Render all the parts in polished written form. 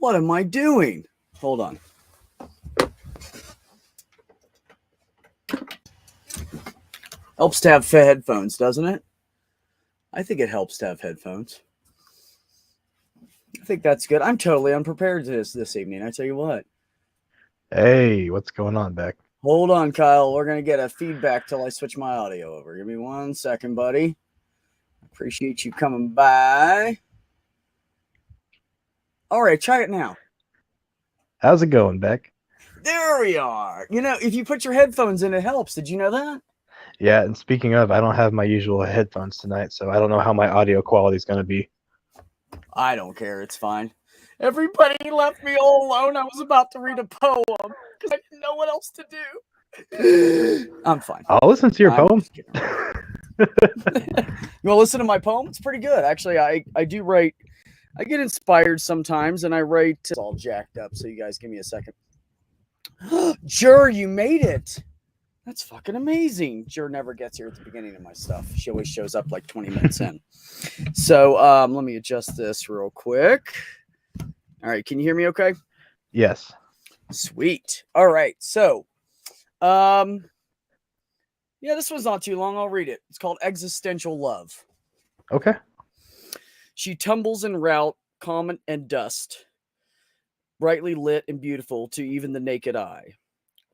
What am I doing? Hold on. Helps to have headphones, doesn't it? I think it helps to have headphones. I think that's good. I'm totally unprepared this evening. I tell you what. Hey, what's going on, Beck? Hold on, Kyle. We're going to get a feedback till I switch my audio over. Give me 1 second, buddy. Appreciate you coming by. All right, try it now. How's it going, Beck? There we are. You know, if you put your headphones in, it helps. Did you know that? Yeah, and speaking of, I don't have my usual headphones tonight, so I don't know how my audio quality is going to be. I don't care. It's fine. Everybody left me all alone. I was about to read a poem because I didn't know what else to do. I'm fine. I'll listen to your poem. You want to listen to my poem? It's pretty good. Actually, I do write. I get inspired sometimes, and I write. It's all jacked up, so you guys give me a second. Jur, you made it. That's fucking amazing. Jur never gets here at the beginning of my stuff. She always shows up like 20 minutes in. So let me adjust this real quick. All right, can you hear me okay? Yes. Sweet. All right, so yeah, this one's not too long. I'll read it. It's called Existential Love. Okay. She tumbles in rout, comet and dust, brightly lit and beautiful to even the naked eye.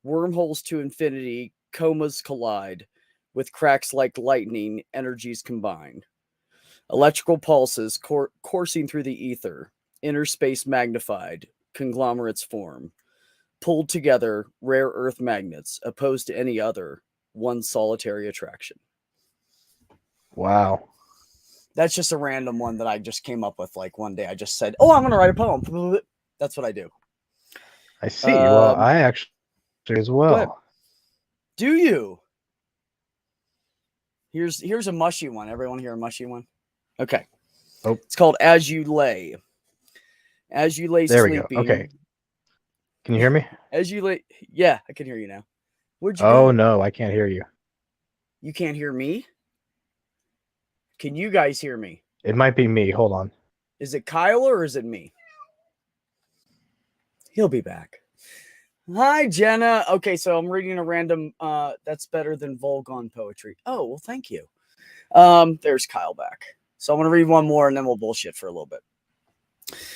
Wormholes to infinity, comas collide, with cracks like lightning, energies combine. Electrical pulses coursing through the ether, inner space magnified, conglomerates form. Pulled together, rare earth magnets, opposed to any other, one solitary attraction. Wow. That's just a random one that I just came up with. Like one day I just said, oh, I'm going to write a poem. That's what I do. I see. Well, I actually as well. Do you? Here's a mushy one. Everyone hear a mushy one? Okay. Oh. It's called As You Lay. As you lay there sleeping. We go. Okay. Can you hear me? As you lay. Yeah, I can hear you now. Where'd you go? Oh, no, I can't hear you. You can't hear me? Can you guys hear me? It might be me. Hold on. Is it Kyle or is it me? He'll be back. Hi, Jenna. Okay, so I'm reading a random that's better than Volgon poetry. Oh, well, thank you. There's Kyle back. So I'm going to read one more and then we'll bullshit for a little bit.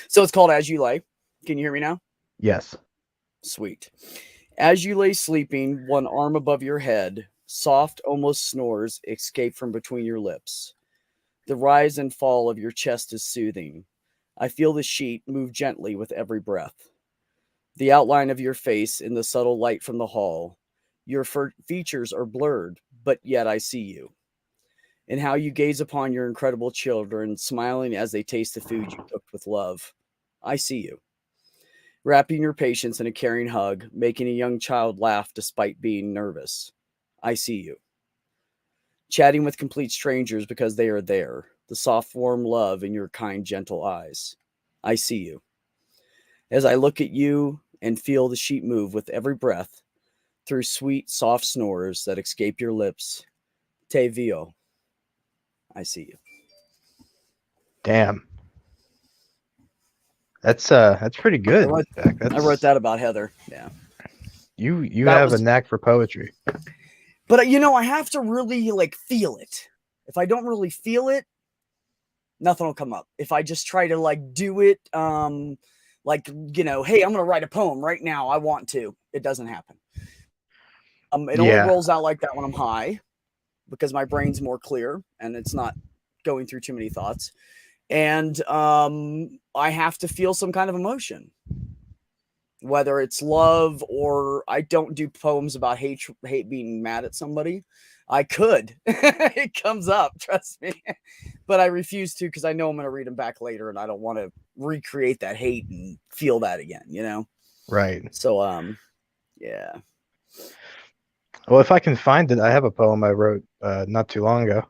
So it's called As You Lay. Can you hear me now? Yes. Sweet. As you lay sleeping, one arm above your head, soft, almost snores escape from between your lips. The rise and fall of your chest is soothing. I feel the sheet move gently with every breath. The outline of your face in the subtle light from the hall. Your features are blurred, but yet I see you. And how you gaze upon your incredible children, smiling as they taste the food you cooked with love. I see you. Wrapping your patience in a caring hug, making a young child laugh despite being nervous. I see you. Chatting with complete strangers because they are there. The soft, warm love in your kind, gentle eyes. I see you. As I look at you and feel the sheet move with every breath through sweet, soft snores that escape your lips. Te vio. I see you. Damn. That's pretty good. I wrote that about Heather. Yeah. You have a knack for poetry. But you know, I have to really like feel it. If I don't really feel it, nothing will come up. If I just try to like do it, like, you know, hey, I'm going to write a poem right now. I want to. It doesn't happen. It only rolls out like that when I'm high because my brain's more clear and it's not going through too many thoughts. And I have to feel some kind of emotion, whether it's love or I don't do poems about hate being mad at somebody. I could. It comes up, trust me. But I refuse to because I know I'm going to read them back later and I don't want to recreate that hate and feel that again, you know? Right. So, yeah. Well, if I can find it, I have a poem I wrote not too long ago.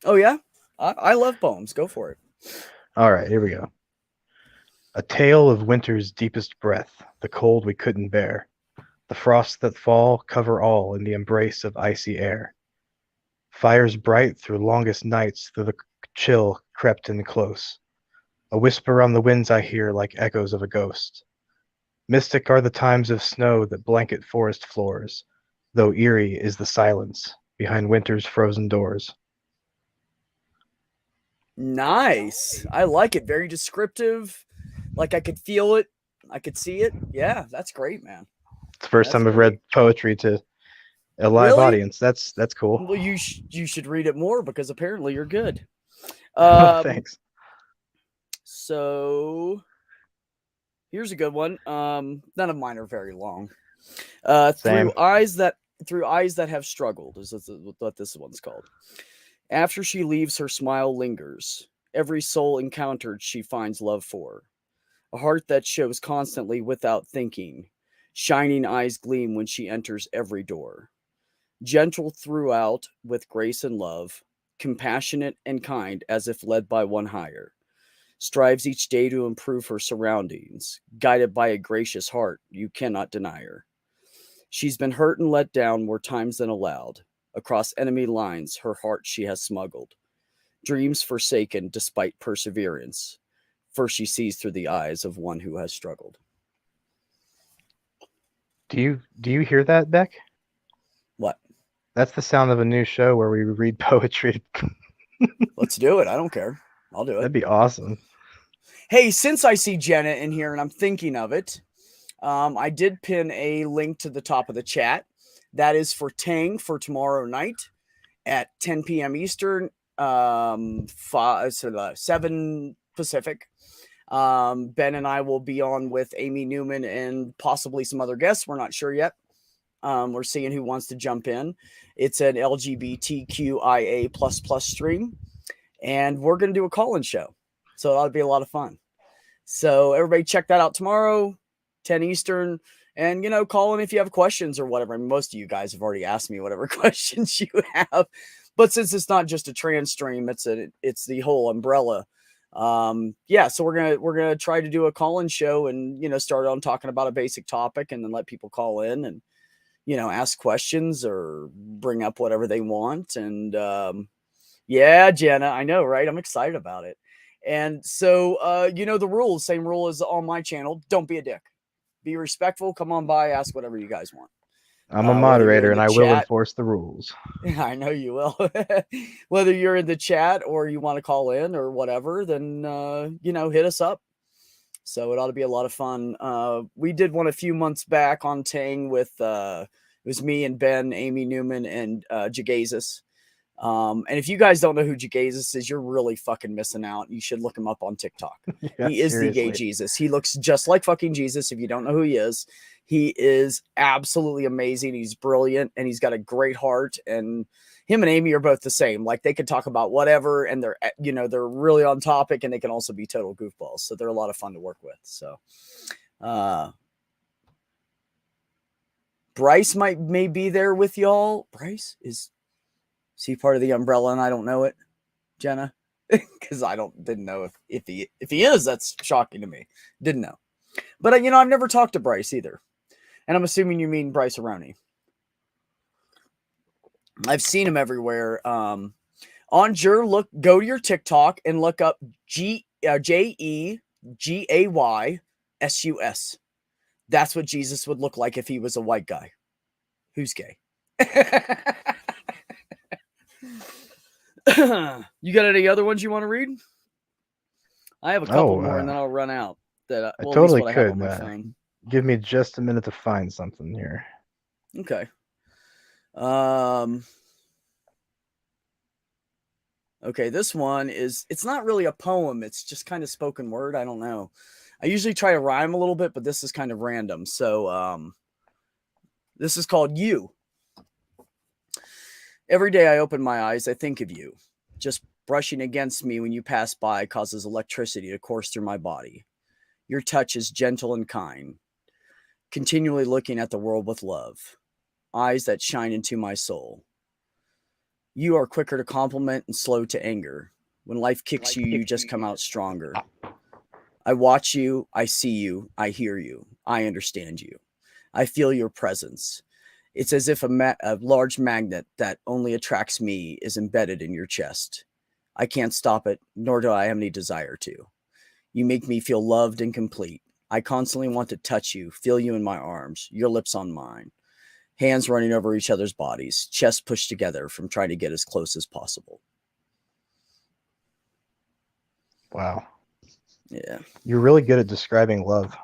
Oh, yeah? I love poems. Go for it. All right, here we go. A tale of winter's deepest breath, the cold we couldn't bear. The frosts that fall cover all in the embrace of icy air. Fires bright through longest nights, through the chill crept in close. A whisper on the winds I hear like echoes of a ghost. Mystic are the times of snow that blanket forest floors, though eerie is the silence behind winter's frozen doors. Nice. I like it. Very descriptive. Like I could feel it. I could see it. Yeah, that's great, man. It's the first That's time I've great. read poetry to a live Really? audience. That's cool. Well, you should read it more because apparently you're good. Oh, Um, thanks. so here's a good one. None of mine are very long. Same. Through eyes that have struggled is what this one's called. After she leaves, her smile lingers. Every soul encountered, she finds love for. A heart that shows constantly without thinking. Shining eyes gleam when she enters every door. Gentle throughout with grace and love, compassionate and kind as if led by one higher. Strives each day to improve her surroundings, guided by a gracious heart you cannot deny her. She's been hurt and let down more times than allowed. Across enemy lines, her heart she has smuggled. Dreams forsaken despite perseverance. First she sees through the eyes of one who has struggled. Do you hear that, Beck? What? That's the sound of a new show where we read poetry. Let's do it. I don't care. I'll do it. That'd be awesome. Hey, since I see Jenna in here and I'm thinking of it, I did pin a link to the top of the chat. That is for Tang for tomorrow night at 10 p.m. Eastern, 7 Pacific. Ben and I will be on with Amy Newman and possibly some other guests. We're not sure yet. We're seeing who wants to jump in. It's an LGBTQIA++ stream, and we're going to do a call-in show. So that'll be a lot of fun. So everybody check that out tomorrow, 10 Eastern. And, call in if you have questions or whatever. I mean, most of you guys have already asked me whatever questions you have. But since it's not just a trans stream, it's the whole umbrella. So we're gonna try to do a call-in show and start on talking about a basic topic and then let people call in and ask questions or bring up whatever they want. And yeah, Jenna, I know, right? I'm excited about it. And so the rules, same rule as on my channel. Don't be a dick. Be respectful. Come on by, ask whatever you guys want. I'm a Whether you're in moderator and the I will chat, enforce the rules. I know you will. Whether you're in the chat or you want to call in or whatever, then hit us up. So it ought to be a lot of fun. We did one a few months back on Tang with it was me and Ben, Amy Newman, and Jagazis. And if you guys don't know who Jagazis is, you're really fucking missing out. You should look him up on TikTok. Yeah, He is the gay Jesus. He looks just like fucking Jesus. If you don't know who he is absolutely amazing. He's brilliant and he's got a great heart. And him and Amy are both the same. Like they can talk about whatever and they're really on topic and they can also be total goofballs. So they're a lot of fun to work with. So, Bryce may be there with y'all. Bryce is he part of the umbrella and I don't know it, Jenna? Because didn't know if he is. That's shocking to me. Didn't know. But I've never talked to Bryce either. And I'm assuming you mean Bryce Aroni. I've seen him everywhere. Go to your TikTok and look up JEGAYSUS. That's what Jesus would look like if he was a white guy. Who's gay? You got any other ones you want to read? I have a couple more and then I'll run out. I totally could. I have on my phone. Give me just a minute to find something here. Okay. Okay, this one it's not really a poem. It's just kind of spoken word. I don't know. I usually try to rhyme a little bit, but this is kind of random. So this is called You. Every day I open my eyes, I think of you. Just brushing against me when you pass by causes electricity to course through my body. Your touch is gentle and kind, continually looking at the world with love, eyes that shine into my soul. You are quicker to compliment and slow to anger. When life kicks you, you just come out stronger. I watch you, I see you, I hear you, I understand you. I feel your presence. It's as if a large magnet that only attracts me is embedded in your chest. I can't stop it, nor do I have any desire to. You make me feel loved and complete. I constantly want to touch you, feel you in my arms, your lips on mine, hands running over each other's bodies, chests pushed together from trying to get as close as possible. Wow. Yeah. You're really good at describing love.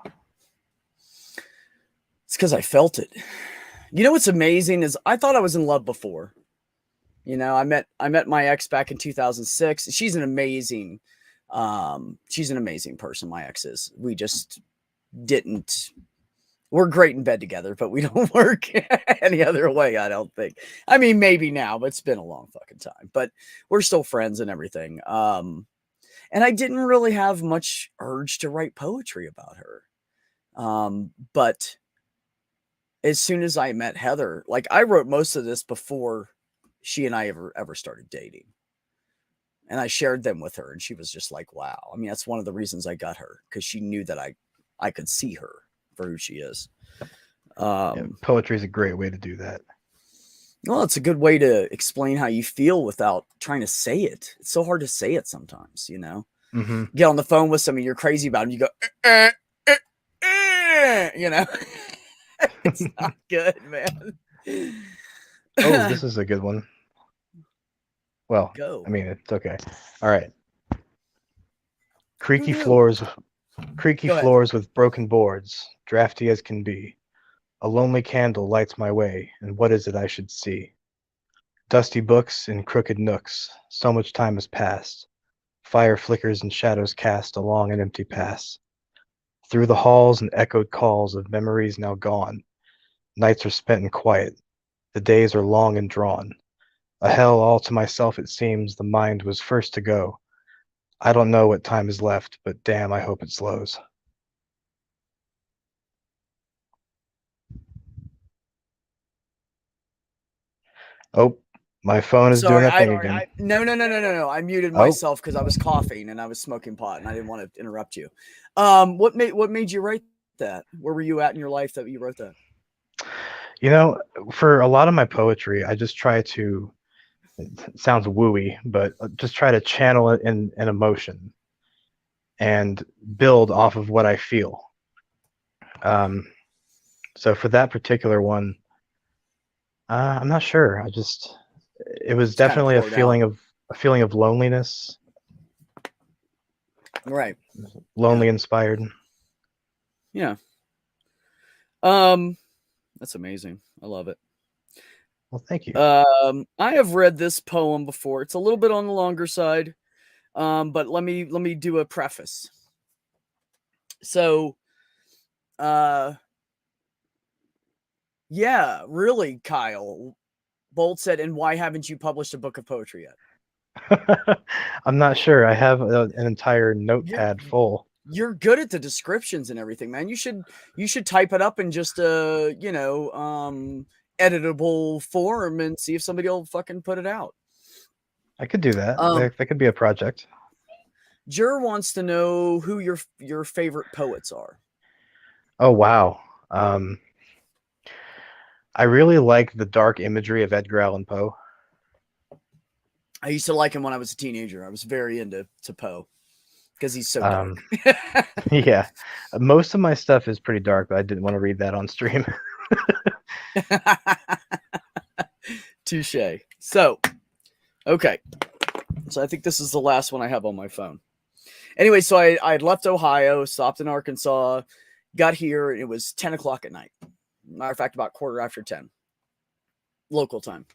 It's because I felt it. You know what's amazing is I thought I was in love before. You know, I met my ex back in 2006. She's an amazing person. My ex is. We just didn't. We're great in bed together, but we don't work any other way. I don't think. I mean, maybe now, but it's been a long fucking time. But we're still friends and everything. And I didn't really have much urge to write poetry about her. But as soon as I met Heather, like I wrote most of this before she and I ever started dating. And I shared them with her and she was just like, wow. I mean, that's one of the reasons I got her, because she knew that I could see her for who she is. Poetry is a great way to do that. Well, it's a good way to explain how you feel without trying to say it. It's so hard to say it sometimes, you know. Mm-hmm. Get on the phone with somebody you're crazy about and you go, you know. It's not good, man. Oh, this is a good one. Well, Go. I mean, it's okay. All right. Creaky floors with broken boards, drafty as can be. A lonely candle lights my way, and what is it I should see? Dusty books in crooked nooks, so much time has passed. Fire flickers and shadows cast along an empty pass. Through the halls and echoed calls of memories now gone. Nights are spent in quiet. The days are long and drawn. A hell all to myself it seems the mind was first to go. I don't know what time is left, but damn, I hope it slows. Oh, my phone is doing Sorry, a thing again. no. I muted Oh, myself because I was coughing and I was smoking pot and I didn't want to interrupt you. What made you write that? Where were you at in your life that you wrote that? you know, for a lot of my poetry, I just try to, it sounds wooey, but just try to channel it in an emotion and build off of what I feel. So for that particular one, I'm not sure. It was Just kind of definitely pour it out. a feeling of loneliness, Right. lonely inspired. Yeah. That's amazing. I love it. Well, thank you. I have read this poem before. It's a little bit on the longer side. But let me do a preface. So, yeah, really, Kyle. Bolt said, and why haven't you published a book of poetry yet? I'm not sure. I have an entire You're notepad full. you're good at the descriptions and everything, man. You should type it up in just a editable form and see if somebody will fucking put it out. I could do that. Um, That could be a project. Jur wants to know who your favorite poets are. Oh wow. I really like the dark imagery of Edgar Allan Poe. I used to like him when I was a teenager. I was very into Poe because he's so dark. Yeah, most of my stuff is pretty dark, but I didn't want to read that on stream. Touche. So, okay. So I think this is the last one I have on my phone. Anyway, so I had left Ohio, stopped in Arkansas, got here, and it was 10 o'clock at night. Matter of fact, about 10:15 local time.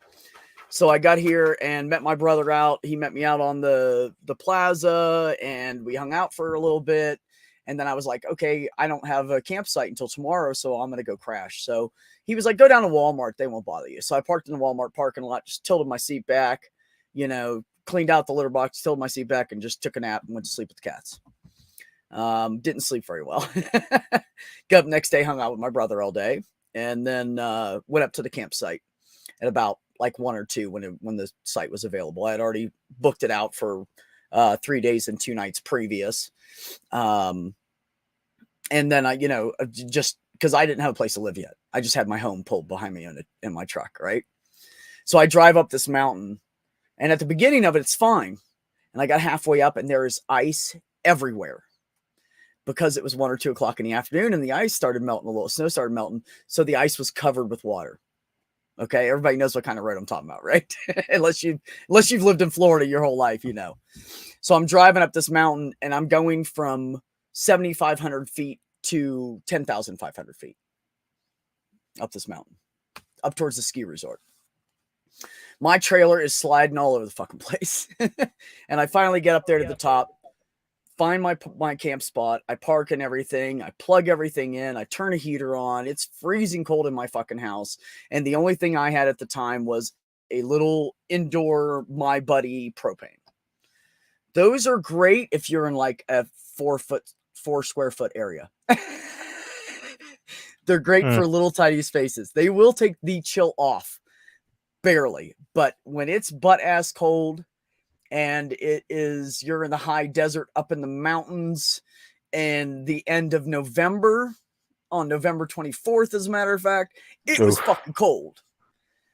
So I got here and met my brother out. He met me out on the plaza and we hung out for a little bit. And then I was like, okay, I don't have a campsite until tomorrow, so I'm going to go crash. So he was like, go down to Walmart. They won't bother you. So I parked in the Walmart parking lot, just tilted my seat back, cleaned out the litter box, tilted my seat back and just took a nap and went to sleep with the cats. Didn't sleep very well. Got up next day, hung out with my brother all day, and then went up to the campsite at about like 1 or 2 when the site was available. I had already booked it out for 3 days and 2 nights previous. And then I, just because I didn't have a place to live yet, I just had my home pulled behind me in my truck. Right. So I drive up this mountain and at the beginning of it, it's fine. And I got halfway up and there is ice everywhere. because it was 1 or 2 o'clock in the afternoon and the ice started melting a little, snow started melting. So the ice was covered with water. Okay. Everybody knows what kind of road I'm talking about, right? unless you've lived in Florida your whole life, you know. So I'm driving up this mountain and I'm going from 7,500 feet to 10,500 feet up this mountain, up towards the ski resort. My trailer is sliding all over the fucking place. And I finally get up there to the top, find my camp spot. I park and everything. I plug everything in. I turn a heater on. It's freezing cold in my fucking house. And the only thing I had at the time was a little indoor My Buddy propane. Those are great if you're in like a 4 square foot area. They're great for little tiny spaces. They will take the chill off barely, but when it's butt ass cold and you're in the high desert up in the mountains and the end of November, on November 24th, as a matter of fact, it was fucking cold.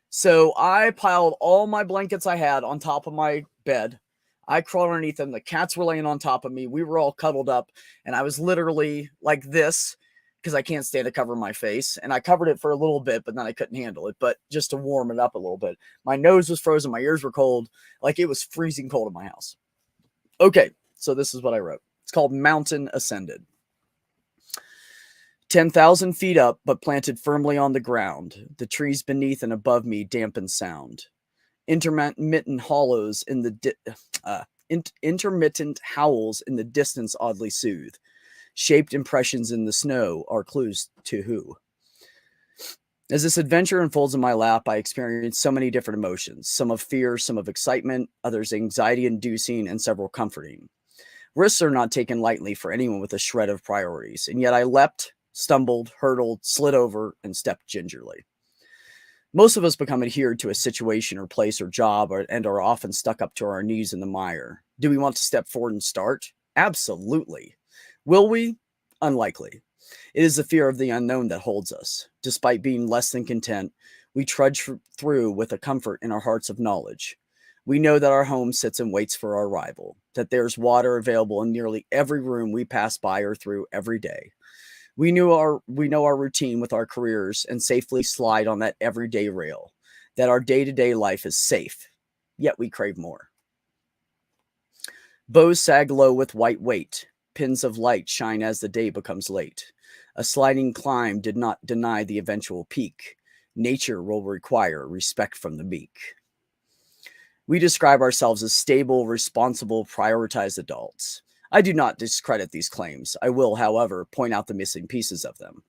So I piled all my blankets I had on top of my bed. I crawled underneath them. The cats were laying on top of me. We were all cuddled up, and I was literally like this because I can't stand to cover my face. And I covered it for a little bit, but then I couldn't handle it. But just to warm it up a little bit. My nose was frozen. My ears were cold. Like it was freezing cold in my house. Okay, so this is what I wrote. It's called Mountain Ascended. 10,000 feet up, but planted firmly on the ground. The trees beneath and above me dampen sound. Intermittent hollows in the intermittent howls in the distance oddly soothe. Shaped impressions in the snow are clues to who. As this adventure unfolds in my lap, I experience so many different emotions, some of fear, some of excitement, others anxiety-inducing, and several comforting. Risks are not taken lightly for anyone with a shred of priorities, and yet I leapt, stumbled, hurdled, slid over, and stepped gingerly. Most of us become adhered to a situation or place or job and are often stuck up to our knees in the mire. Do we want to step forward and start? Absolutely. Will we? Unlikely. It is the fear of the unknown that holds us. Despite being less than content, we trudge through with a comfort in our hearts of knowledge. We know that our home sits and waits for our arrival, that there's water available in nearly every room we pass by or through every day. We know our routine with our careers and safely slide on that everyday rail, that our day-to-day life is safe, yet we crave more. Bows sag low with white weight. Pins of light shine as the day becomes late. A sliding climb did not deny the eventual peak. Nature will require respect from the meek. We describe ourselves as stable, responsible, prioritized adults. I do not discredit these claims. I will, however, point out the missing pieces of them.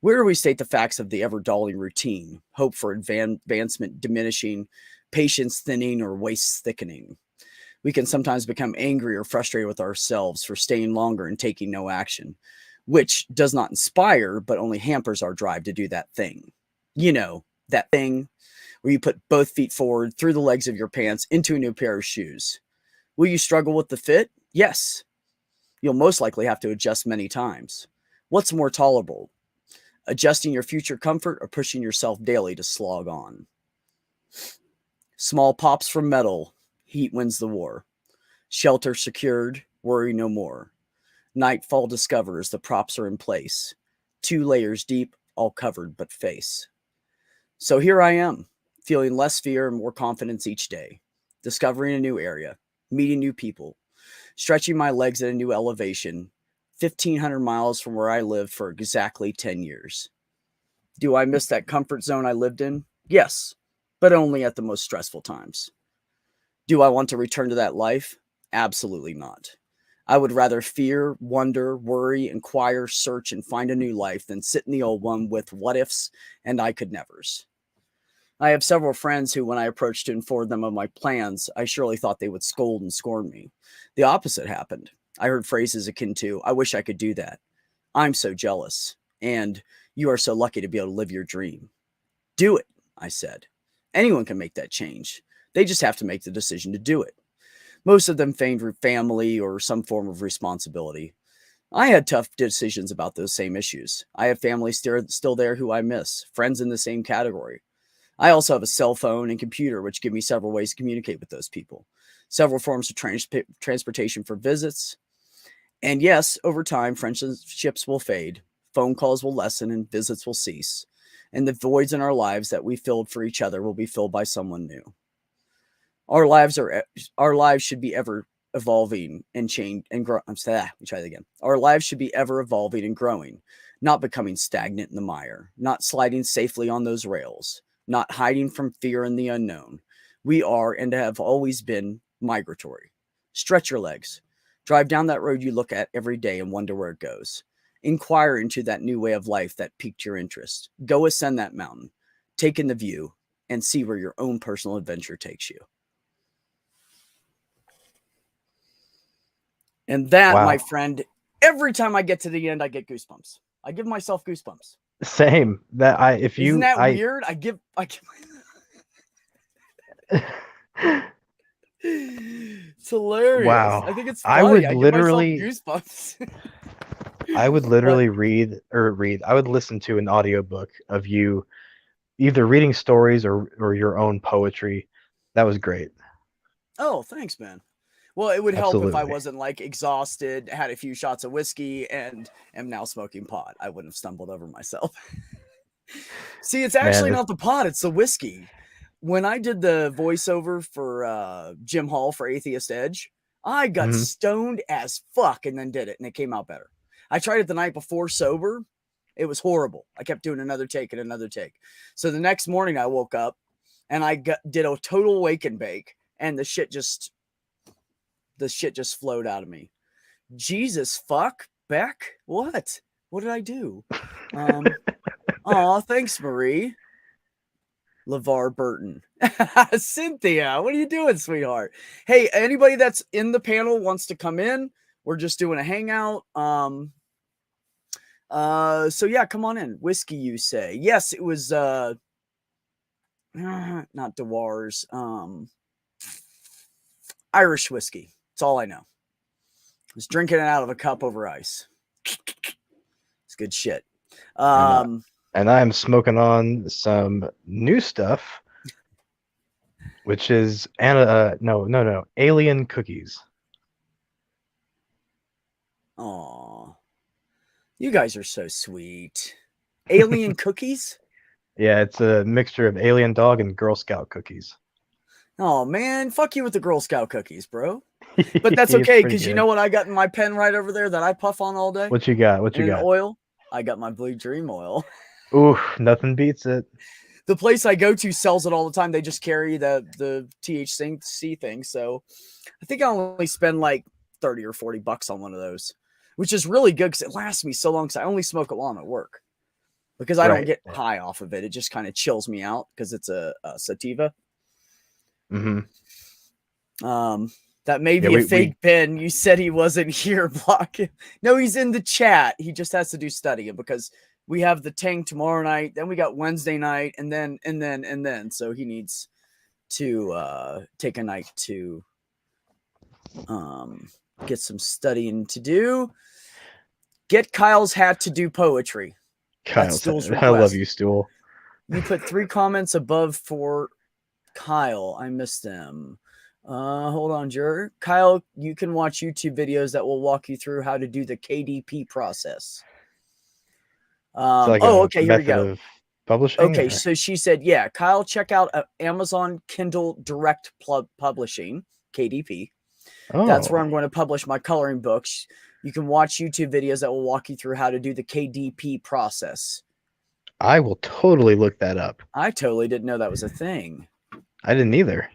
Where we state the facts of the ever-dulling routine, hope for advancement diminishing, patience thinning, or waste thickening. We can sometimes become angry or frustrated with ourselves for staying longer and taking no action, which does not inspire, but only hampers our drive to do that thing. You know, that thing where you put both feet forward through the legs of your pants into a new pair of shoes. Will you struggle with the fit? Yes. You'll most likely have to adjust many times. What's more tolerable? Adjusting your future comfort or pushing yourself daily to slog on? Small pops from metal. Heat wins the war. Shelter secured. Worry no more. Nightfall discovers the props are in place. 2 layers deep, all covered but face. So here I am, feeling less fear and more confidence each day. Discovering a new area. Meeting new people. Stretching my legs at a new elevation, 1,500 miles from where I lived for exactly 10 years. Do I miss that comfort zone I lived in? Yes, but only at the most stressful times. Do I want to return to that life? Absolutely not. I would rather fear, wonder, worry, inquire, search, and find a new life than sit in the old one with what ifs and I could nevers. I have several friends who, when I approached to inform them of my plans, I surely thought they would scold and scorn me. The opposite happened. I heard phrases akin to, I wish I could do that. I'm so jealous. And you are so lucky to be able to live your dream. Do it, I said. Anyone can make that change. They just have to make the decision to do it. Most of them favored family or some form of responsibility. I had tough decisions about those same issues. I have family still there who I miss, friends in the same category. I also have a cell phone and computer, which give me several ways to communicate with those people, several forms of transportation for visits, And yes, over time, friendships will fade, phone calls will lessen, and visits will cease. And the voids in our lives that we filled for each other will be filled by someone new. Our lives should be ever evolving and change and grow. Let me try that again. Our lives should be ever evolving and growing, not becoming stagnant in the mire, not sliding safely on those rails, not hiding from fear and the unknown. We are and have always been migratory. Stretch your legs. Drive down that road you look at every day and wonder where it goes. Inquire into that new way of life that piqued your interest. Go ascend that mountain, take in the view, and see where your own personal adventure takes you. And that, Wow. my friend, every time I get to the end, I get goosebumps. I give myself goosebumps. Same. That I if Isn't you that I weird? I give It's hilarious. wow. I think it's I funny. would I give myself literally goosebumps. I would But literally I would listen to an audiobook of you either reading stories or your own poetry. That was great. oh, thanks, man. Well, it would help if I Absolutely. wasn't like exhausted, had a few shots of whiskey, and am now smoking pot. I wouldn't have stumbled over myself. See, it's Man, actually not the pot, it's the whiskey. When I did the voiceover for Jim Hall for Atheist Edge, I got mhm. stoned as fuck and then did it, and it came out better. I tried it the night before sober. It was horrible. I kept doing another take and another take. So the next morning I woke up and did a total wake and bake, and the shit just flowed out of me. Jesus fuck, Beck, what? What did I do? Aw, thanks, Marie. LeVar Burton. Cynthia, what are you doing, sweetheart? Hey, anybody that's in the panel wants to come in. We're just doing a hangout. So yeah, come on in. Whiskey, you say. Yes, it was not Dewar's. Irish whiskey. That's all I know. I was drinking it out of a cup over ice. It's good shit. And I am smoking on some new stuff, which is no alien cookies. Aw, you guys are so sweet. Alien cookies? Yeah, it's a mixture of alien dog and Girl Scout cookies. Oh man, fuck you with the Girl Scout cookies, bro. But that's It's okay, pretty because you good. know what I got in my pen right over there that I puff on all day? What you got? What you And an got? oil? I got my Blue Dream oil. Ooh, nothing beats it. The place I go to sells it all the time. They just carry the THC thing. So I think I only spend like 30 or 40 bucks on one of those, which is really good because it lasts me so long. Because I only smoke it while I'm at work, because I don't Right. get high off of it. It just kind of chills me out because it's a sativa. Mm-hmm. That may Yeah, be a we fake Ben. You said he wasn't here. Block him. No, he's in the chat. He just has to do studying because we have the Tang tomorrow night. Then we got Wednesday night, and then. So he needs to take a night to get some studying to do. Get Kyle's hat to do poetry. That's Stool's I love request. you, Stool. You put 3 comments above for Kyle. I missed them. Hold on, Jer. Kyle, you can watch YouTube videos that will walk you through how to do the KDP process. It's like Oh, a okay, here we method go. of publishing. Okay, Or? so she said, yeah, Kyle, check out Amazon Kindle Direct Publishing, KDP. That's where Oh, I'm going to publish my coloring books. You can watch YouTube videos that will walk you through how to do the KDP process. I will totally look that up. I totally didn't know that was a thing. I didn't either.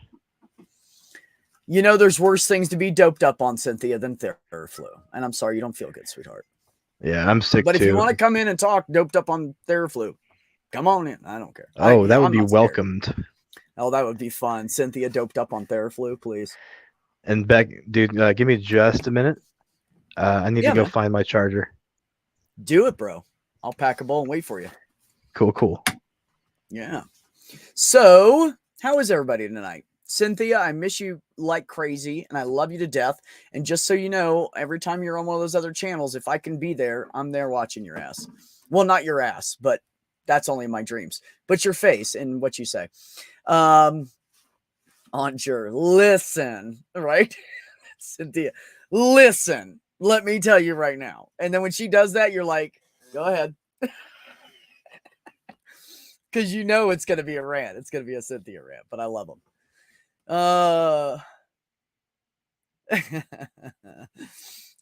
You know, there's worse things to be doped up on, Cynthia, than Theraflu. And I'm sorry, you don't feel good, sweetheart. Yeah, I'm sick But if you too. want to come in and talk doped up on Theraflu, come on in. I don't care. Oh, that would I'm be not scared. welcomed. Oh, that would be fun. Cynthia doped up on Theraflu, please. And Beck, dude, give me just a minute. I need to go find my charger. Do it, bro. I'll pack a bowl and wait for you. Cool. Yeah. So, how is everybody tonight? Cynthia, I miss you like crazy, and I love you to death. And just so you know, every time you're on one of those other channels, if I can be there, I'm there watching your ass. Well, not your ass, but that's only in my dreams. But your face and what you say. Anjur, listen, right? Cynthia, listen. Let me tell you right now. And then when she does that, you're like, go ahead. Because you know it's going to be a rant. It's going to be a Cynthia rant, but I love them.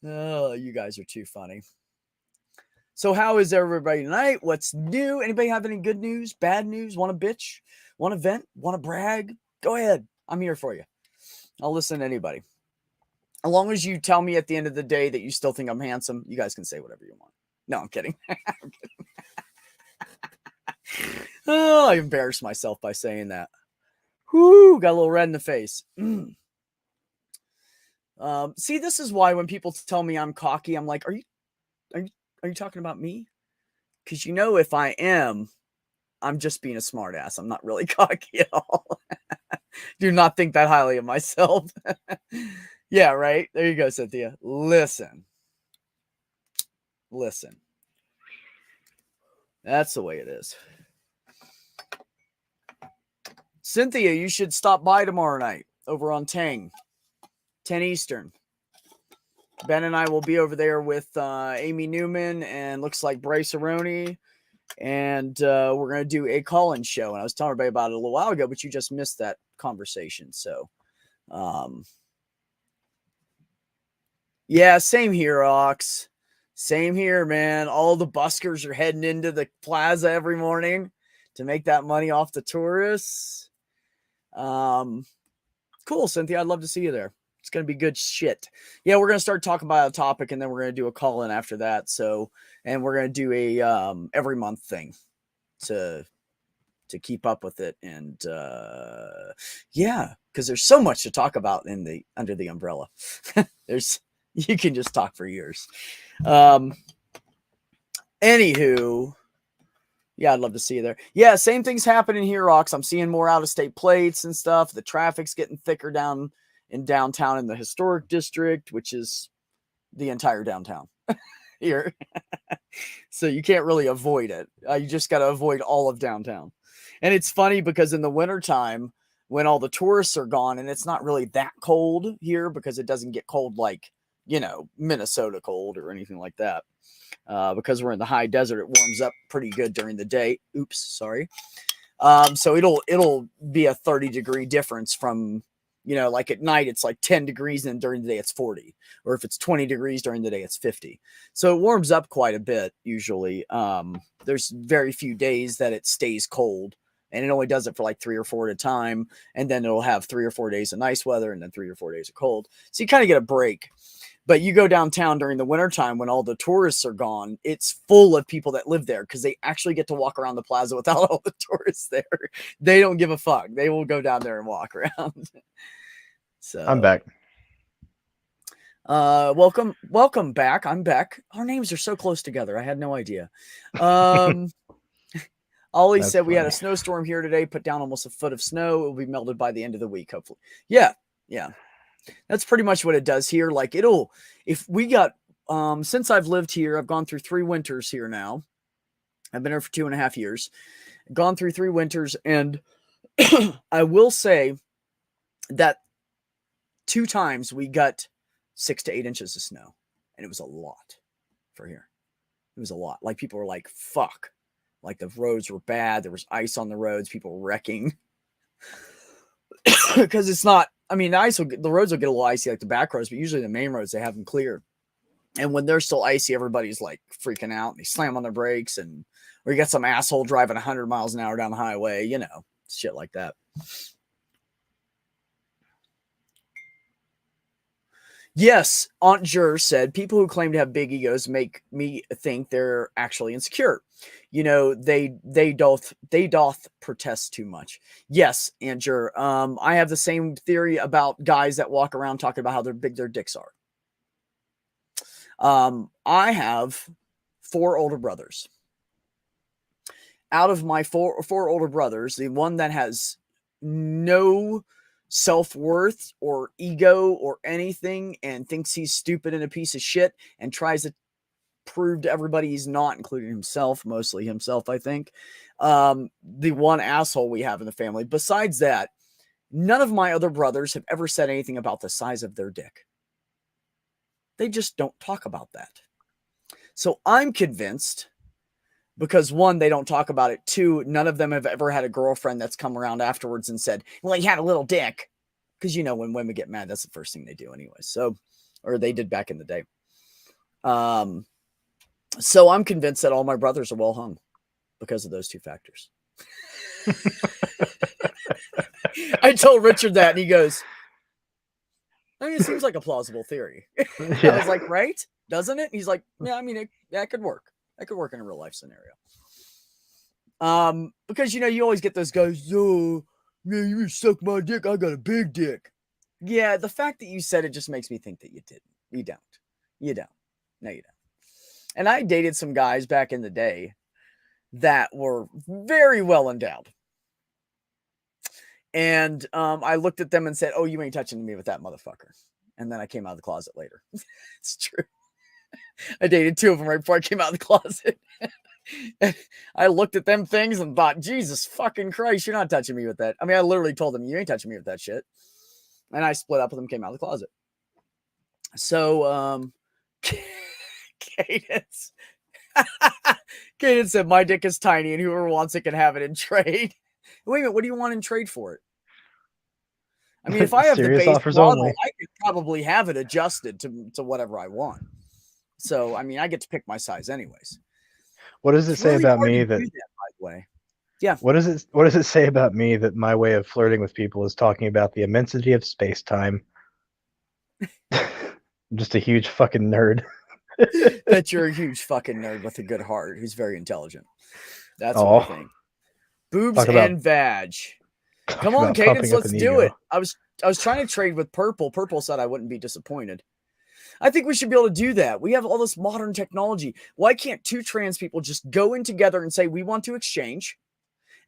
Oh, you guys are too funny. So how is everybody tonight? What's new? Anybody have any good news, bad news? Want to bitch? Want to vent? Want to brag? Go ahead. I'm here for you. I'll listen to anybody. As long as you tell me at the end of the day that you still think I'm handsome, you guys can say whatever you want. No, I'm kidding. I'm kidding. Oh, I embarrassed myself by saying that. Whoo, got a little red in the face. See, this is why when people tell me I'm cocky, I'm like, are you talking about me? Because you know, if I am, I'm just being a smartass. I'm not really cocky at all. Do not think that highly of myself. Yeah, right. There you go, Cynthia. Listen. That's the way it is. Cynthia, you should stop by tomorrow night over on Tang, 10 Eastern. Ben and I will be over there with Amy Newman and looks like Bryce Aroni. And we're going to do a call-in show. And I was telling everybody about it a little while ago, but you just missed that conversation. So, yeah, same here, Ox. Same here, man. All the buskers are heading into the plaza every morning to make that money off the tourists. Cool, Cynthia. I'd love to see you there. It's going to be good shit. Yeah, we're going to start talking about a topic and then we're going to do a call in after that. So, and we're going to do a every month thing to keep up with it. And yeah, because there's so much to talk about in the under the umbrella. You can just talk for years. Anywho, yeah, I'd love to see you there. Yeah, same thing's happening here, Ox. I'm seeing more out-of-state plates and stuff. The traffic's getting thicker down in downtown in the historic district, which is the entire downtown here. So you can't really avoid it. You just got to avoid all of downtown. And it's funny because in the wintertime, when all the tourists are gone, and it's not really that cold here because it doesn't get cold like, you know, Minnesota cold or anything like that. Because we're in the high desert, it warms up pretty good during the day. Oops, sorry. So it'll be a 30-degree difference from, you know, like at night it's like 10 degrees and during the day it's 40, or if it's 20 degrees during the day it's 50. So it warms up quite a bit usually. There's very few days that it stays cold, and it only does it for like 3 or 4 at a time, and then it'll have 3 or 4 days of nice weather and then 3 or 4 days of cold. So you kind of get a break. But you go downtown during the wintertime when all the tourists are gone, it's full of people that live there because they actually get to walk around the plaza without all the tourists there. They don't give a fuck. They will go down there and walk around. So I'm back. Welcome back. I'm back. Our names are so close together. I had no idea. Ollie That's said we had a funny. snowstorm here today, put down almost a foot of snow. It will be melted by the end of the week, hopefully. Yeah. That's pretty much what it does here. Like if we got, since I've lived here, I've gone through 3 winters here now. I've been here for 2.5 years, gone through 3 winters. And I will say that 2 times we got 6 to 8 inches of snow, and it was a lot for here. It was a lot. Like people were like, fuck, like the roads were bad. There was ice on the roads. People were wrecking because it's not, I mean, the roads will get a little icy like the back roads, but usually the main roads, they have them clear. And when they're still icy, everybody's like freaking out and they slam on their brakes, or you got some asshole driving 100 miles an hour down the highway, you know, shit like that. Yes, Aunt Jur said, people who claim to have big egos make me think they're actually insecure. You know, they doth protest too much. Yes, Aunt Jur. I have the same theory about guys that walk around talking about how big their dicks are. I have 4 older brothers. Out of my four older brothers, the one that has no self-worth or ego or anything and thinks he's stupid and a piece of shit and tries to prove to everybody he's not, including himself, mostly himself, I think. The one asshole we have in the family. Besides that, none of my other brothers have ever said anything about the size of their dick. They just don't talk about that. So I'm convinced because one, they don't talk about it. Two, none of them have ever had a girlfriend that's come around afterwards and said, well, he had a little dick. Because, you know, when women get mad, that's the first thing they do anyway. So, or they did back in the day. So I'm convinced that all my brothers are well hung because of those two factors. I told Richard that and he goes, I mean, it seems like a plausible theory. Yeah. I was like, right? Doesn't it? He's like, yeah, I mean, that could work. That could work in a real life scenario. Because, you know, you always get those guys, oh, man, you suck my dick. I got a big dick. Yeah, the fact that you said it just makes me think that you didn't. You don't. You don't. No, you don't. And I dated some guys back in the day that were very well endowed. And I looked at them and said, oh, you ain't touching me with that motherfucker. And then I came out of the closet later. It's true. I dated two of them right before I came out of the closet. I looked at them things and thought, Jesus fucking Christ, you're not touching me with that. I mean, I literally told them, you ain't touching me with that shit. And I split up with them, came out of the closet. So, Cadence. Cadence said, my dick is tiny and whoever wants it can have it in trade. Wait a minute, what do you want in trade for it? I mean, if I have the base model, I could probably have it adjusted to whatever I want. So, I mean, I get to pick my size anyways. What does it say really about me that, by the way? Yeah. What does it say about me that my way of flirting with people is talking about the immensity of space-time? I'm just a huge fucking nerd. That you're a huge fucking nerd with a good heart who's very intelligent. That's what I think. Boobs and vag. Come on, Cadence, let's do it. I was trying to trade with Purple. Purple said I wouldn't be disappointed. I think we should be able to do that. We have all this modern technology. Why can't two trans people just go in together and say, we want to exchange?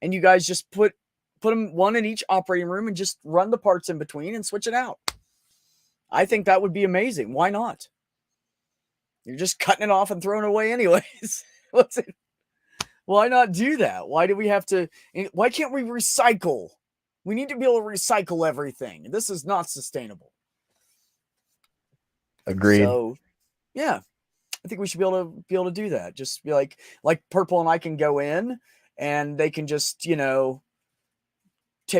And you guys just put them one in each operating room and just run the parts in between and switch it out. I think that would be amazing. Why not? You're just cutting it off and throwing it away anyways. What's it? Why not do that? Why do we have to? Why can't we recycle? We need to be able to recycle everything. This is not sustainable. Agreed. So, yeah, I think we should be able to do that. Just be like Purple and I can go in and they can just, you know,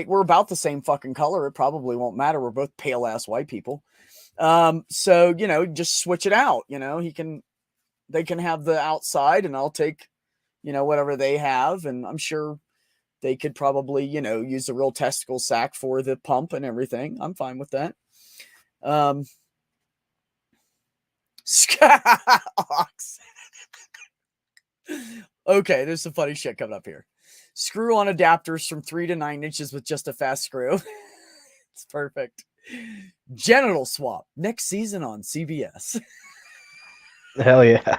we're about the same fucking color. It probably won't matter. We're both pale ass white people. So, you know, just switch it out. You know, they can have the outside and I'll take, you know, whatever they have. And I'm sure they could probably, you know, use the real testicle sack for the pump and everything. I'm fine with that. Okay, there's some funny shit coming up here. Screw on adapters from 3 to 9 inches with just a fast screw. It's perfect. Genital swap next season on CBS. Hell yeah.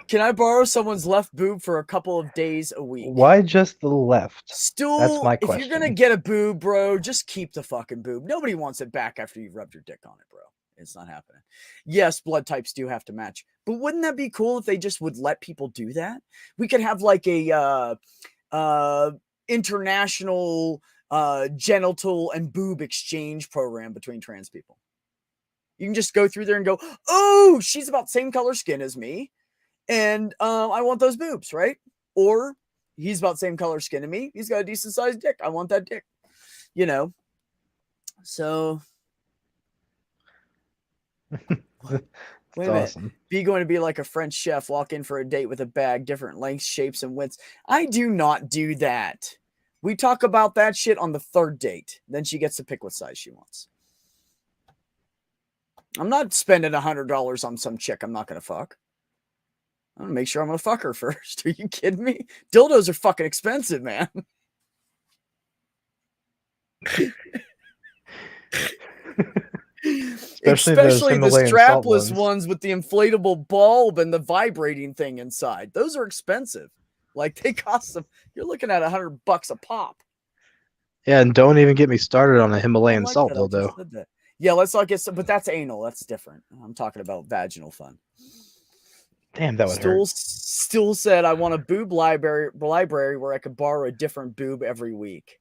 Can I borrow someone's left boob for a couple of days a week? Why just the left? Still, that's my question. If you're gonna get a boob, bro, just keep the fucking boob. Nobody wants it back after you've rubbed your dick on it, bro. It's not happening. Yes, blood types do have to match, but wouldn't that be cool if they just would let people do that? We could have like a international genital and boob exchange program between trans people. You can just go through there and go, oh, she's about the same color skin as me, and I want those boobs, right? Or he's about the same color skin as me. He's got a decent sized dick. I want that dick. You know. So wait a minute. Awesome. Be going to be like a French chef, walk in for a date with a bag, different lengths, shapes, and widths. I do not do that. We talk about that shit on the third date. Then she gets to pick what size she wants. I'm not spending $100 on some chick I'm not going to fuck. I'm going to make sure I'm going to fuck her first. Are you kidding me? Dildos are fucking expensive, man. Especially the strapless ones with the inflatable bulb and the vibrating thing inside. Those are expensive. Like they cost them. You're looking at $100 a pop. Yeah, and don't even get me started on a Himalayan salt dildo. Yeah, let's not get some, but that's anal. That's different. I'm talking about vaginal fun. Damn, that would hurt. Still said I want a boob library where I could borrow a different boob every week.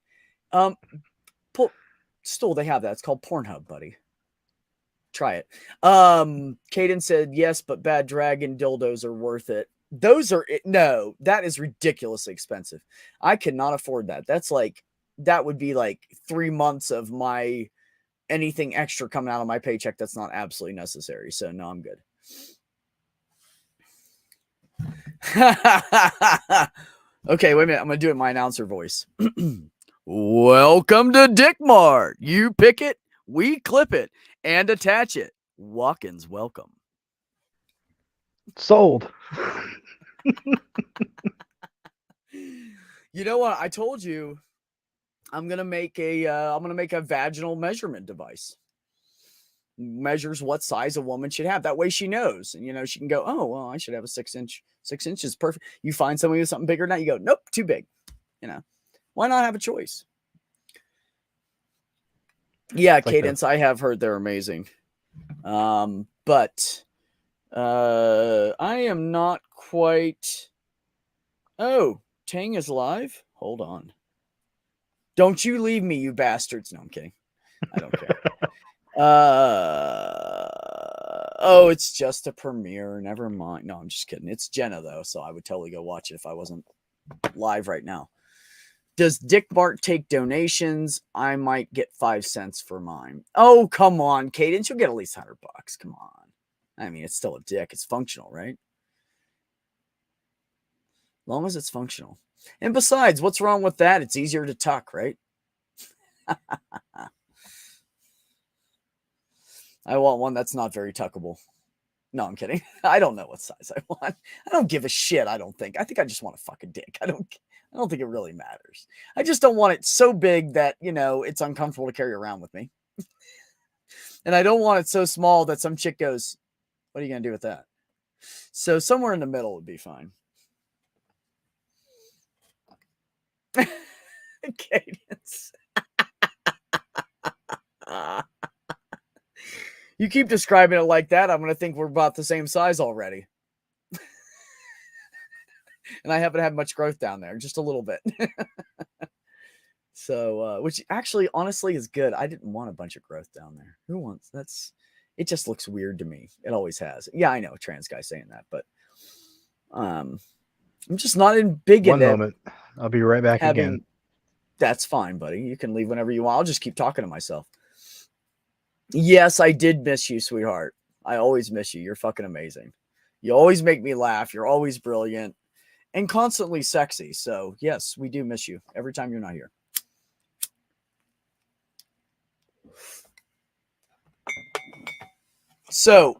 Still, they have that. It's called Pornhub, buddy. Try it. Caden said yes, but bad dragon dildos are worth it. Those are no, that is ridiculously expensive. I cannot afford that. That would be like 3 months of my anything extra coming out of my paycheck that's not absolutely necessary. So no, I'm good. Okay, wait a minute. I'm gonna do it in my announcer voice. Welcome to Dick Mart. You pick it, we clip it, and attach it. Walk-ins welcome. Sold. You know what? I told you I'm gonna make a vaginal measurement device. Measures what size a woman should have. That way she knows, and she can go, oh well, I should have a 6 inch. 6 inches, perfect. You find somebody with something bigger than that, you go, nope, too big. Why not have a choice? Yeah, like Cadence, I have heard they're amazing. But I am not quite. Oh, Tang is live? Hold on. Don't you leave me, you bastards. No, I'm kidding. I don't care. Oh, it's just a premiere. Never mind. No, I'm just kidding. It's Jenna, though, so I would totally go watch it if I wasn't live right now. Does Dick Mart take donations? I might get 5 cents for mine. Oh, come on, Cadence. You'll get at least $100. Come on. I mean, it's still a dick. It's functional, right? As long as it's functional. And besides, what's wrong with that? It's easier to tuck, right? I want one that's not very tuckable. No, I'm kidding. I don't know what size I want. I don't give a shit, I don't think. I think I just want a fucking dick. I don't think it really matters. I just don't want it so big that, it's uncomfortable to carry around with me. And I don't want it so small that some chick goes, what are you going to do with that? So somewhere in the middle would be fine. Cadence. You keep describing it like that, I'm going to think we're about the same size already. And I haven't had much growth down there, just a little bit. So, which actually, honestly, is good. I didn't want a bunch of growth down there. Who wants? It just looks weird to me. It always has. Yeah, I know, trans guy saying that, but I'm just not big into. One moment. I'll be right back again. That's fine, buddy. You can leave whenever you want. I'll just keep talking to myself. Yes, I did miss you, sweetheart. I always miss you. You're fucking amazing. You always make me laugh. You're always brilliant and constantly sexy. So, yes, we do miss you every time you're not here. So,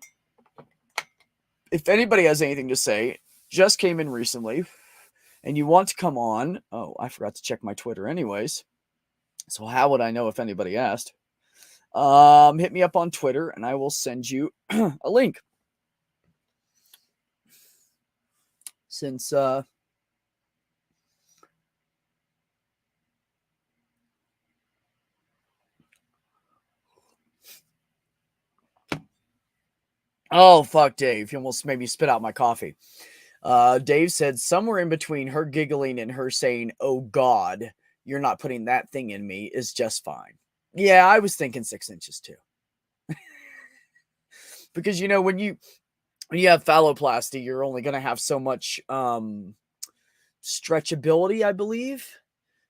if anybody has anything to say, just came in recently, and you want to come on, oh, I forgot to check my Twitter anyways. So how would I know if anybody asked? Hit me up on Twitter, and I will send you a link. Since oh, fuck, Dave. You almost made me spit out my coffee. Dave said somewhere in between her giggling and her saying, oh, God, you're not putting that thing in me is just fine. Yeah, I was thinking 6 inches too. Because, when you have phalloplasty, you're only going to have so much stretchability, I believe.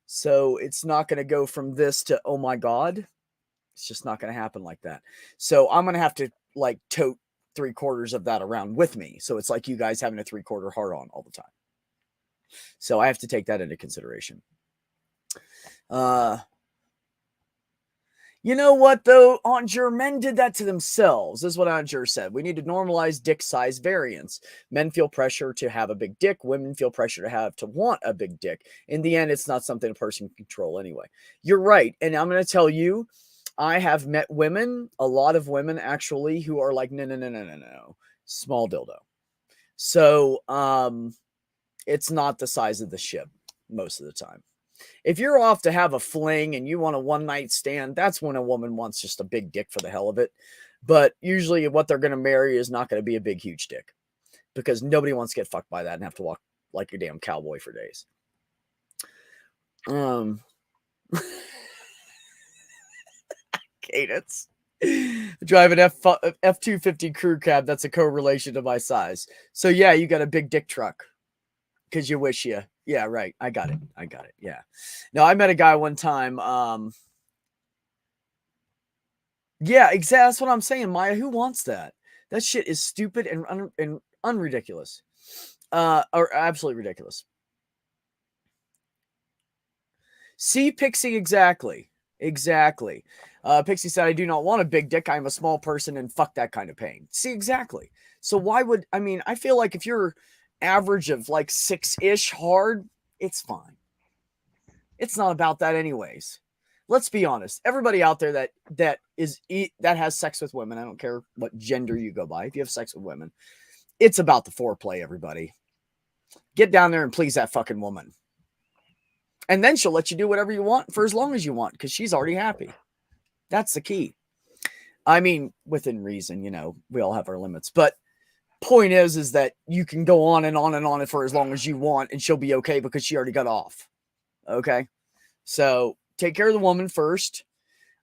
So it's not going to go from this to, oh, my God. It's just not going to happen like that. So I'm going to have to tote 3/4 of that around with me. So it's like you guys having a 3/4 hard on all the time. So I have to take that into consideration. You know what, though? Anjur, men did that to themselves. This is what Anjur said. We need to normalize dick size variance. Men feel pressure to have a big dick. Women feel pressure to want a big dick. In the end, it's not something a person can control anyway. You're right. And I'm going to tell you, I have met women, a lot of women actually, who are like, no, small dildo. So it's not the size of the ship most of the time. If you're off to have a fling and you want a one-night stand, that's when a woman wants just a big dick for the hell of it. But usually what they're going to marry is not going to be a big, huge dick. Because nobody wants to get fucked by that and have to walk like a damn cowboy for days. Cadence. Drive an F-250 crew cab that's a correlation to my size. So yeah, you got a big dick truck because you wish you. Yeah, right. I got it. Yeah. No, I met a guy one time. Yeah, exactly. That's what I'm saying, Maya. Who wants that? That shit is stupid and unridiculous. Or absolutely ridiculous. See, Pixie, exactly. Exactly. Pixie said, I do not want a big dick. I'm a small person and fuck that kind of pain. See, exactly. So why would, I mean, I feel like if you're average of like 6-ish hard, it's fine. It's not about that anyways. Let's be honest. Everybody out there that has sex with women, I don't care what gender you go by. If you have sex with women, it's about the foreplay, everybody. Get down there and please that fucking woman. And then she'll let you do whatever you want for as long as you want because she's already happy. That's the key. I mean, within reason, you know, we all have our limits. But point is that you can go on and on and on for as long as you want and she'll be okay because she already got off. Okay? So take care of the woman first.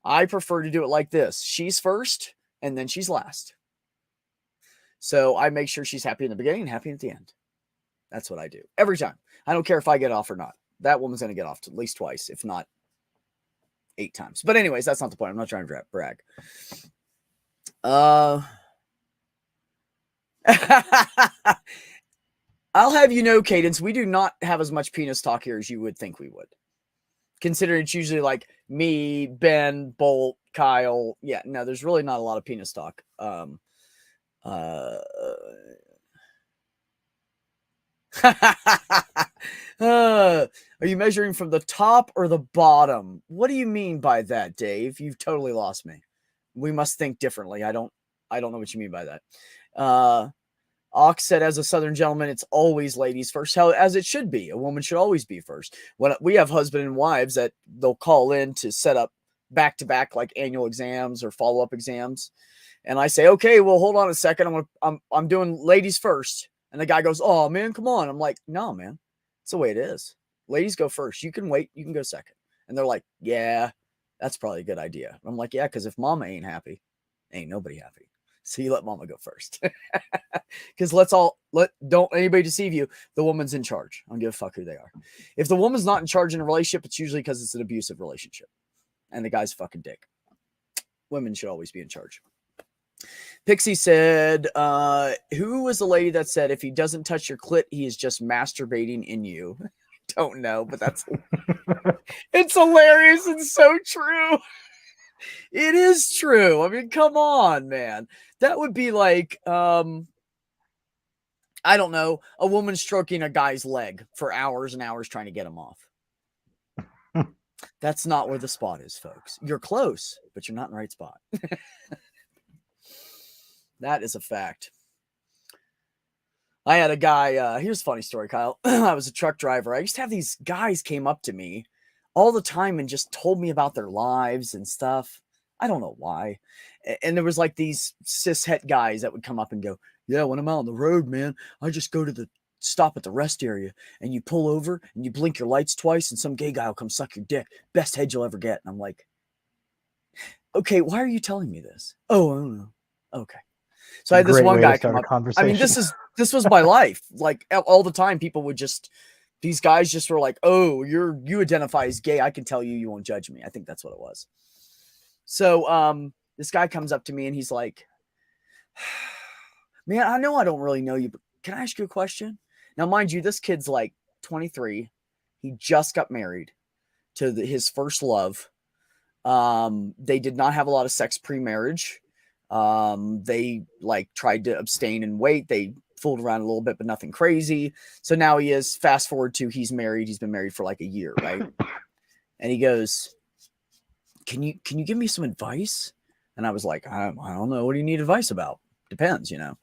I prefer to do it like this. She's first and then she's last. So I make sure she's happy in the beginning and happy at the end. That's what I do every time. I don't care if I get off or not. That woman's going to get off at least twice, if not 8 times. But anyways, that's not the point. I'm not trying to brag. I'll have you know, Cadence, we do not have as much penis talk here as you would think we would. Considering it's usually like me, Ben, Bolt, Kyle. Yeah, no, there's really not a lot of penis talk. Are you measuring from the top or the bottom? What do you mean by that, Dave? You've totally lost me. We must think differently. I don't know what you mean by that. Ox said, as a Southern gentleman, it's always ladies first, as it should be. A woman should always be first. When we have husband and wives that they'll call in to set up back-to-back like annual exams or follow-up exams. And I say, okay, well, hold on a second. I'm doing ladies first. And the guy goes, oh, man, come on. I'm like, no, man. It's the way it is. Ladies go first. You can wait. You can go second. And they're like, yeah, that's probably a good idea. I'm like, yeah, because if mama ain't happy, ain't nobody happy. So you let mama go first. Because don't anybody deceive you. The woman's in charge. I don't give a fuck who they are. If the woman's not in charge in a relationship, it's usually because it's an abusive relationship. And the guy's a fucking dick. Women should always be in charge. Pixie said, who was the lady that said, if he doesn't touch your clit, he is just masturbating in you? Don't know, but that's it's hilarious and so true. It is true. I mean, come on, man. That would be like, I don't know, a woman stroking a guy's leg for hours and hours trying to get him off. That's not where the spot is, folks. You're close, but you're not in the right spot. That is a fact. I had a guy, here's a funny story, Kyle. I was a truck driver. I used to have these guys came up to me all the time and just told me about their lives and stuff. I don't know why. And there was like these cishet guys that would come up and go, yeah, when I'm out on the road, man, I just go to the stop at the rest area and you pull over and you blink your lights twice and some gay guy will come suck your dick. Best head you'll ever get. And I'm like, okay, why are you telling me this? Oh, I don't know. Okay. So I had this one guy come up. I mean, this was my life. Like all the time, people would these guys just were like, oh, you identify as gay. I can tell you, you won't judge me. I think that's what it was. So this guy comes up to me and he's like, man, I know I don't really know you, but can I ask you a question? Now, mind you, this kid's like 23. He just got married to his first love. They did not have a lot of sex pre-marriage. They like tried to abstain and wait. They fooled around a little bit, but nothing crazy. So now he is, fast forward to he's married. He's been married for like a year, right? And he goes, can you give me some advice? And I was like, I don't know. What do you need advice about? Depends, you know?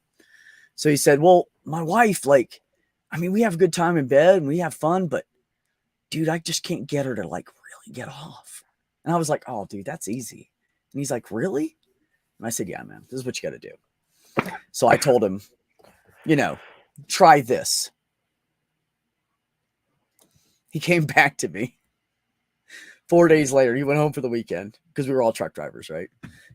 So he said, well, my wife, like, I mean, we have a good time in bed and we have fun, but dude, I just can't get her to like really get off. And I was like, oh, dude, that's easy. And he's like, really? And I said, yeah, man, this is what you got to do. So I told him, you know, try this. He came back to me 4 days later, he went home for the weekend because we were all truck drivers, right?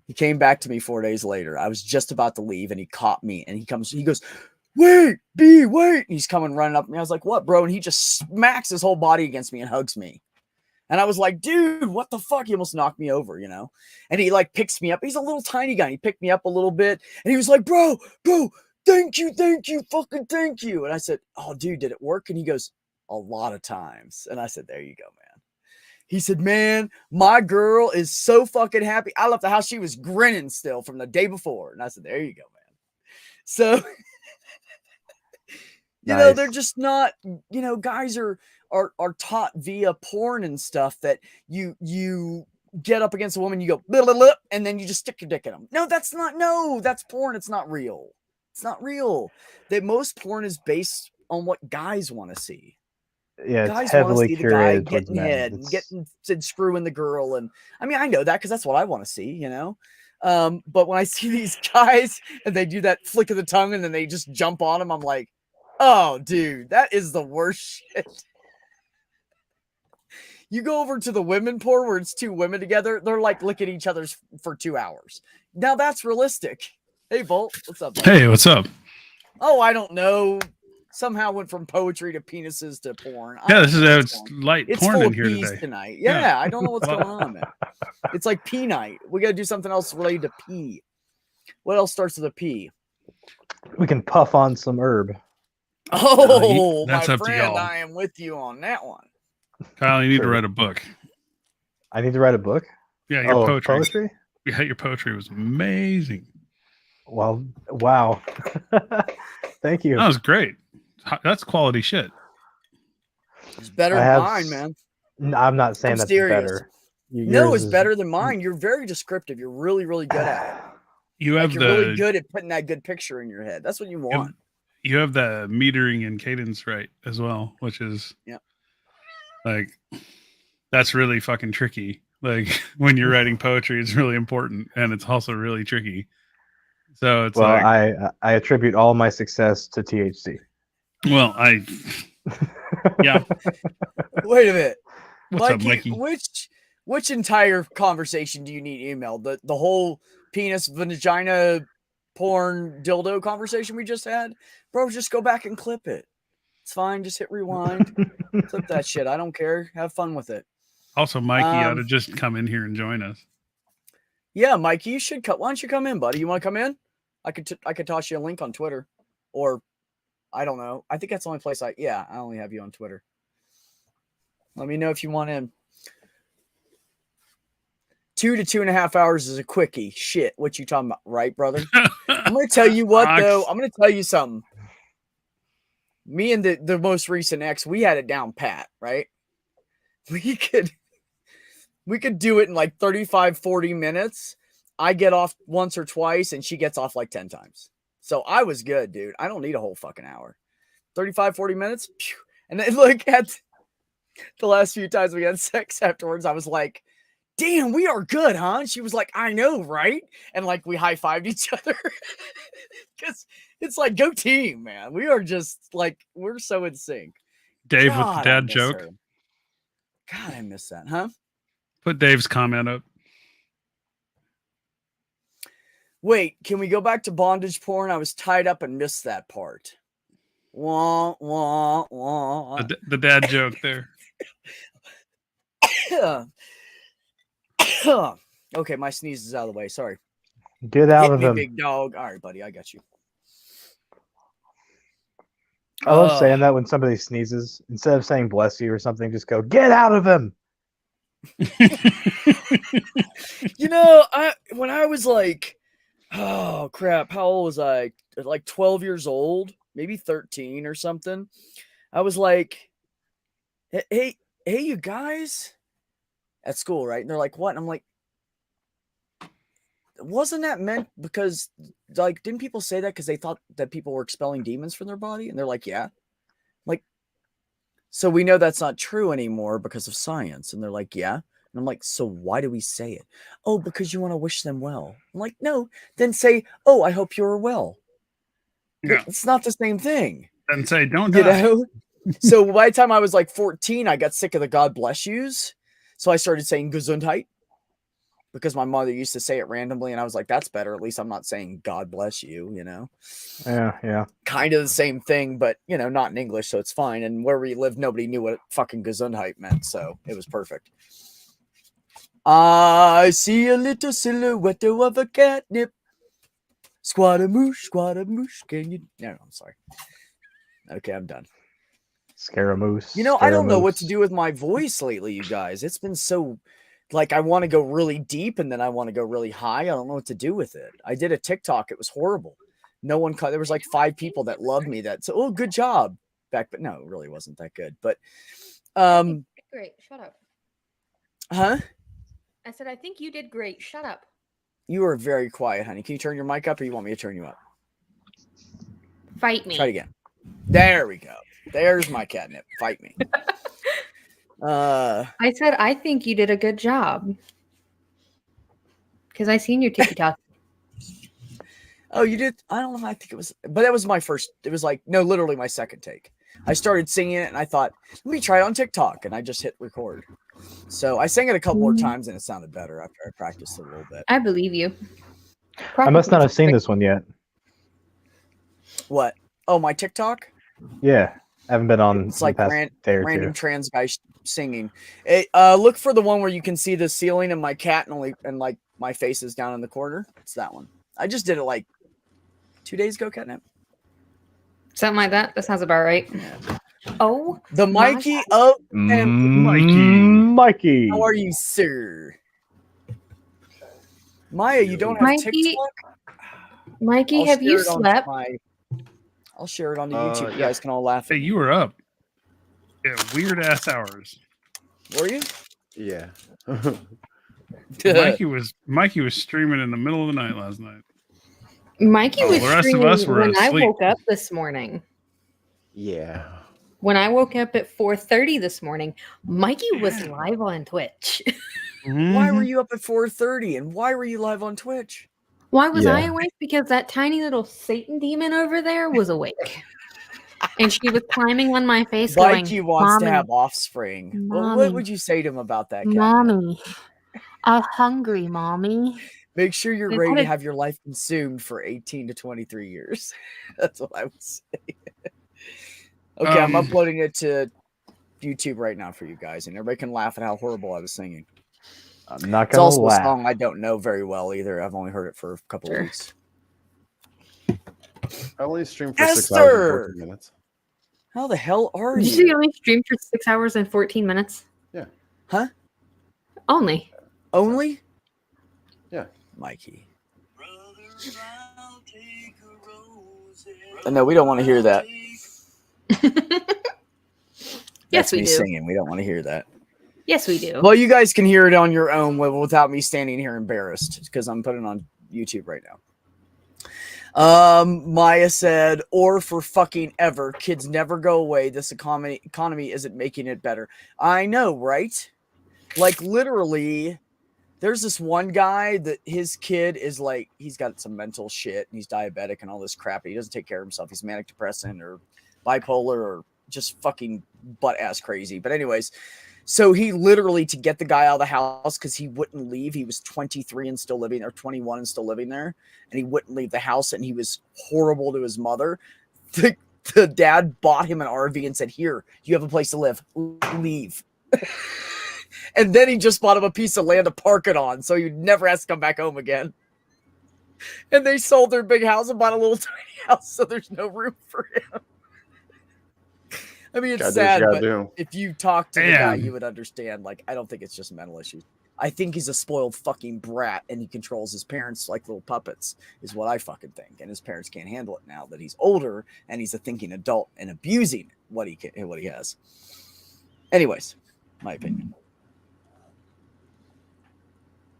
He came back to me 4 days later. I was just about to leave and he caught me and he goes, wait, B, wait. And he's coming running up to me. I was like, what, bro? And he just smacks his whole body against me and hugs me. And I was like, dude, what the fuck? He almost knocked me over, you know? And he like picks me up. He's a little tiny guy. He picked me up a little bit and he was like, bro, thank you, fucking thank you. And I said, oh, dude, did it work? And he goes, a lot of times. And I said, there you go, man. He said, man, my girl is so fucking happy. I left the house. She was grinning still from the day before. And I said, there you go, man. So, you know, they're just not, you know, guys are taught via porn and stuff that you get up against a woman, you go, blah, blah, blah, and then you just stick your dick in them. No, that's porn. It's not real. It's not real. That most porn is based on what guys want to see. Yeah, guys it's heavily see the guy curated towards getting men. head and getting and screwing the girl, and I mean I know that because that's what I want to see, you know. But when I see these guys and they do that flick of the tongue and then they just jump on them, I'm like, oh, dude, that is the worst shit. You go over to the women porn where it's two women together, they're like licking each other's for 2 hours. Now that's realistic. Hey, Bolt, what's up, buddy? Hey, what's up? Oh, I don't know. Somehow went from poetry to penises to porn. Yeah, this is it's light it's porn full in of here peas today. tonight. Yeah, I don't know what's going on, man. It's like pea night. We got to do something else related to pea. What else starts with a P? We can puff on some herb. Oh, that's my up to friend, y'all. I am with you on that one. Kyle, you need to write a book. I need to write a book? Yeah, your poetry. Poetry? Yeah, your poetry was amazing. Well, wow. Thank you. That was great. That's quality shit. It's better than mine, man. I'm not saying that's better. No, it's better than mine. You're very descriptive. You're really, really good at it. You have you're really good at putting that good picture in your head. That's what you want. You have the metering and cadence right as well, which is like that's really fucking tricky. like when you're writing poetry, it's really important, and it's also really tricky. So it's I attribute all my success to THC. Well, yeah. Wait a minute, What's up, Mikey? Which entire conversation do you need emailed? The whole penis, vagina, porn, dildo conversation we just had, bro? Just go back and clip it. It's fine. Just hit rewind, clip that shit. I don't care. Have fun with it. Also, Mikey ought to just come in here and join us. Yeah, Mikey, you should come. Why don't you come in, buddy? You want to come in? I could toss you a link on Twitter, or I don't know. I think that's the only place I only have you on Twitter. Let me know if you want in. 2 to 2.5 hours is a quickie. Shit, what you talking about, right, brother? I'm gonna tell you what though. I'm gonna tell you something. Me and the most recent ex, we had it down pat, right? We could do it in like 35, 40 minutes. I get off once or twice and she gets off like 10 times. So I was good, dude. I don't need a whole fucking hour. 35, 40 minutes. Phew. And then look at the last few times we had sex afterwards. I was like, damn, we are good, huh? And she was like, I know, right? And like we high-fived each other. Because it's like, go team, man. We are just like, we're so in sync. Dave God, with the dad joke. Her. God, I miss that, huh? Put Dave's comment up. Wait, can we go back to bondage porn? I was tied up and missed that part. Wah, wah, wah. The dad joke there. Okay, my sneeze is out of the way. Sorry. Get out of him, big dog. All right, buddy, I got you. I love saying that when somebody sneezes. Instead of saying bless you or something, just go, get out of him. You know, when I was like, oh crap, how old was I? Like 12 years old, maybe 13 or something. I was like, hey, you guys at school, right? And they're like, what? And I'm like, wasn't that meant because, like, didn't people say that because they thought that people were expelling demons from their body? And they're like, yeah. Like, so we know that's not true anymore because of science. And they're like, yeah. And I'm like, so why do we say it? Oh, because you want to wish them well. I'm like, no, then say, oh, I hope you're well. Yeah. It's not the same thing. Then say, don't die. You know? So by the time I was like 14, I got sick of the God bless yous. So I started saying Gesundheit because my mother used to say it randomly, and I was like, that's better. At least I'm not saying God bless you, you know? Yeah. Kind of the same thing, but, you know, not in English, so it's fine. And where we lived, nobody knew what fucking Gesundheit meant, so it was perfect. I see a little silhouette of a catnip. Squatamoosh, can you... No, I'm sorry. Okay, I'm done. Scaramouche. You know, I don't know what to do with my voice lately, you guys. It's been so... Like, I want to go really deep, and then I want to go really high. I don't know what to do with it. I did a TikTok. It was horrible. No one caught... There was like 5 people that loved me that said, oh, good job. But no, it really wasn't that good. But, great. Shut up. Huh? I said, I think you did great. Shut up. You are very quiet, honey. Can you turn your mic up, or you want me to turn you up? Fight me. Try it again. There we go. There's my catnip. Fight me. I said, I think you did a good job. Because I seen your TikTok. Oh, you did? I don't know. I think it was, but that was my first. It was like, no, literally my second take. I started singing it, and I thought, let me try it on TikTok, and I just hit record. So I sang it a couple more times, and it sounded better after I practiced it a little bit. I believe you. I must not have seen this one yet. What? Oh, my TikTok? Yeah, I haven't been on. It's like random trans guy singing. Look for the one where you can see the ceiling and my cat, and like my face is down in the corner. It's that one. I just did it like 2 days ago, catnip. Something like that. That sounds about right. Yeah. Oh, the Mikey of Mikey. How are you, sir? Maya, you don't have TikTok? Mikey, have you slept? I'll share it on the YouTube. You guys can all laugh. Hey, you were up. Yeah, weird ass hours. Were you? Yeah. Mikey was streaming in the middle of the night last night. Mikey was streaming when I woke up this morning. Yeah. When I woke up at 4:30 this morning, Mikey was live on Twitch. Why were you up at 4:30 and why were you live on Twitch? Why was I awake? Because that tiny little Satan demon over there was awake. And she was climbing on my face Mikey going, wants Mommy, to have offspring. Well, what would you say to him about that, Cat? Mommy, I'm hungry, Mommy. Make sure you're ready to have your life consumed for 18 to 23 years. That's what I would say. Okay, I'm uploading it to YouTube right now for you guys, and everybody can laugh at how horrible I was singing. I'm not it's gonna also laugh. a song I don't know very well either. I've only heard it for a couple of weeks. I only streamed for 6 hours and 14 minutes. How the hell are you? Did you only stream for 6 hours and 14 minutes? Yeah. Huh? Only? Yeah. Mikey. No, we don't want to hear that. Yes, we do. Singing. We don't want to hear that. Yes, we do. Well, you guys can hear it on your own without me standing here embarrassed because I'm putting it on YouTube right now. Maya said, or for fucking ever, kids never go away. This economy isn't making it better. I know, right? Like literally, there's this one guy that his kid is like, he's got some mental shit and he's diabetic and all this crap. He doesn't take care of himself. He's manic depressant or bipolar or just fucking butt ass crazy. But anyways, so he literally, to get the guy out of the house because he wouldn't leave. He was 23 and still living, or 21 and still living there. And he wouldn't leave the house and he was horrible to his mother. The dad bought him an RV and said, here, you have a place to live. Leave. And then he just bought him a piece of land to park it on, so he never has to come back home again. And they sold their big house and bought a little tiny house, so there's no room for him. I mean, it's sad, but if you talk to the guy, you would understand. Like, I don't think it's just mental issues. I think he's a spoiled fucking brat, and he controls his parents like little puppets, is what I fucking think. And his parents can't handle it now that he's older and he's a thinking adult and abusing what he has. Anyways, my opinion.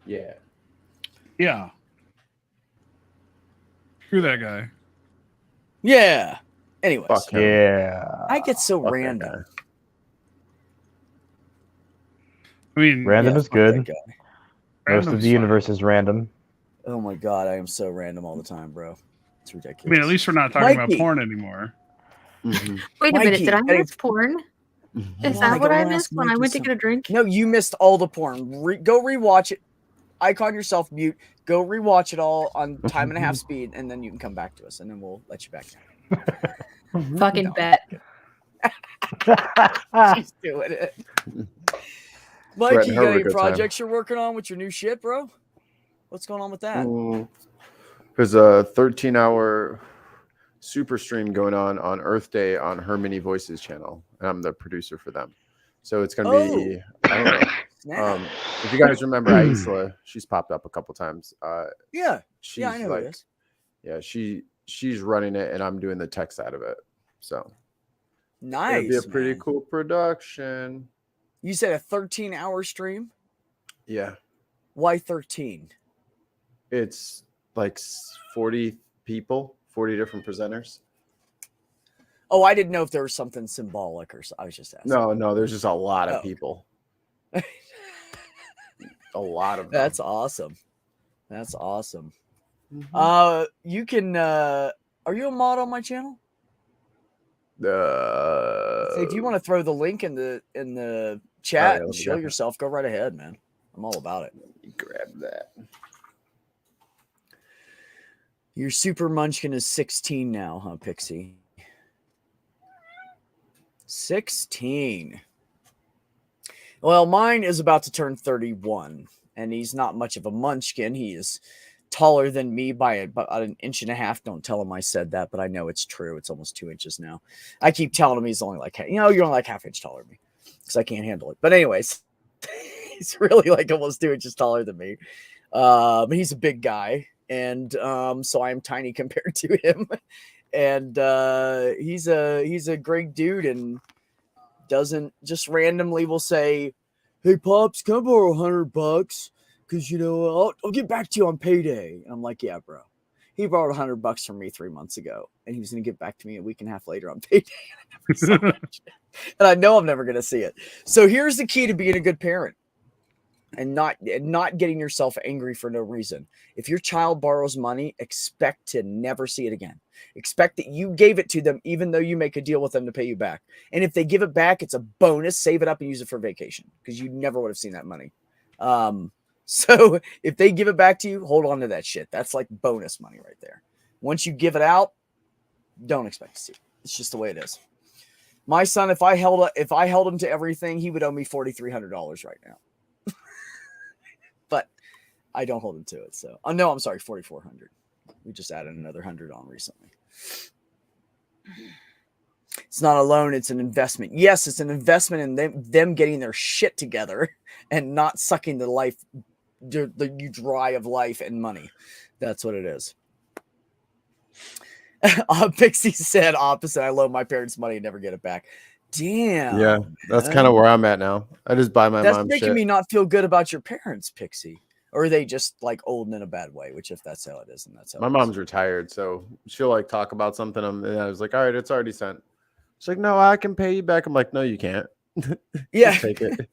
Yeah. Yeah. Screw that guy. Yeah. Anyways. Fuck him. Yeah. I get so random. I mean, random is good. Most of the universe fine. is random. Oh my god, I am so random all the time, bro. It's ridiculous. I mean, at least we're not talking about porn anymore. Mm-hmm. Wait a minute, did I miss porn? Is Hold on, that what I gotta missed ask when I Mikey went to get a drink? No, you missed all the porn. Go rewatch it. Icon yourself mute. Go rewatch it all on time and a half speed, and then you can come back to us, and then we'll let you back in. Fucking No. bet. She's doing it. Brett Mikey, and you her got were a any good time. projects you're working on with your new shit, bro? What's going on with that? There's a 13-hour super stream going on Earth Day on Her Mini Voices channel, and I'm the producer for them. So it's going to be, I don't know. Snap. If you guys remember Aisla, she's popped up a couple times. Yeah, she's I know who it is. Yeah, she's running it, and I'm doing the tech side of it. So Nice. It'll be a pretty man. cool production. You said a 13-hour stream? Yeah. Why 13? It's like 40 people, 40 different presenters. Oh, I didn't know if there was something symbolic or so. I was just asking. No, there's just a lot of people. A lot of them. That's awesome. That's awesome. You can are you a mod on my channel? If you want to throw the link in the chat and show yourself, go right ahead, man. I'm all about it. Grab that. Your super munchkin is 16 now, huh, Pixie? 16. Well, mine is about to turn 31, and he's not much of a munchkin. He is taller than me by about an inch and a half. Don't tell him I said that, but I know it's true. It's almost 2 inches now. I keep telling him he's only like, you're only like half inch taller than me because I can't handle it. But anyways, he's really like almost 2 inches taller than me. But he's a big guy, and so I am tiny compared to him. And he's a great dude, and doesn't just randomly will say, "Hey Pops, can I borrow $100? Because I'll get back to you on payday." And I'm like, "Yeah, bro." He borrowed $100 from me 3 months ago, and he was going to get back to me a week and a half later on payday. And I know I'm never going to see it. So here's the key to being a good parent. And not getting yourself angry for no reason. If your child borrows money, expect to never see it again. Expect that you gave it to them, even though you make a deal with them to pay you back. And if they give it back, it's a bonus. Save it up and use it for vacation because you never would have seen that money. So if they give it back to you, hold on to that shit. That's like bonus money right there. Once you give it out, don't expect to see it. It's just the way it is. My son, if I held him to everything, he would owe me $4,300 right now. But I don't hold him to it. So, no, I'm sorry, 4,400. We just added another 100 on recently. It's not a loan; it's an investment. Yes, it's an investment in them getting their shit together and not sucking the dry of life and money. That's what it is. Pixie said opposite. I loan my parents money and never get it back. Damn. Yeah, that's kind of where I'm at now. I just buy my mom shit. That's making me not feel good about your parents, Pixie. Or are they just like old and in a bad way? Which, if that's how it is, and that's how my mom's retired, so she'll like talk about something, and I was like, "All right, it's already sent." She's like, "No, I can pay you back." I'm like, "No, you can't." Yeah, take it.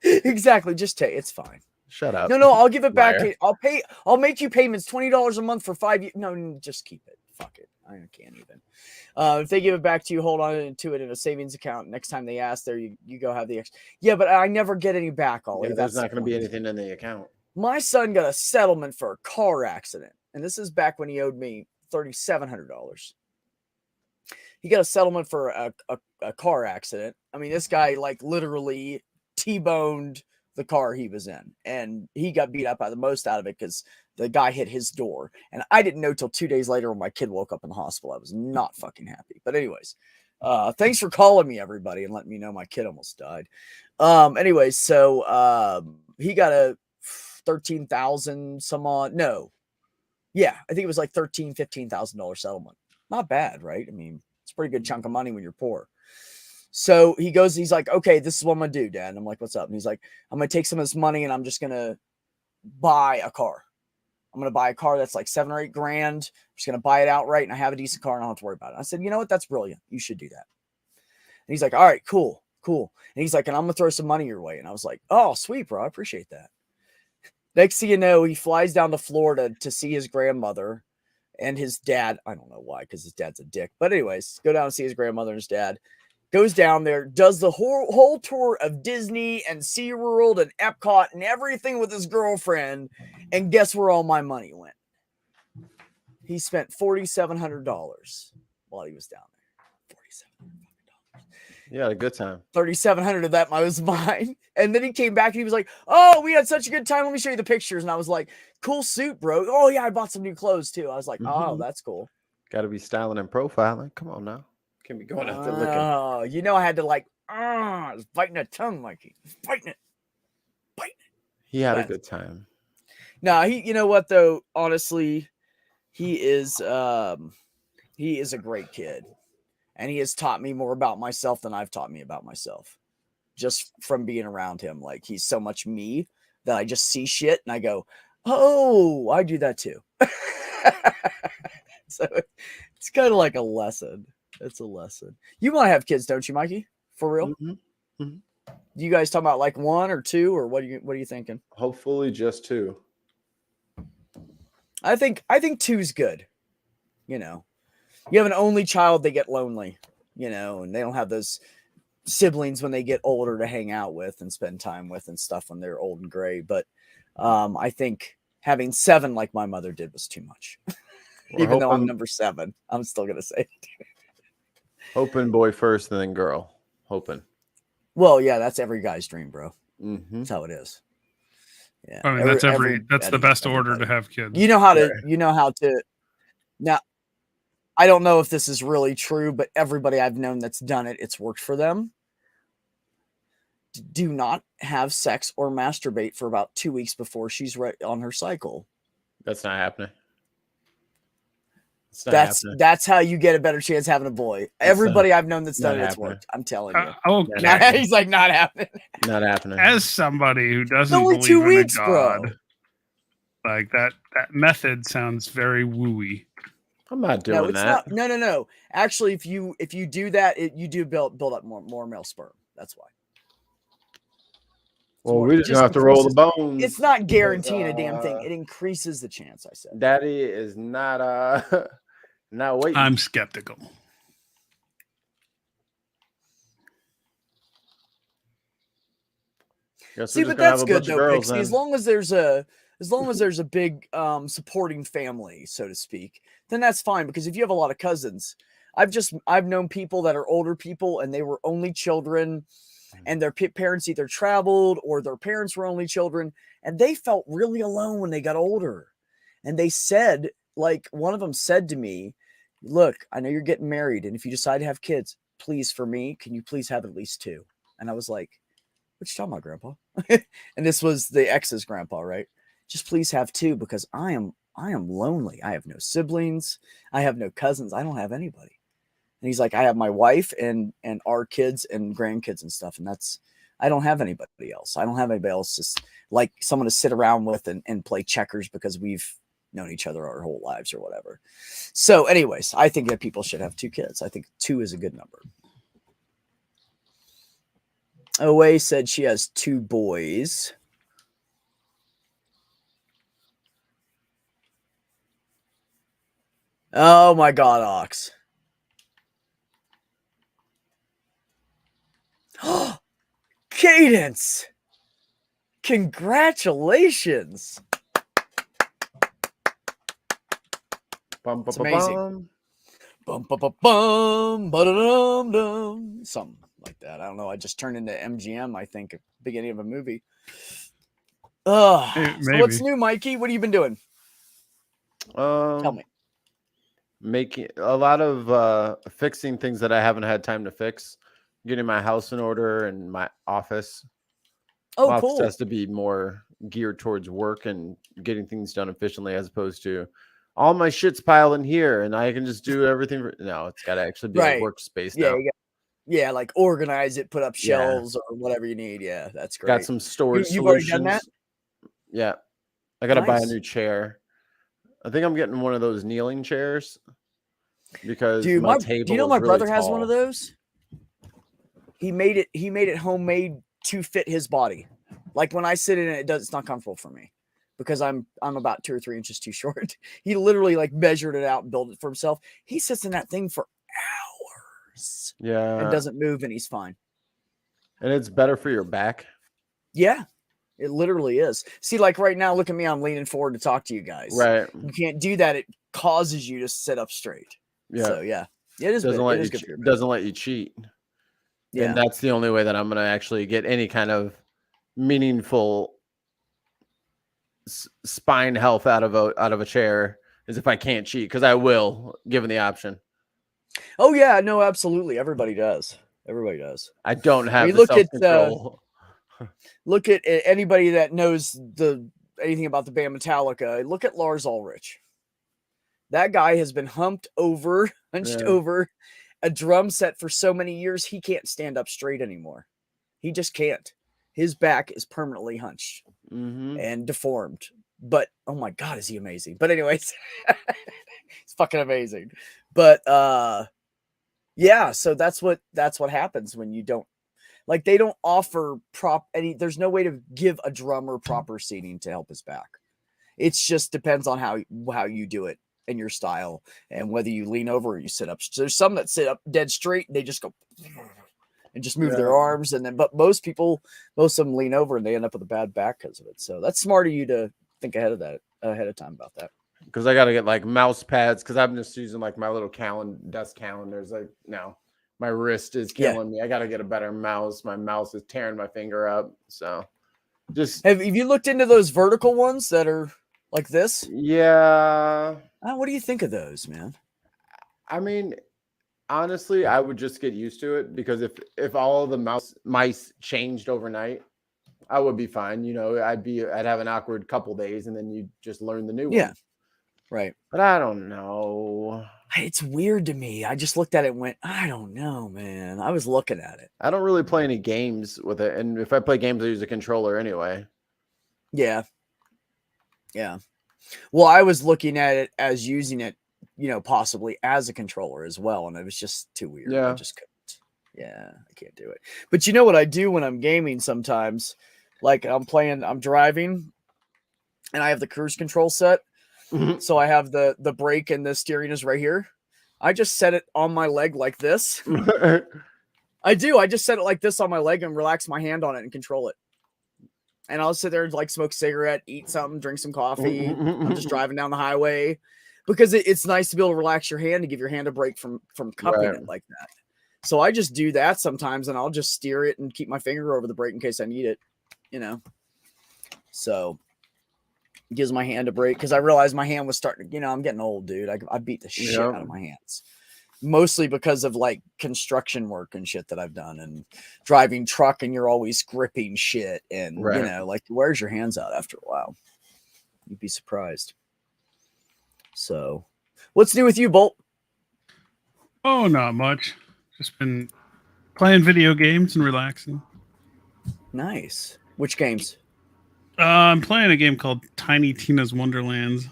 Exactly. Just take. It's fine. Shut up. No, I'll give it back. Liar. I'll make you payments $20 a month for 5 years. No, just keep it. Fuck it. I can't even. If they give it back to you, hold on to it in a savings account. Next time they ask, there you go have the extra. Yeah, but I never get any back, Ollie. Yeah, there's not going to be anything in the account. My son got a settlement for a car accident, and this is back when he owed me $3,700. He got a settlement for a car accident. I mean, this guy like literally T-boned the car he was in, and he got beat up by the most out of it because the guy hit his door. And I didn't know till 2 days later when my kid woke up in the hospital. I was not fucking happy. But anyways, thanks for calling me, everybody, and letting me know my kid almost died. Anyways, so he got a 13,000 some odd. No. Yeah, I think it was like $15,000 settlement. Not bad, right? I mean, it's a pretty good chunk of money when you're poor. So he's like, "Okay, this is what I'm going to do, Dad." And I'm like, "What's up?" And he's like, "I'm going to take some of this money and I'm just going to buy a car. I'm going to buy a car that's like $7 or $8 grand. I'm just going to buy it outright and I have a decent car and I don't have to worry about it." I said, "You know what? That's brilliant. You should do that." And he's like, "All right, cool. And he's like, "And I'm going to throw some money your way." And I was like, "Oh, sweet, bro. I appreciate that." Next thing you know, he flies down to Florida to see his grandmother and his dad. I don't know why, because his dad's a dick. But anyways, go down and see his grandmother and his dad. goes down there, does the whole tour of Disney and SeaWorld and Epcot and everything with his girlfriend. And guess where all my money went? He spent $4,700 while he was down there. $4,700. You had a good time. 3,700 of that was mine. And then he came back and he was like, "Oh, we had such a good time. Let me show you the pictures." And I was like, "Cool suit, bro." "Oh yeah, I bought some new clothes too." I was like, "Oh, that's cool." Got to be styling and profiling. Come on now. Can't be going out there looking. Oh, you know, I had to like, I was biting a tongue, Mikey. Biting it. He had a good time. No, you know what though? Honestly, he is a great kid. And he has taught me more about myself than I've taught me about myself. Just from being around him. Like, he's so much me that I just see shit and I go, "Oh, I do that too." So it's kind of like a lesson. It's a lesson. You want to have kids, don't you, Mikey? For real? Mm-hmm. Mm-hmm. You guys talking about like 1 or 2, or what are you thinking? Hopefully just 2. I think 2's good. You know, you have an only child, they get lonely, you know, and they don't have those siblings when they get older to hang out with and spend time with and stuff when they're old and gray. But I think having 7 like my mother did was too much. Even though I'm number 7, I'm still going to say it. Hoping boy first and then girl. Hoping. Well, yeah, that's every guy's dream, bro. Mm-hmm. That's how it is. Yeah. I mean, that's the best order to have kids. You know how to now. I don't know if this is really true, but everybody I've known that's done it, it's worked for them. Do not have sex or masturbate for about 2 weeks before she's on her cycle. That's not happening. That's how you get a better chance having a boy. Everybody I've known that's done it, it's worked. I'm telling you. Okay. He's like, not happening. Not happening. As somebody who doesn't only believe 2 in weeks, a God, bro. Like that method sounds very wooey. I'm not doing that. No. Actually, if you do that, you do build up more male sperm. That's why. Well, we just have to roll the bones. It's not guaranteeing a damn thing. It increases the chance, I said. Daddy is not not waiting. I'm skeptical. See, but that's good though, Pixie. As long as there's a big supporting family, so to speak, then that's fine. Because if you have a lot of cousins, I've known people that are older people and they were only children, and their parents either traveled or their parents were only children, and they felt really alone when they got older. And they said, like, one of them said to me, "Look, I know you're getting married, and if you decide to have kids, please, for me, can you please have at least 2?" And I was like, "What you talking about, Grandpa?" And this was the ex's grandpa, right? "Just please have 2 because I am lonely. I have no siblings. I have no cousins. I don't have anybody." And he's like, "I have my wife and our kids and grandkids and stuff. And I don't have anybody else. I don't have anybody else just like someone to sit around with and play checkers because we've known each other our whole lives or whatever." So anyways, I think that people should have 2 kids. I think 2 is a good number. OA said she has 2 boys. Oh my God, Ox. Cadence. Congratulations. It's amazing. Something like that. I don't know. I just turned into MGM, I think, at the beginning of a movie. So what's new, Mikey? What have you been doing? Tell me. Making a lot of fixing things that I haven't had time to fix. Getting my house in order and my office. Oh, my cool. office has to be more geared towards work and getting things done efficiently, as opposed to all my shit's piled in here and I can just do everything. No, it's got to actually be a workspace now. Yeah, like organize it, put up shelves or whatever you need. Yeah, that's great. Got some storage You've solutions. already done that? Yeah. I got to buy a new chair. I think I'm getting one of those kneeling chairs because my table. Do you know is my really brother tall. has one of those? He made it homemade to fit his body. Like when I sit in it, it's not comfortable for me because I'm about 2 or 3 inches too short. He literally like measured it out and built it for himself. He sits in that thing for hours Yeah. and doesn't move, and he's fine. And it's better for your back. Yeah, it literally is. See, like right now, look at me. I'm leaning forward to talk to you guys. Right. You can't do that. It causes you to sit up straight. Yeah. So yeah, it is. Doesn't good. let It is you good for your back. doesn't let you cheat. Yeah. And that's the only way that I'm going to actually get any kind of meaningful spine health out of a chair is if I can't cheat, because I will, given the option. Oh yeah, no, absolutely. Everybody does. Everybody does. I don't have the look self-control. Look at anybody that knows anything about the band Metallica. Look at Lars Ulrich. That guy has been hunched over a drum set for so many years, he can't stand up straight anymore. He just can't. His back is permanently hunched and deformed. But oh my God, is he amazing? But anyways, it's fucking amazing. But yeah, so that's what happens when you don't, like, they don't offer there's no way to give a drummer proper seating to help his back. It's just depends on how you do it and your style and whether you lean over or you sit up. So there's some that sit up dead straight and they just go and just move their arms. And then, but most of them lean over and they end up with a bad back because of it. So that's smart of you to think ahead of time about that. Because I got to get like mouse pads, because I'm just using like my little desk calendars. Like, no, my wrist is killing me. I got to get a better mouse. My mouse is tearing my finger up. So just have you looked into those vertical ones that are like this? Yeah. What do you think of those, man? I mean, honestly, I would just get used to it, because if all of the mice changed overnight, I would be fine. You know, I'd have an awkward couple days, and then you just learn the new one. Yeah. Right. But I don't know. It's weird to me. I just looked at it and went, I don't know, man. I was looking at it. I don't really play any games with it. And if I play games, I use a controller anyway. Yeah. Yeah. Well, I was looking at it as using it, you know, possibly as a controller as well. And it was just too weird. Yeah. I just couldn't. Yeah, I can't do it. But you know what I do when I'm gaming sometimes? Like I'm driving and I have the cruise control set. So I have the brake and the steering is right here. I just set it on my leg like this. I do. I just set it like this on my leg and relax my hand on it and control it. And I'll sit there and like smoke a cigarette, eat something, drink some coffee. I'm just driving down the highway because it's nice to be able to relax your hand and give your hand a break from cupping it like that. So I just do that sometimes, and I'll just steer it and keep my finger over the brake in case I need it, you know. So it gives my hand a break because I realized my hand was starting, you know, I'm getting old, dude. I beat the shit out of my hands. Mostly because of like construction work and shit that I've done and driving truck, and you're always gripping shit and you know, like wears your hands out after a while. You'd be surprised. So what's new with you, Bolt? Oh, not much. Just been playing video games and relaxing. Nice. Which games? I'm playing a game called Tiny Tina's Wonderlands.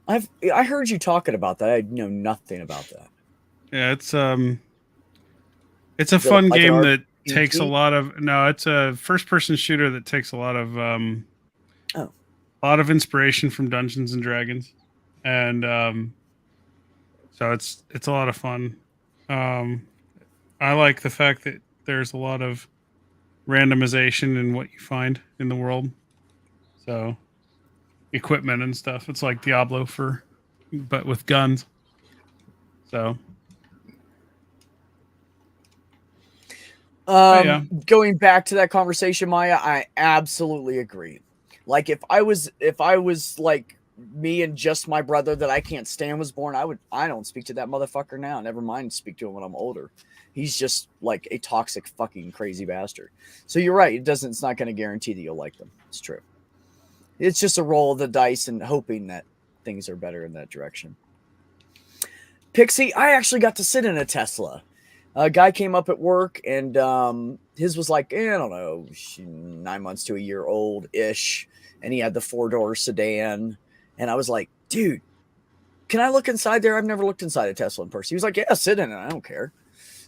I heard you talking about that. I know nothing about that. Yeah, it's a fun game that takes a lot of it's a first-person shooter that takes a lot of inspiration from Dungeons and Dragons, and so it's a lot of fun. I like the fact that there's a lot of randomization in what you find in the world. So equipment and stuff. It's like Diablo but with guns. So going back to that conversation, Maya, I absolutely agree. Like if I was like me and just my brother that I can't stand was born, I don't speak to that motherfucker now. Never mind speak to him when I'm older. He's just like a toxic fucking crazy bastard. So you're right. It's not going to guarantee that you'll like them. It's true. It's just a roll of the dice and hoping that things are better in that direction. Pixie, I actually got to sit in a Tesla. A guy came up at work and his was like, I don't know, 9 months to a year old-ish. And he had the 4-door sedan. And I was like, dude, can I look inside there? I've never looked inside a Tesla in person. He was like, yeah, sit in it. I don't care.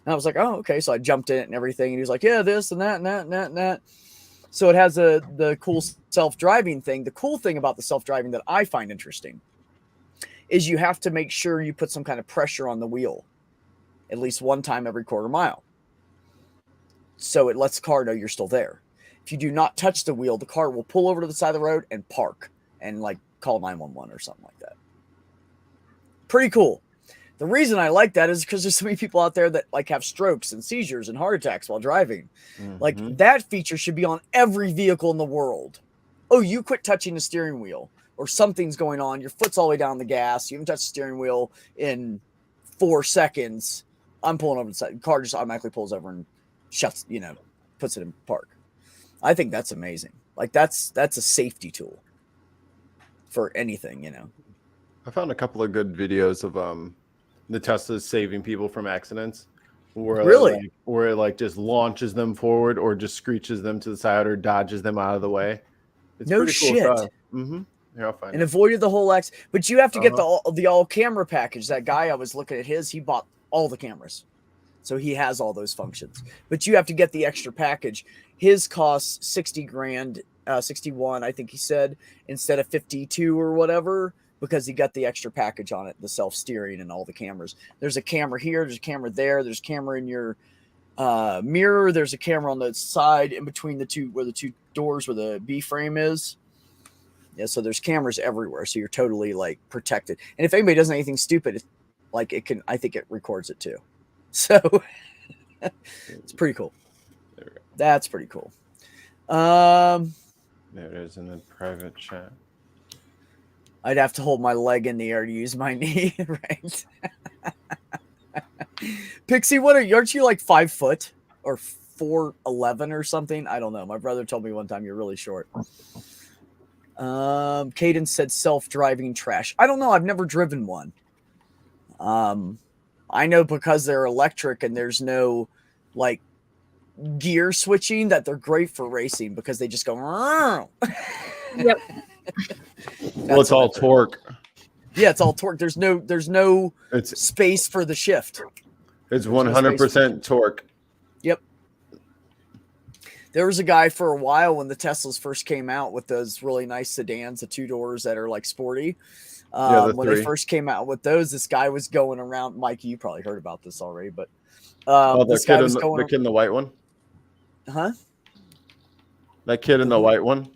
And I was like, oh, okay. So I jumped in it and everything. And he was like, yeah, this and that and that and that and that. So it has the cool self-driving thing. The cool thing about the self-driving that I find interesting is you have to make sure you put some kind of pressure on the wheel at least one time every quarter mile. So it lets the car know you're still there. If you do not touch the wheel, the car will pull over to the side of the road and park and like call 911 or something like that. Pretty cool. The reason I like that is because there's so many people out there that like have strokes and seizures and heart attacks while driving. Like that feature should be on every vehicle in the world. Oh, you quit touching the steering wheel or something's going on. Your foot's all the way down the gas. You haven't touched the steering wheel in 4 seconds. I'm pulling over the side. The car just automatically pulls over and shuts, puts it in park. I think that's amazing. Like that's a safety tool for anything, I found a couple of good videos of the Teslas saving people from accidents. Really? Where it like just launches them forward or just screeches them to the side or dodges them out of the way. It's no pretty shit. Cool stuff. Here, I'll find and it. Avoided the whole but you have to get the all camera package. That guy I was looking at he bought all the cameras. So he has all those functions, but you have to get the extra package. His costs 60 grand, 61, I think he said, instead of 52 or whatever, because he got the extra package on it, the self-steering and all the cameras. There's a camera here. There's a camera there. There's a camera in your mirror. There's a camera on the side in between the two, where the two doors, where the B frame is. Yeah. So there's cameras everywhere. So you're totally like protected. And if anybody does anything stupid, I think it records it too. So it's pretty cool. There we go. That's pretty cool. There it is in the private chat. I'd have to hold my leg in the air to use my knee, right? Pixie, aren't you like 5 foot or 4'11" or something? I don't know. My brother told me one time you're really short. Caden said self-driving trash. I don't know. I've never driven one. I know because they're electric and there's no like gear switching that they're great for racing because they just go. Yep. Well, it's all torque. Yeah, it's all torque. There's no space for the shift. It's 100% torque. Yep. There was a guy for a while when the Teslas first came out with those really nice sedans, the 2 doors that are like sporty. When they first came out with those, this guy was going around. Mikey, you probably heard about this already, but the kid in the white one. Huh? That kid in the white one.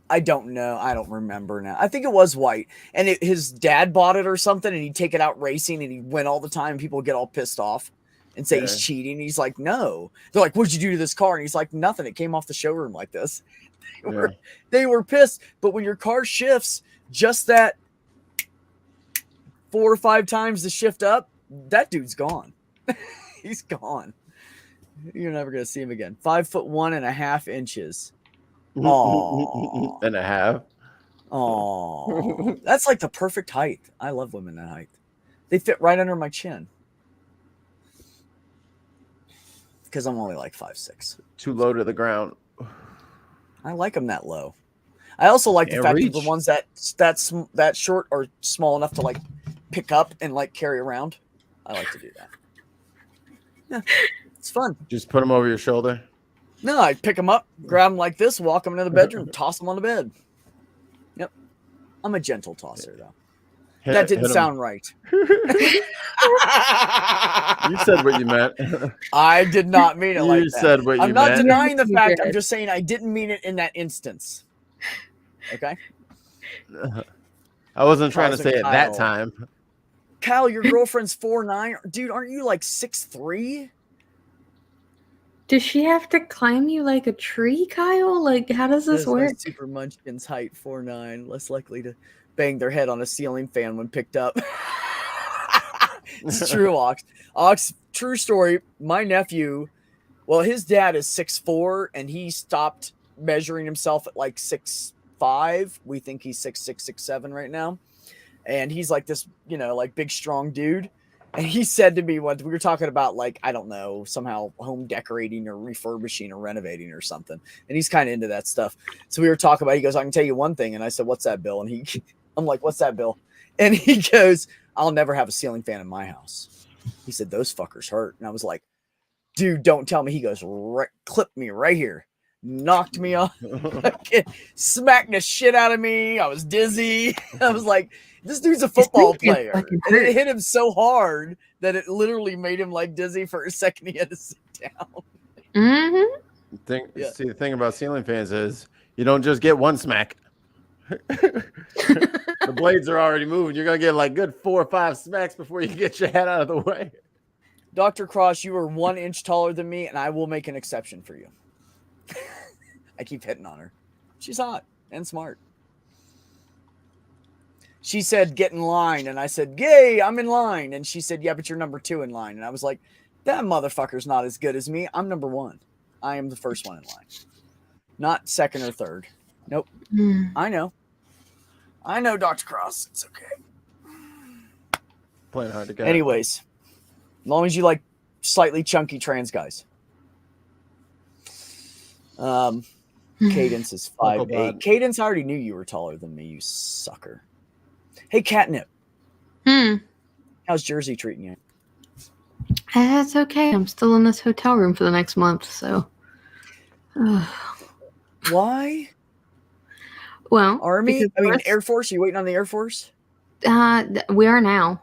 I don't know. I don't remember now. I think it was white, and his dad bought it or something, and he'd take it out racing, and he went all the time. And people would get all pissed off and say he's cheating. He's like, no. They're like, what'd you do to this car? And he's like, nothing. It came off the showroom like this. They were pissed. But when your car shifts just that 4 or 5 times the shift up, that dude's gone. He's gone. You're never going to see him again. 5'1.5" Oh, and a half. Oh, that's like the perfect height. I love women that height. They fit right under my chin. Because I'm only like 5'6". Too low to the ground. I like them that low. I also like the fact that the ones that short are small enough to like pick up and like carry around. I like to do that. Yeah, it's fun. Just put them over your shoulder. No, I pick them up, grab them like this, walk them into the bedroom, toss them on the bed. Yep. I'm a gentle tosser, though. That didn't sound right. You said what you meant. I did not mean it like that. You said what you meant. I'm not denying the fact. I'm just saying I didn't mean it in that instance. Okay? I wasn't trying to say it that time. Kyle, your girlfriend's 4'9". Dude, aren't you like 6'3"? Does she have to climb you like a tree, Kyle? Like, how does this work? Super Munchkin's height, 4'9", less likely to bang their head on a ceiling fan when picked up. It's true, Ox. Ox, true story. My nephew, well, his dad is 6'4", and he stopped measuring himself at like 6'5". We think he's 6'6", 6'7" right now. And he's like this, like big, strong dude. And he said to me once, we were talking about like, I don't know, somehow home decorating or refurbishing or renovating or something. And he's kind of into that stuff. So we were talking about, he goes, I can tell you one thing. And I said, what's that, Bill? And I'm like, what's that, Bill? And he goes, I'll never have a ceiling fan in my house. He said, those fuckers hurt. And I was like, dude, don't tell me. He goes, clip me right here. knocked me off, smacked the shit out of me. I was dizzy. I was like, this dude's a football player. And it hit him so hard that it literally made him like dizzy for a second. He had to sit down. Mm-hmm. See, the thing about ceiling fans is you don't just get one smack. The blades are already moving. You're going to get like good 4 or 5 smacks before you get your head out of the way. Dr. Cross, you are 1 inch taller than me, and I will make an exception for you. I keep hitting on her. She's hot and smart. She said, get in line. And I said, yay, I'm in line. And she said, yeah, but you're number 2 in line. And I was like, that motherfucker's not as good as me. I'm number 1. I am the first one in line. Not second or third. Nope. I know, Dr. Cross. It's okay. Playing hard to get. Anyways, as long as you like slightly chunky trans guys. Cadence is 5'8". Cadence, I already knew you were taller than me, you sucker. Hey, Catnip. How's Jersey treating you? That's okay. I'm still in this hotel room for the next month, so. Why? Well, Army? I mean, Air Force? Are you waiting on the Air Force? We are now.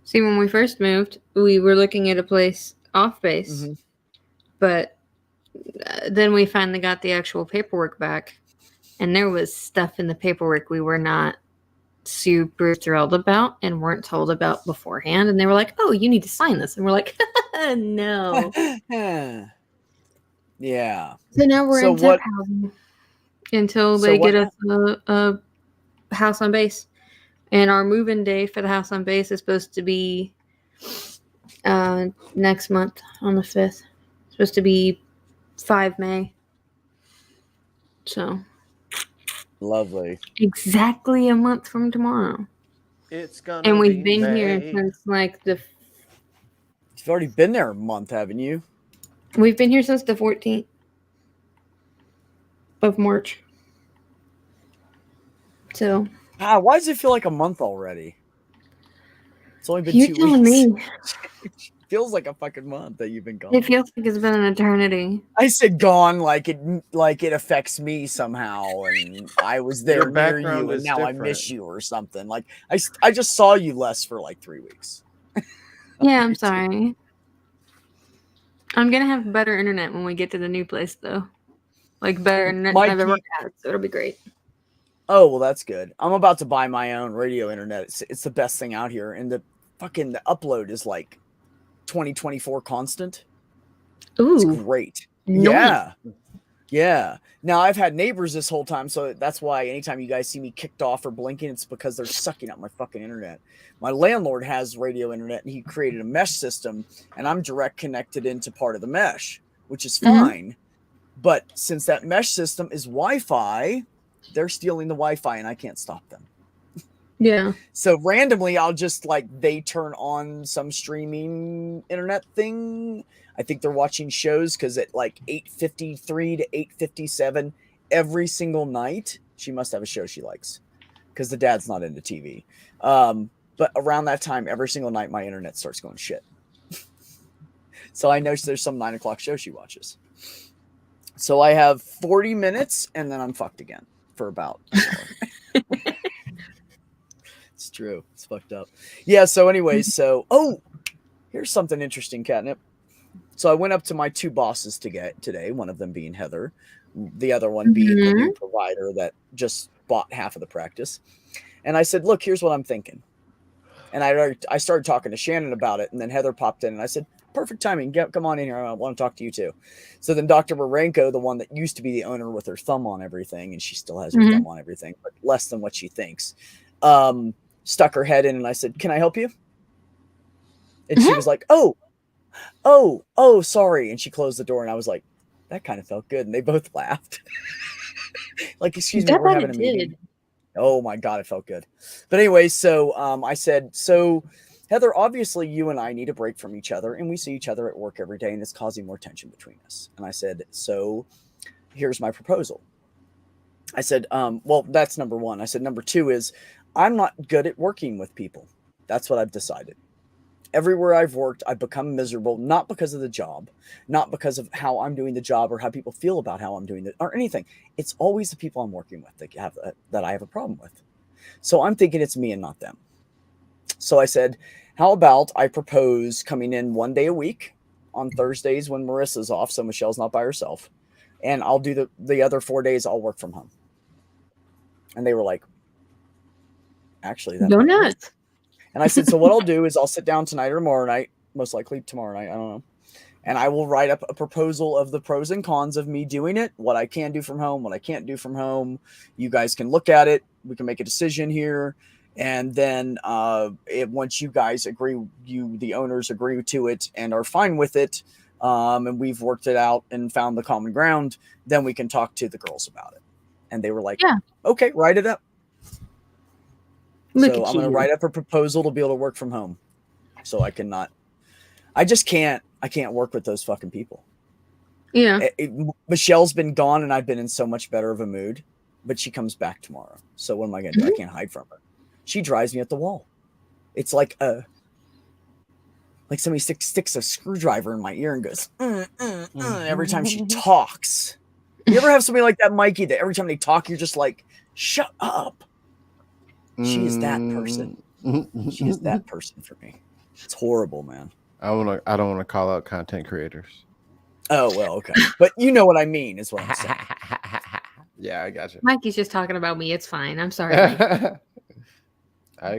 See, when we first moved, we were looking at a place off base, but then we finally got the actual paperwork back, and there was stuff in the paperwork we were not super thrilled about and weren't told about beforehand. And they were like, "Oh, you need to sign this," and we're like, "No." Yeah. So now we're in temp housing until they get us a house on base. And our move-in day for the house on base is supposed to be next month on the 5th. It's supposed to be 5 May. So. Lovely. Exactly a month from tomorrow. It's gonna and we've been here since like the... You've already been there a month, haven't you? We've been here since the 14th of March. So... why does it feel like a month already? It's only been 2 weeks. You're telling me. It feels like a fucking month that you've been gone. It feels like it's been an eternity. I said gone like it affects me somehow, and I was there near you, and now different. I miss you or something. Like I just saw you less for like 3 weeks. Yeah, I'm sorry. I'm gonna have better internet when we get to the new place, though. Like better internet than I've ever had, so it'll be great. Oh, well, that's good. I'm about to buy my own radio internet. It's the best thing out here. And the upload is like 2024 constant. Ooh. It's great. Nice. Yeah. Yeah. Now, I've had neighbors this whole time, so that's why anytime you guys see me kicked off or blinking, it's because they're sucking up my fucking internet. My landlord has radio internet, and he created a mesh system, and I'm direct connected into part of the mesh, which is fine. But since that mesh system is Wi-Fi... they're stealing the Wi-Fi and I can't stop them. Yeah. So randomly, I'll just they turn on some streaming internet thing. I think they're watching shows because at 8:53 to 8:57 every single night, she must have a show she likes because the dad's not into TV. But around that time, every single night, my internet starts going shit. So I know there's some 9 o'clock show she watches. So I have 40 minutes and then I'm fucked again. For about an hour. It's true. It's fucked up. Yeah. So anyways, here's something interesting, Catnip. So I went up to my 2 bosses today, one of them being Heather, the other one being the new provider that just bought half of the practice. And I said, look, here's what I'm thinking. And I started talking to Shannon about it. And then Heather popped in and I said, perfect timing. Come on in here. I want to talk to you too. So then Dr. Marenko, the one that used to be the owner with her thumb on everything, and she still has her thumb on everything, but less than what she thinks, stuck her head in and I said, can I help you? And she was like, oh, sorry. And she closed the door and I was like, that kind of felt good. And they both laughed. Excuse me, we're having a meeting. Oh my God, it felt good. But anyway, so I said, Heather, obviously you and I need a break from each other and we see each other at work every day and it's causing more tension between us. And I said, so here's my proposal. I said, well, that's number 1. I said, number 2 is I'm not good at working with people. That's what I've decided. Everywhere I've worked, I've become miserable, not because of the job, not because of how I'm doing the job or how people feel about how I'm doing it or anything. It's always the people I'm working with that I have a problem with. So I'm thinking it's me and not them. So I said, how about I propose coming in 1 day a week on Thursdays when Marissa's off, so Michelle's not by herself, and I'll do the other 4 days I'll work from home. And they were like, actually, that's go nuts. And I said, so what I'll do is I'll sit down tonight or tomorrow night, most likely tomorrow night, I don't know, and I will write up a proposal of the pros and cons of me doing it, what I can do from home, what I can't do from home. You guys can look at it. We can make a decision here. And then once you guys agree, the owners agree to it and are fine with it, and we've worked it out and found the common ground, then we can talk to the girls about it. And they were like, yeah, okay, write it up. So I'm going to write up a proposal to be able to work from home. So I can't work with those fucking people. Yeah. Michelle's been gone and I've been in so much better of a mood, but she comes back tomorrow. So what am I going to do? I can't hide from her. She drives me at the wall. It's like somebody sticks a screwdriver in my ear and goes, every time she talks. You ever have somebody like that, Mikey, that every time they talk, you're just like, shut up. She is that person. She is that person for me. It's horrible, man. I don't want to call out content creators. Oh, well, okay. But you know what I mean is what I'm saying. Yeah, I got you. Mikey's just talking about me. It's fine. I'm sorry.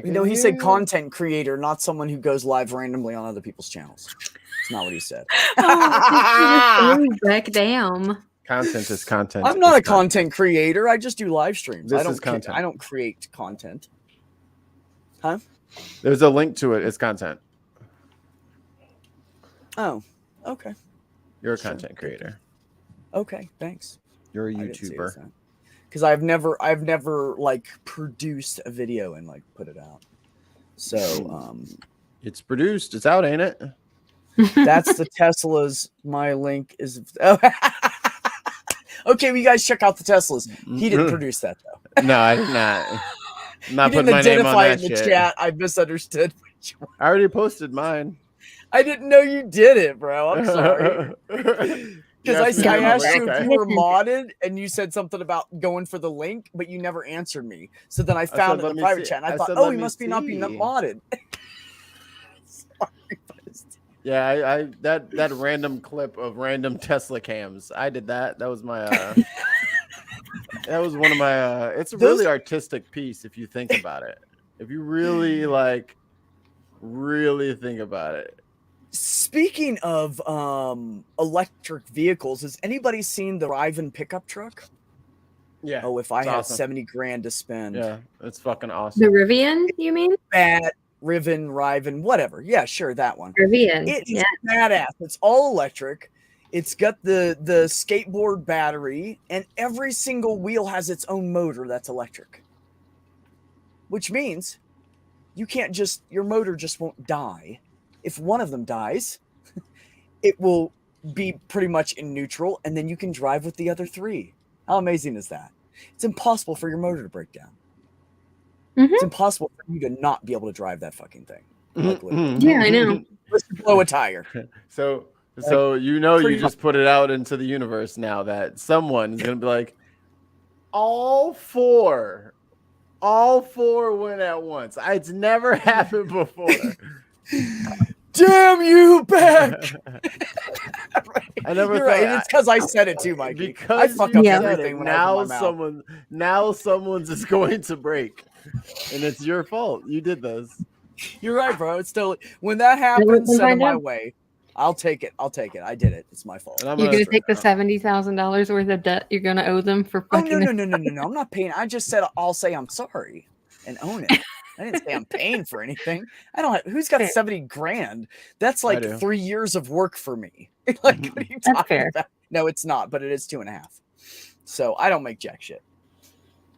He said content creator, not someone who goes live randomly on other people's channels. That's not what he said. Back down. Content is content. I'm not a content creator. I just do live streams. This is content. I don't create content. Huh? There's a link to it. It's content. Oh, okay. You're a content creator. Okay, thanks. You're a YouTuber. Because I've never like produced a video and like put it out. So it's produced. It's out, ain't it? That's the Teslas. My link is. Okay, well, you guys check out the Teslas. He didn't produce that though. No, I did not. I'm not putting my name on that in the chat. I misunderstood. I already posted mine. I didn't know you did it, bro. I'm sorry. Because I asked you if you were modded, and you said something about going for the link, but you never answered me. So then I found it in the private chat, and I thought, oh, he must not be modded. Yeah, that random clip of random Tesla cams. I did that. That was my that was one of my it's a really artistic piece if you think about it. If you really think about it. Speaking of electric vehicles, has anybody seen the Riven pickup truck? Yeah. Oh, if I had awesome. 70 grand to spend. Yeah, it's fucking awesome. The Rivian, you mean? Riven, whatever. Yeah, sure, that one. Rivian. It's badass. It's all electric. It's got the skateboard battery, and every single wheel has its own motor that's electric. Which means your motor just won't die. If one of them dies, it will be pretty much in neutral, and then you can drive with the other three. How amazing is that? It's impossible for your motor to break down. Mm-hmm. It's impossible for you to not be able to drive that fucking thing. Yeah, I know. Let's blow a tire. So you just put it out into the universe now that someone is going to be like, all four went at once. It's never happened before. Damn you back! I never You're right. It's because I said it too, Mikey. Because I fuck up everything. Now someone's is going to break, and it's your fault. You did this. You're right, bro. It's still when that happens, send it my way. I'll take it. I did it. It's my fault. You're gonna take the $70,000 worth of debt you're gonna owe them for fucking. Oh, no. I'm not paying. I just said I'll say I'm sorry and own it. I didn't say I'm paying for anything. I don't have. Who's got 70 grand? That's like 3 years of work for me. Like, what are you talking about? No, it's not, but it is 2.5. So I don't make jack shit.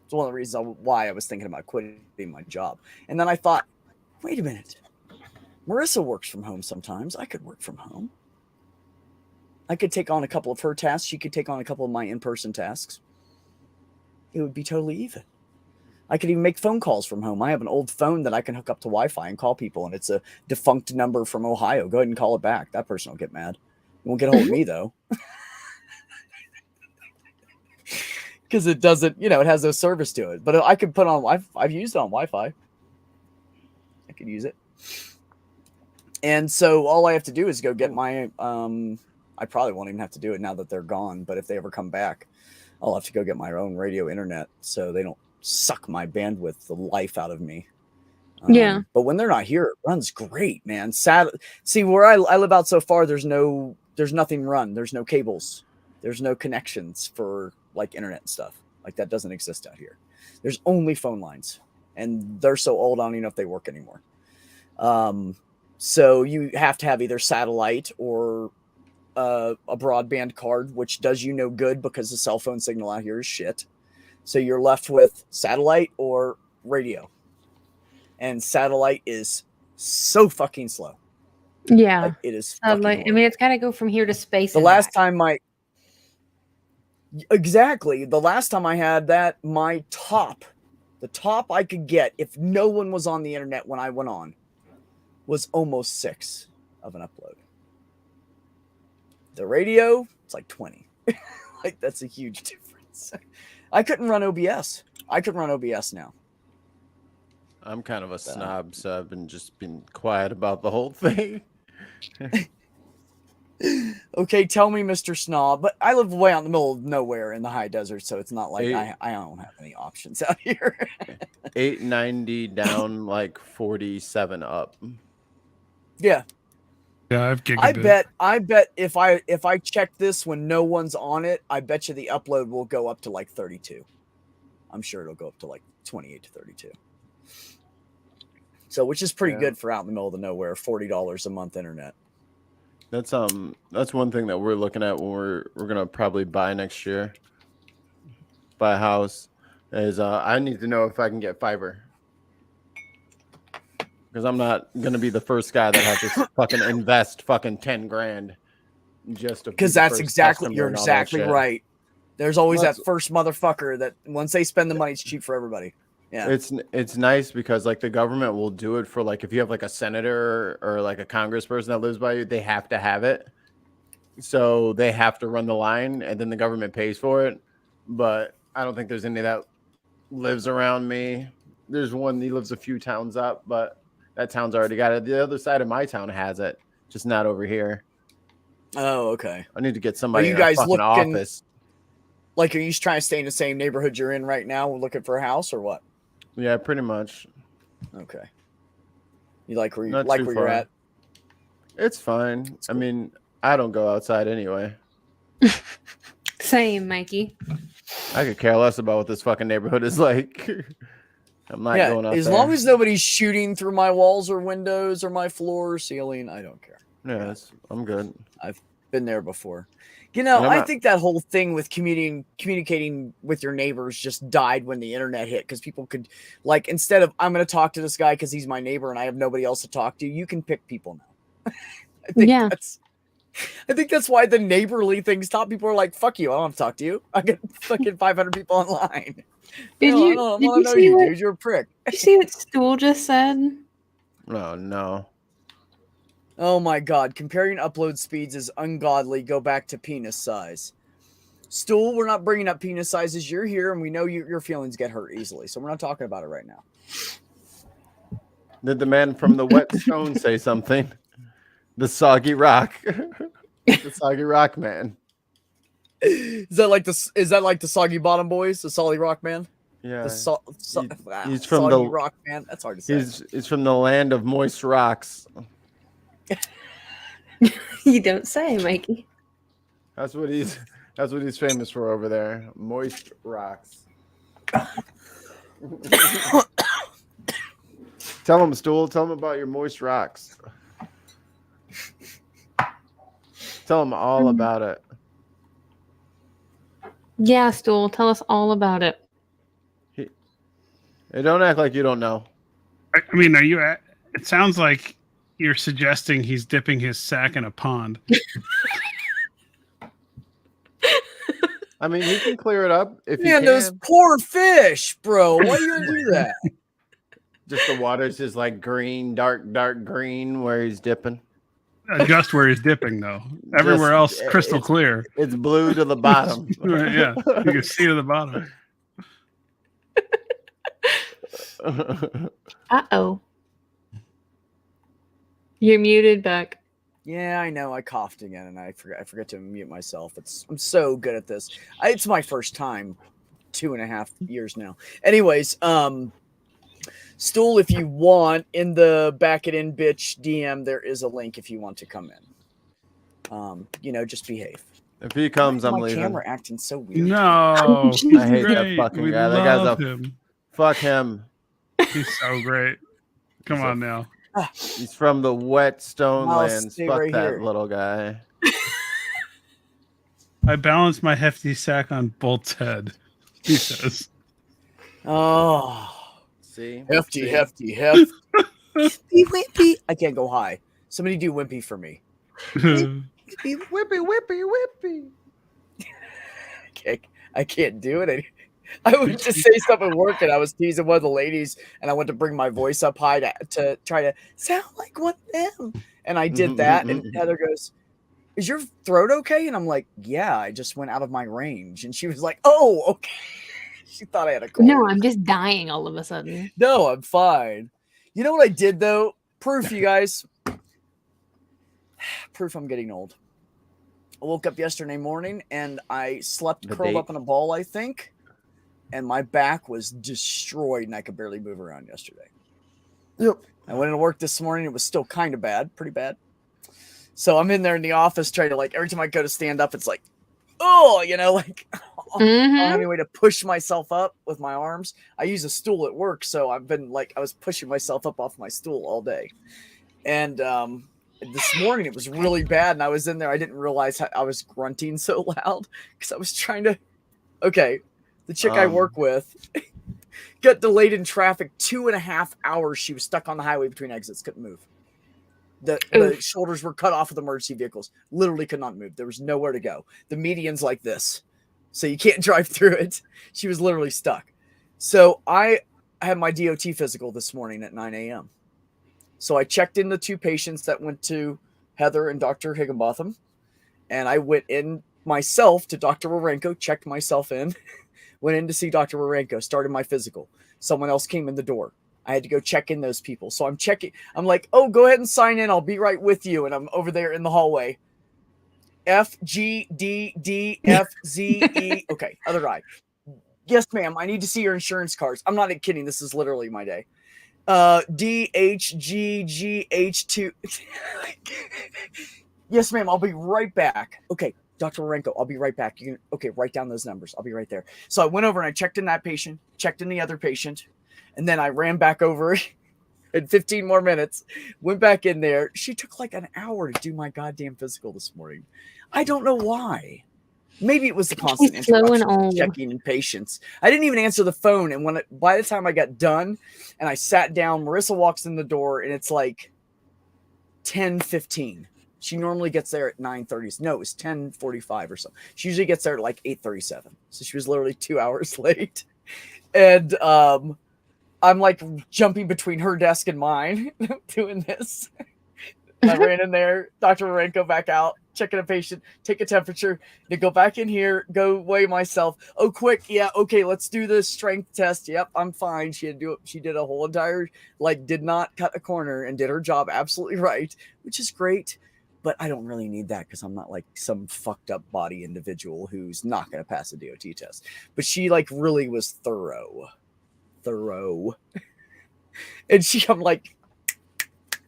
It's one of the reasons why I was thinking about quitting my job. And then I thought, wait a minute. Marissa works from home sometimes. I could work from home. I could take on a couple of her tasks. She could take on a couple of my in-person tasks. It would be totally even. I could even make phone calls from home. I have an old phone that I can hook up to Wi-Fi and call people, and it's a defunct number from Ohio. Go ahead and call it back. That person will get mad. You won't get a hold of me, though. Because it doesn't, it has no service to it. But I could put on, I've used it on Wi-Fi. I could use it. And so all I have to do is go get my, I probably won't even have to do it now that they're gone. But if they ever come back, I'll have to go get my own radio internet so they don't suck my bandwidth, the life out of me. Yeah. But when they're not here, it runs great, man. See, where I live out so far, there's nothing run. There's no cables. There's no connections for like internet and stuff. Like that doesn't exist out here. There's only phone lines, and they're so old, I don't even know if they work anymore. So you have to have either satellite or a broadband card, which does you no good because the cell phone signal out here is shit. So you're left with satellite or radio, and satellite is so fucking slow. Yeah, like, it is. Satellite. I mean, it's got to go from here to space. The last time I had that, the top I could get if no one was on the internet when I went on was almost 6 of an upload. The radio, it's like 20. Like that's a huge difference. I couldn't run OBS. I could run OBS now. I'm kind of a snob, so I've been quiet about the whole thing. Okay, tell me, Mr. Snob. But I live way out in the middle of nowhere in the high desert, so it's not like I don't have any options out here. 890 down, like 47 up. Yeah. Yeah, I've gigabit. I bet if I check this when no one's on it, I bet you the upload will go up to like 32. I'm sure it'll go up to like 28 to 32. So, which is pretty good for out in the middle of the nowhere, $40 a month internet. That's one thing that we're looking at when we're gonna probably buy next year. Buy a house is I need to know if I can get fiber. Because I'm not gonna be the first guy that has to fucking invest fucking $10,000 just to. Because you're exactly right. There's always that first motherfucker that once they spend the money, it's cheap for everybody. Yeah, it's nice because like the government will do it for like if you have like a senator or like a congressperson that lives by you, they have to have it. So they have to run the line, and then the government pays for it. But I don't think there's any that lives around me. There's one, he lives a few towns up, but that town's already got it. The other side of my town has it, just not over here. Oh, okay. I need to get somebody in a fucking office. Like, are you trying to stay in the same neighborhood you're in right now, looking for a house, or what? Yeah, pretty much. Okay. You like where you're at? It's fine. Cool. I mean, I don't go outside anyway. Same, Mikey. I could care less about what this fucking neighborhood is like. I'm not going out as there. long as nobody's shooting through my walls or windows or my floor or ceiling, I don't care. Yeah, I'm good. I've been there before. You know, I think that whole thing with communicating with your neighbors just died when the internet hit, because people could, like, instead of I'm going to talk to this guy because he's my neighbor and I have nobody else to talk to, you can pick people now. I think that's why the neighborly thing stopped. People are like, "Fuck you! I don't have to talk to you. I get fucking 500 people online." Did you know you, dude. You're a prick. Did you see what Stool just said? Oh no. Oh my god, comparing upload speeds is ungodly. Go back to penis size. Stool, we're not bringing up penis sizes. You're here, and we know your feelings get hurt easily, so we're not talking about it right now. Did the man from the wet stone say something? The soggy rock. The soggy rock man. Is that like the soggy bottom boys? The solid rock man? Yeah. He's from the rock man. That's hard to say. He's from the land of moist rocks. You don't say, Mikey. That's what he's famous for over there. Moist rocks. Tell him, Stool. Tell him about your moist rocks. Tell him all about it. Yeah, Stool. Tell us all about it. Hey, don't act like you don't know. I mean, it sounds like you're suggesting he's dipping his sack in a pond. I mean, he can clear it up if he Man, can. those poor fish, bro. Why you gonna do that? Just the water's just like green, dark green where he's dipping. Just where he's dipping, though. Everywhere else, crystal clear. It's blue to the bottom. Right, yeah, you can see to the bottom. Uh-oh. You're muted, Beck. Yeah, I know. I coughed again, and I forgot to mute myself. I'm so good at this. It's my first time, 2.5 years now. Anyways, Stool, if you want, in the Back It In Bitch DM, there is a link if you want to come in. Just behave. If he comes, I'm my leaving. camera acting so weird. No, I hate that fucking guy. That guy's him. Fuck him. He's so great. Come on now. He's from the wet stone lands. Stay Fuck right that here. little guy. I balanced my hefty sack on Bolt's head, he says. Oh. See? Hefty. Wimpy. I can't go high. Somebody do Wimpy for me. Whippy. I can't do it. I would just say something at work, and I was teasing one of the ladies, and I went to bring my voice up high to try to sound like one of them. And I did that, and Heather goes, "Is your throat okay?" And I'm like, "Yeah, I just went out of my range." And she was like, "Oh, okay." She thought I had a cold. No, I'm just dying all of a sudden. No, I'm fine. You know what I did, though? Proof, you guys. Proof I'm getting old. I woke up yesterday morning, and I slept curled up in a ball, I think. And my back was destroyed, and I could barely move around yesterday. Yep. I went into work this morning. It was still kind of bad, pretty bad. So I'm in there in the office trying to, every time I go to stand up, it's like, oh, any way to push myself up with my arms. I use a stool at work, so I've been I was pushing myself up off my stool all day. And this morning it was really bad, and I was in there. I didn't realize how I was grunting so loud because I was trying to. Okay, the chick I work with got delayed in traffic 2.5 hours. She was stuck on the highway between exits, couldn't move. The shoulders were cut off with emergency vehicles. Literally could not move. There was nowhere to go. The median's like this, so you can't drive through it. She was literally stuck. So I had my DOT physical this morning at 9 a.m. So I checked in the 2 patients that went to Heather and Dr. Higginbotham, and I went in myself to Dr. Warenko, checked myself in, went in to see Dr. Warenko, started my physical. Someone else came in the door. I had to go check in those people. So I'm checking. I'm like, oh, go ahead and sign in. I'll be right with you. And I'm over there in the hallway. F, G, D, D, F, Z, E. Okay, other guy. Yes, ma'am. I need to see your insurance cards. I'm not kidding. This is literally my day. D, H, G, G, H, 2. Yes, ma'am. I'll be right back. Okay, Dr. Warenko, I'll be right back. Okay, write down those numbers. I'll be right there. So I went over and I checked in that patient, checked in the other patient. And then I ran back over in 15 more minutes, went back in there. She took an hour to do my goddamn physical this morning. I don't know why. Maybe it was the constant interruption checking patients. I didn't even answer the phone. And by the time I got done and I sat down, Marissa walks in the door and it's 10:15. She normally gets there at 9:30. No, it was 10:45 or so. She usually gets there at 8:37. So she was literally 2 hours late. And I'm jumping between her desk and mine doing this. I ran in there, Dr. Warenko back out, checking a patient, take a temperature, to go back in here, go weigh myself. Oh, quick. Yeah. Okay. Let's do the strength test. Yep. I'm fine. She did a whole entire, did not cut a corner and did her job absolutely right, which is great. But I don't really need that because I'm not some fucked up body individual who's not going to pass a DOT test. But she really was thorough. And I'm like,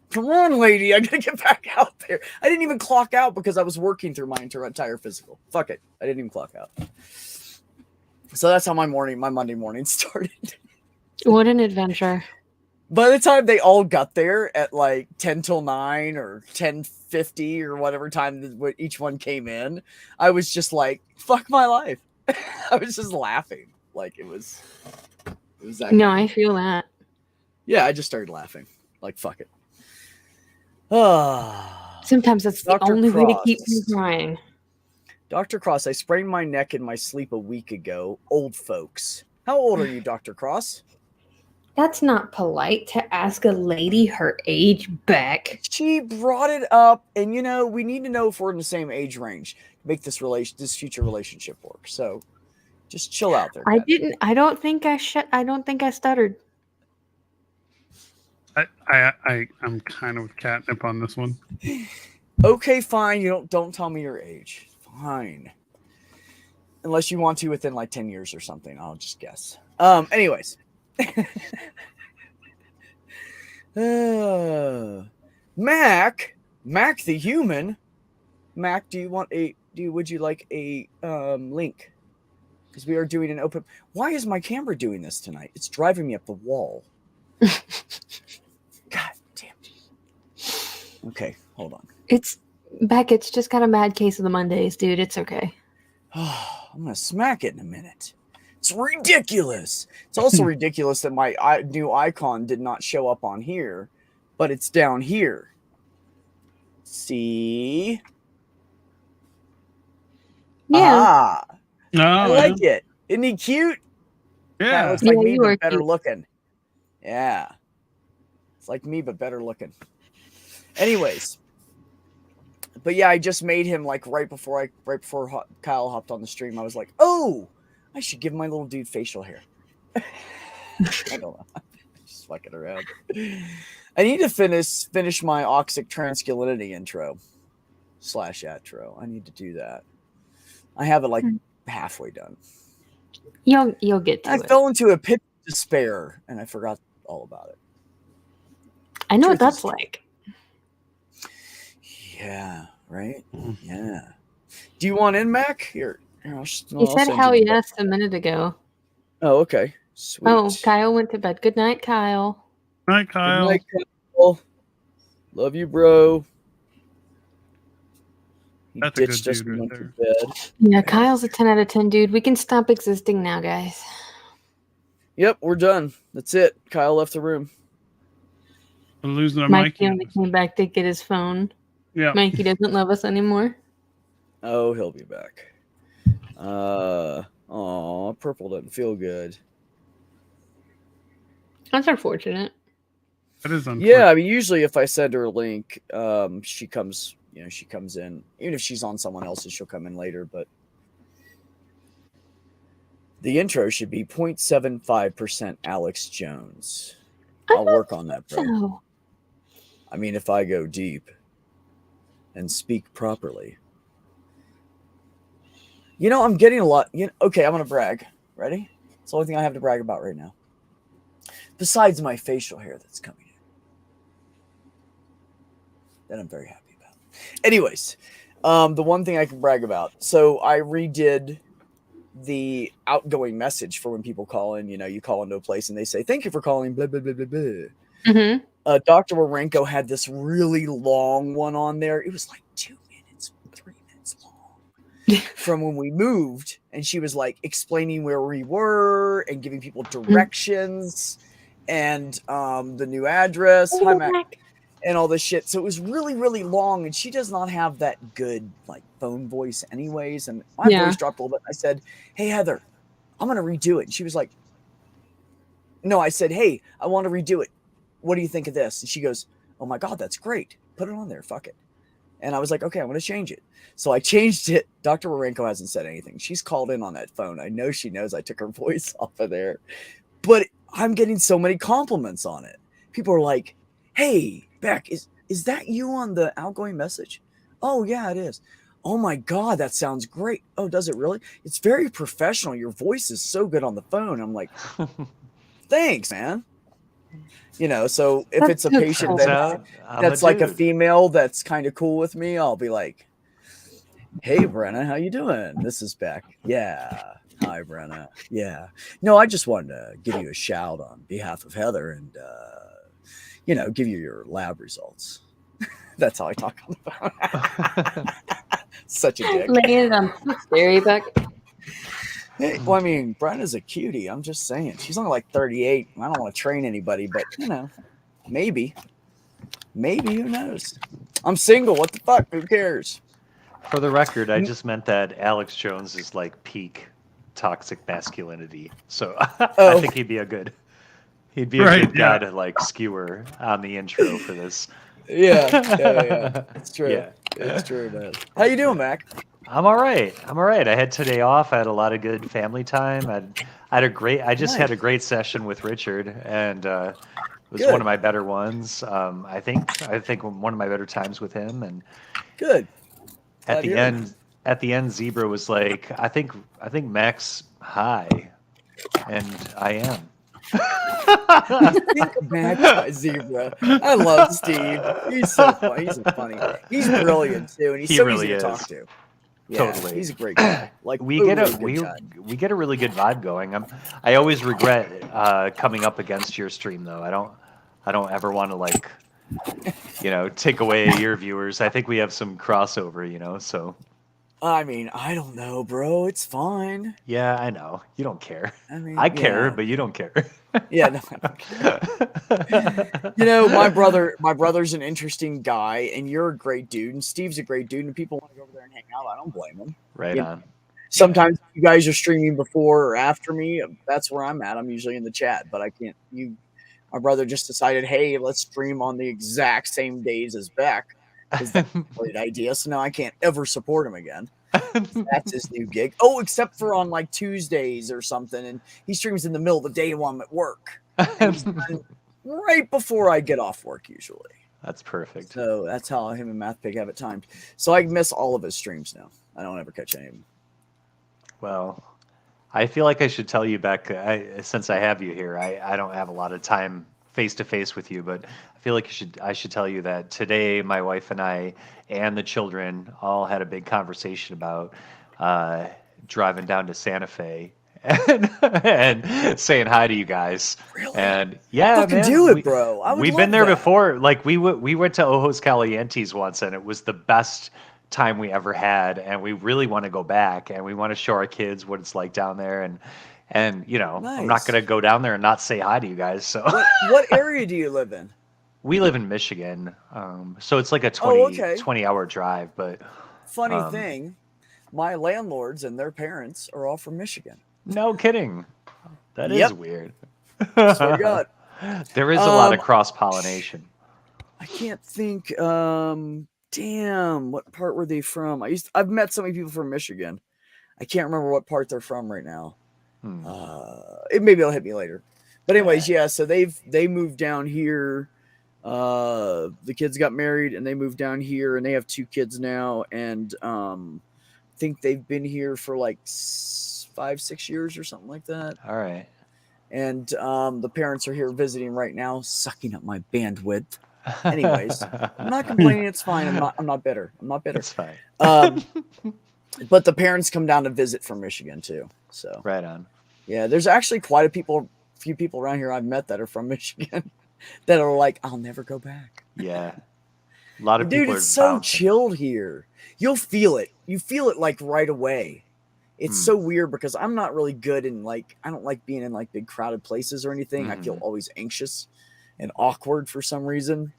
come on, lady, I gotta get back out there. I didn't even clock out because I was working through my entire physical. Fuck it, I didn't even clock out. So that's how my Monday morning started. What an adventure. By the time they all got there at 10 till 9 or 10:50 or whatever time each one came in, I was just fuck my life. I was just laughing. It was that no, I feel that. Yeah, I just started laughing. Fuck it. Sometimes that's the only way to keep from crying. Dr. Cross, I sprained my neck in my sleep a week ago. Old folks. How old are you, Dr. Cross? That's not polite to ask a lady her age back. She brought it up, and we need to know if we're in the same age range to make this future relationship work. So just chill out there. I don't think I stuttered. I'm kind of with catnip on this one. Okay, fine. You don't tell me your age. Fine. Unless you want to within like 10 years or something. I'll just guess. Anyways. Mac the human. Mac, would you like a link? Because we are doing an open. Why is my camera doing this tonight? It's driving me up the wall. God damn. Okay, hold on. It's just got a mad case of the Mondays, dude. It's okay. I'm gonna smack it in a minute. It's ridiculous. It's also ridiculous that my new icon did not show up on here, but it's down here. See? Yeah. I like it. Isn't he cute? Yeah. It looks like me, but better cute. looking. Yeah. It's like me, but better looking. Anyways. But yeah, I just made him like right before Kyle hopped on the stream. I was like, oh, I should give my little dude facial hair. I don't know. Just fucking around. I need to finish my Oxic Transculinity intro / outro. I need to do that. I have it like halfway done. You'll get to it. I fell into a pit of despair and I forgot all about it. I know what that's like. Yeah, right? Yeah. Do you want in, Mac? Here. He said hell yes a minute ago. Oh, okay. Sweet. Oh, Kyle went to bed. Good night, Kyle. Night, Kyle. Good night, Kyle. Love you, bro. That's a good dude right there. Yeah, Kyle's a 10 out of 10 dude. We can stop existing now, guys. Yep, we're done. That's it. Kyle left the room. We're losing our Mikey only came back to get his phone. Yeah. Mikey doesn't love us anymore. Oh, he'll be back. Purple doesn't feel good. That's unfortunate. That is unfortunate. Yeah, I mean, usually if I send her a link, she comes in. Even if she's on someone else's, she'll come in later. But the intro should be 0.75% Alex Jones. I'll work on that, bro. So. I mean, if I go deep and speak properly. I'm getting a lot. Okay, I'm going to brag. Ready? It's the only thing I have to brag about right now. Besides my facial hair that's coming in. That I'm very happy about. Anyways, the one thing I can brag about. So I redid the outgoing message for when people call in. You call into a place and they say, thank you for calling, blah, blah, blah, blah, blah. Mm-hmm. Dr. Warenko had this really long one on there. It was like 2 minutes, 3 minutes long from when we moved. And she was like explaining where we were and giving people directions and the new address. Hi, Mac. And all this shit. So it was really, really long. And she does not have that good like phone voice anyways. And my voice dropped a little bit. I said, hey, Heather, I'm going to redo it. And she was like, no, I said, hey, I want to redo it. What do you think of this? And she goes, oh my God, that's great. Put it on there. Fuck it. And I was like, okay, I'm going to change it. So I changed it. Dr. Warenko hasn't said anything. She's called in on that phone. I know she knows I took her voice off of there, but I'm getting so many compliments on it. People are like, hey, Beck, is that you on the outgoing message? Oh yeah, it is. Oh my God, that sounds great. Oh, does it really? It's very professional. Your voice is so good on the phone. I'm like, thanks, man. So if it's a patient that's like a female that's kind of cool with me, I'll be like, hey, Brenna, how you doing? This is Beck. Yeah. Hi, Brenna. Yeah. No, I just wanted to give you a shout on behalf of Heather and, give you your lab results. That's how I talk on the phone. Such a dick. Man, I'm so scary, Beck. Hey, well, I mean, Brenna's a cutie. I'm just saying. She's only like 38. I don't want to train anybody, but, maybe. Maybe, who knows? I'm single. What the fuck? Who cares? For the record, I just meant that Alex Jones is like peak toxic masculinity. So I think he'd be a good good guy to like skewer on the intro for this. Yeah. It's true. Yeah. It's true, man. How you doing, Mac? I'm all right. I had today off. I had a lot of good family time. I had a great session with Richard, and it was one of my better ones. I think one of my better times with him. And good. At the end, Zebra was like, I think Mac's high, and I am. Mac Zebra. I love Steve. He's so funny. He's brilliant too, and he's so really easy to is. talk to. Yeah, Totally, he's a great guy. Like we get a really good vibe going. I always regret coming up against your stream though. I don't ever want to like, take away your viewers. I think we have some crossover, so. I mean, I don't know, bro. It's fine. Yeah, I know. You don't care. I mean, I care, but you don't care. Yeah, no, I don't care. my brother's an interesting guy, and you're a great dude, and Steve's a great dude, and people want to go over there and hang out. I don't blame them. Right on. Sometimes you guys are streaming before or after me. That's where I'm at. I'm usually in the chat, but I can't. My brother just decided, hey, let's stream on the exact same days as Beck. That's a great idea. So now I can't ever support him again. That's his new gig. Oh, except for on like Tuesdays or something. And he streams in the middle of the day while I'm at work. Right before I get off work, usually. That's perfect. So that's how him and Math Pig have it timed. So I miss all of his streams now. I don't ever catch any of them. Well, I feel like I should tell you, Beck, since I have you here, I don't have a lot of time face to face with you, but I feel like I should tell you that today my wife and I and the children all had a big conversation about driving down to Santa Fe and saying hi to you guys. Really? And yeah, man, do it, bro. We've been there before. Like we went to Ojos Calientes once, and it was the best time we ever had, and we really want to go back, and we want to show our kids what it's like down there. And nice. I'm not going to go down there and not say hi to you guys. So what area do you live in? We live in Michigan. So it's like a 20-hour drive. But funny thing, my landlords and their parents are all from Michigan. No kidding. That is weird. Swear to God. There is a lot of cross-pollination. I can't think. Damn, what part were they from? I've met so many people from Michigan. I can't remember what part they're from right now. Maybe it'll hit me later. But anyways, so they moved down here. The kids got married and they moved down here, and they have 2 kids now, and I think they've been here for like 5-6 years or something like that. All right. And the parents are here visiting right now, sucking up my bandwidth. Anyways, I'm not complaining. It's fine. I'm not bitter. It's fine. But the parents come down to visit from Michigan too. So right on. Yeah, there's actually quite a few people around here I've met that are from Michigan that are like, I'll never go back. Yeah. A lot of Dude, people it's so chilled here. You'll feel it. You feel it like right away. It's so weird because I'm not really good in like, I don't like being in like big crowded places or anything. I feel always anxious and awkward for some reason.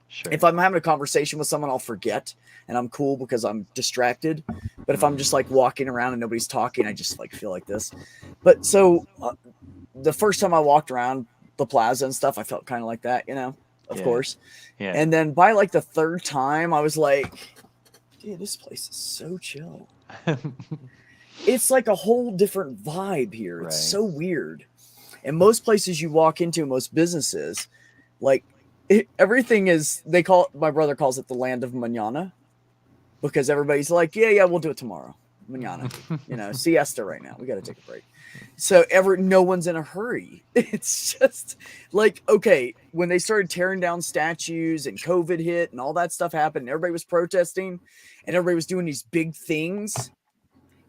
Sure. If I'm having a conversation with someone, I'll forget, and I'm cool because I'm distracted. But if I'm just like walking around and nobody's talking, I just like feel like this. But so the first time I walked around the plaza and stuff, I felt kind of like that, of course. Yeah. And then by like the third time, I was like, dude, this place is so chill. It's like a whole different vibe here. It's so weird. And most places you walk into, most businesses, like everything is, my brother calls it the land of mañana, because everybody's like, yeah, we'll do it tomorrow. Mañana, siesta right now. We got to take a break. So no one's in a hurry. It's just like, okay, when they started tearing down statues and COVID hit and all that stuff happened, and everybody was protesting and everybody was doing these big things.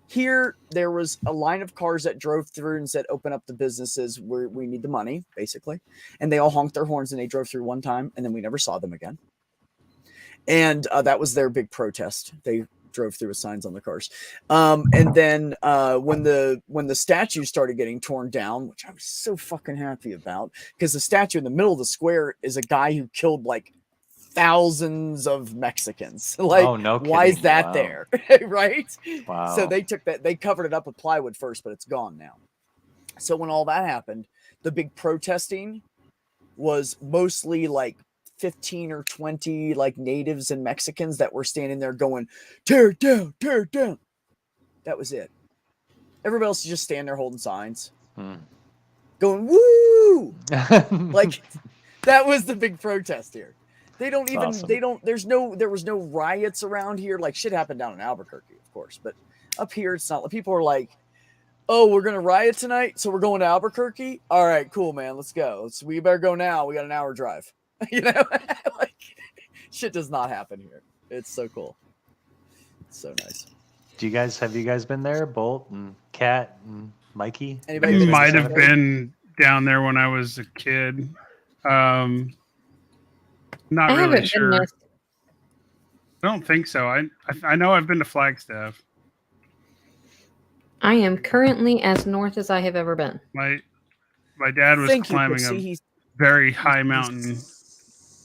Here, there was a line of cars that drove through and said, open up the businesses where we need the money, basically. And they all honked their horns and they drove through one time, and then we never saw them again. And that was their big protest. They drove through with signs on the cars. And then when the statue started getting torn down, which I was so fucking happy about, because the statue in the middle of the square is a guy who killed like thousands of Mexicans. Like, Oh, no why is kidding. that Wow. there? Right? Wow. So they took that, they covered it up with plywood first, but it's gone now. So when all that happened, the big protesting was mostly like 15 or 20 like natives and Mexicans that were standing there going, tear it down, tear it down. That was it. Everybody else is just standing there holding signs, going, woo! Like, that was the big protest here. They don't even, awesome. there was no riots around here. Like, shit happened down in Albuquerque, of course. But up here, it's not. People are like, oh, we're going to riot tonight, so we're going to Albuquerque? All right, cool, man. Let's go. We better go now. We got an hour drive. You know? Like, shit does not happen here. It's so cool. It's so nice. Have you guys been there? Bolt and Kat and Mikey? Anybody I been to might Santa have Fe? been down there when I was a kid. Not I really haven't been sure. there. I don't think so. I know I've been to Flagstaff. I am currently as north as I have ever been. My dad was Thank you, climbing Pixie. a very high mountain.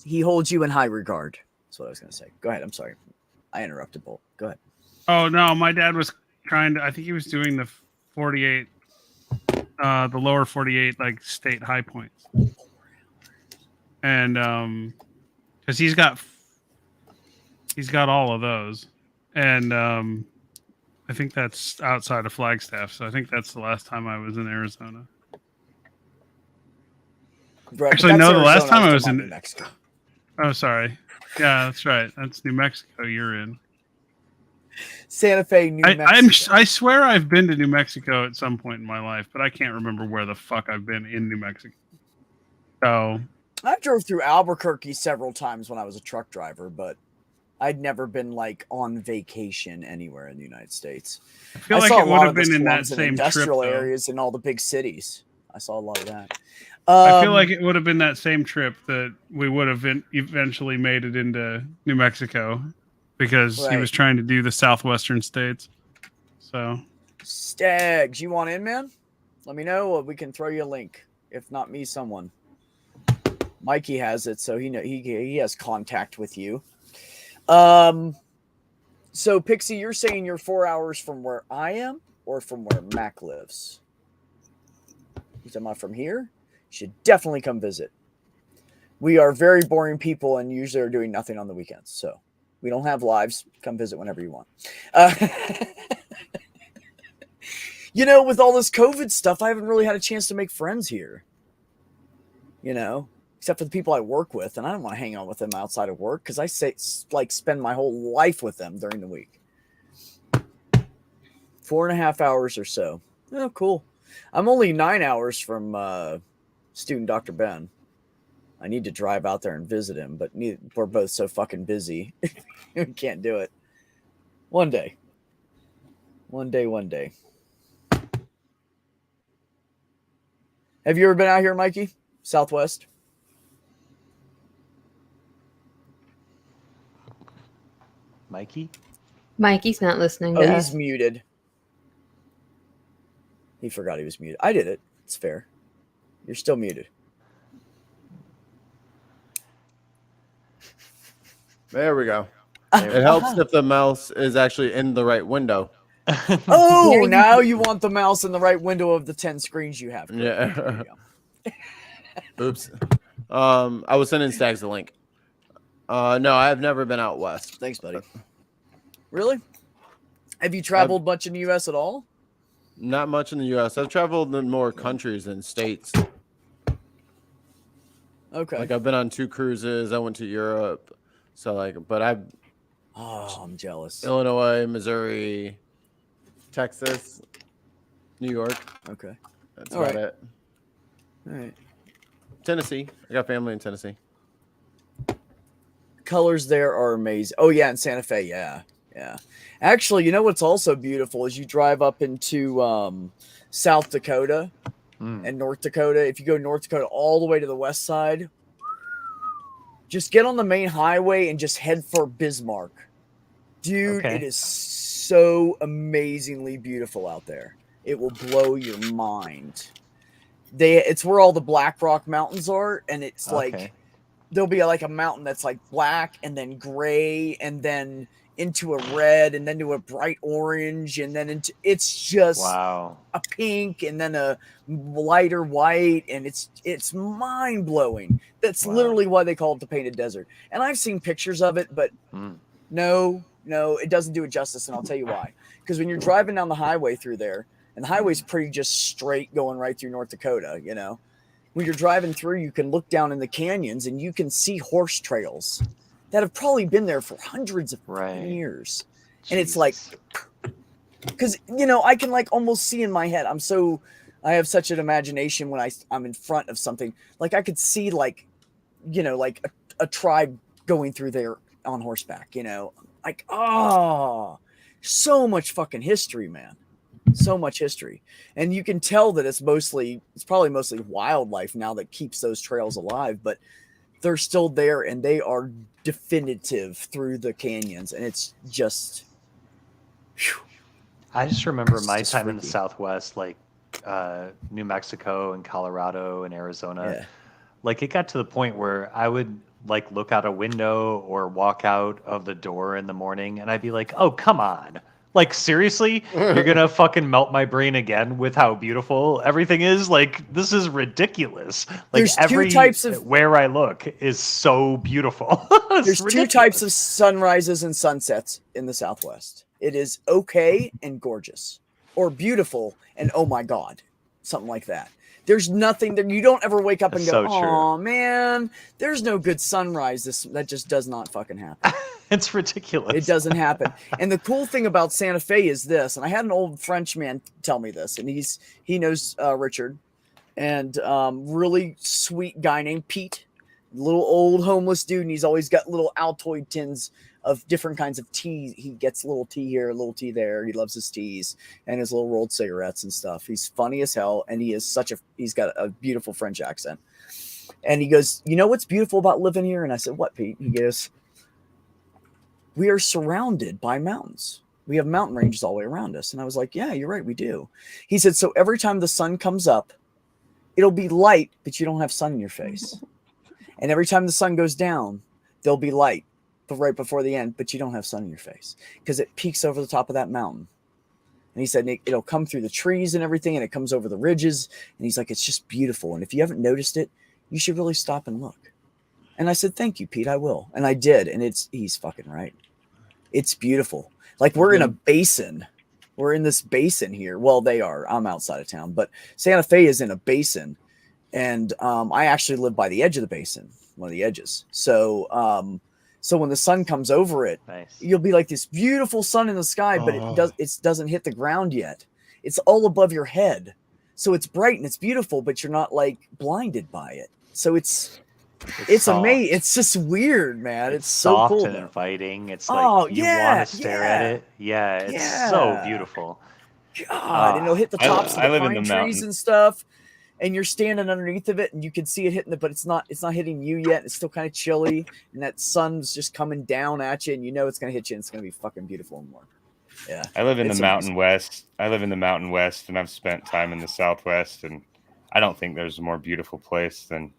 He holds you in high regard. That's what I was going to say. Go ahead. I'm sorry. I interrupted, Bolt. Go ahead. Oh no, my dad was trying to. I think he was doing the 48, the lower 48 like state high points, and because he's got all of those, and I think that's outside of Flagstaff. So I think that's the last time I was in Arizona. Right, Actually, no, the last time I was in in New Mexico. Oh, sorry. Yeah, that's right. That's New Mexico. You're in. Santa Fe, New Mexico. I swear I've been to New Mexico at some point in my life, but I can't remember where the fuck I've been in New Mexico. So I drove through Albuquerque several times when I was a truck driver, but I'd never been like on vacation anywhere in the United States. I feel like saw it a would lot have of the been in that slums and same trip, industrial though. areas in all the big cities. I saw a lot of that. I feel like it would have been that same trip that we would have eventually made it into New Mexico because he was trying to do the southwestern states. So, Stags, you want in, man? Let me know. We can throw you a link. If not me, someone. Mikey has it, so he has contact with you. So Pixie, you're saying you're 4 hours from where I am, or from where Mac lives? He's talking about from here. You should definitely come visit. We are very boring people and usually are doing nothing on the weekends. So we don't have lives. Come visit whenever you want. You know, with all this COVID stuff, I haven't really had a chance to make friends here. You know, except for the people I work with. And I don't want to hang out with them outside of work because I spend my whole life with them during the week. 4.5 hours or so. Oh, cool. I'm only 9 hours from student Dr. Ben. I need to drive out there and visit him, but we're both so fucking busy. We can't do it. One day. One day. Have you ever been out here, Mikey? Southwest? Mikey? Mikey's not listening Oh, to he's us. muted. He forgot he was muted. I did it. It's fair. You're still muted. There we go. It helps if the mouse is actually in the right window. Oh, now you want the mouse in the right window of the 10 screens you have. Great. Yeah. There you go. Oops. I was sending Stags the link. No, I've never been out west. Thanks, buddy. Really? Have you traveled much in the U.S. at all? Not much in the U.S. I've traveled in more countries than states. Okay. Like I've been on 2 cruises. I went to Europe. So but I'm jealous. Illinois, Missouri, Texas, New York. Okay. That's about it. All right. Tennessee. I got family in Tennessee. Colors there are amazing. Oh, yeah, in Santa Fe. Yeah. Actually, you know what's also beautiful is you drive up into South Dakota and North Dakota. If you go North Dakota all the way to the west side, just get on the main highway and just head for Bismarck. Dude, It is so amazingly beautiful out there. It will blow your mind. It's where all the Black Rock Mountains are, and it's like there'll be like a mountain that's like black and then gray and then into a red and then to a bright orange and then into it's just Wow. a pink and then a lighter white, and it's mind-blowing. That's literally why they call it the Painted Desert. And I've seen pictures of it, but no, it doesn't do it justice, and I'll tell you why. Because when you're driving down the highway through there, and the highway's pretty just straight going right through North Dakota, you know, when you're driving through, you can look down in the canyons and you can see horse trails that have probably been there for hundreds of years. And it's like, because, you know, I can like almost see in my head. I have such an imagination when I'm in front of something. Like I could see like, you know, like a tribe going through there on horseback, you know, like, oh, so much fucking history, man. So much history. And you can tell that it's probably mostly wildlife now that keeps those trails alive, but they're still there and they are definitive through the canyons. And it's just, whew. I just remember my time in the Southwest, like New Mexico and Colorado and Arizona. Yeah. Like it got to the point where I would like look out a window or walk out of the door in the morning and I'd be like, oh, come on. Like, seriously, you're going to fucking melt my brain again with how beautiful everything is? Like, this is ridiculous. Like, there's where I look is so beautiful. There's two types of sunrises and sunsets in the Southwest. It is okay and gorgeous, or beautiful and oh my God, something like that. There's nothing that you don't ever wake up and go, oh man, there's no good sunrise. That just does not fucking happen. It's ridiculous. It doesn't happen. And the cool thing about Santa Fe is this, and I had an old French man tell me this, and he knows Richard, and really sweet guy named Pete, little old homeless dude, and he's always got little Altoid tins of different kinds of tea. He gets a little tea here, a little tea there. He loves his teas and his little rolled cigarettes and stuff. He's funny as hell, and he's got a beautiful French accent. And he goes, you know what's beautiful about living here? And I said, what, Pete? He goes, we are surrounded by mountains. We have mountain ranges all the way around us. And I was like, yeah, you're right. We do. He said, so every time the sun comes up, it'll be light, but you don't have sun in your face. And every time the sun goes down, there'll be light, but right before the end, but you don't have sun in your face because it peaks over the top of that mountain. And he said, it'll come through the trees and everything. And it comes over the ridges. And he's like, it's just beautiful. And if you haven't noticed it, you should really stop and look. And I said, thank you, Pete. I will. And I did. And he's fucking right. It's beautiful. Like we're in a basin. We're in this basin here. Well, they are. I'm outside of town, but Santa Fe is in a basin. And I actually live by the edge of the basin, one of the edges. So when the sun comes over it, You'll be like this beautiful sun in the sky, but it doesn't hit the ground yet. It's all above your head. So it's bright and it's beautiful, but you're not like blinded by it. So it's amazing. It's just weird, man. It's so soft cool, and though. Inviting. It's like you want to stare at it. Yeah, it's so beautiful. God, and it'll hit the tops of the pine trees and stuff, and you're standing underneath of it, and you can see it hitting but it's not hitting you yet. It's still kind of chilly, and that sun's just coming down at you, and you know it's gonna hit you, and it's gonna be fucking beautiful and warm. Yeah, I live in the Mountain West. And I've spent time in the Southwest, and I don't think there's a more beautiful place than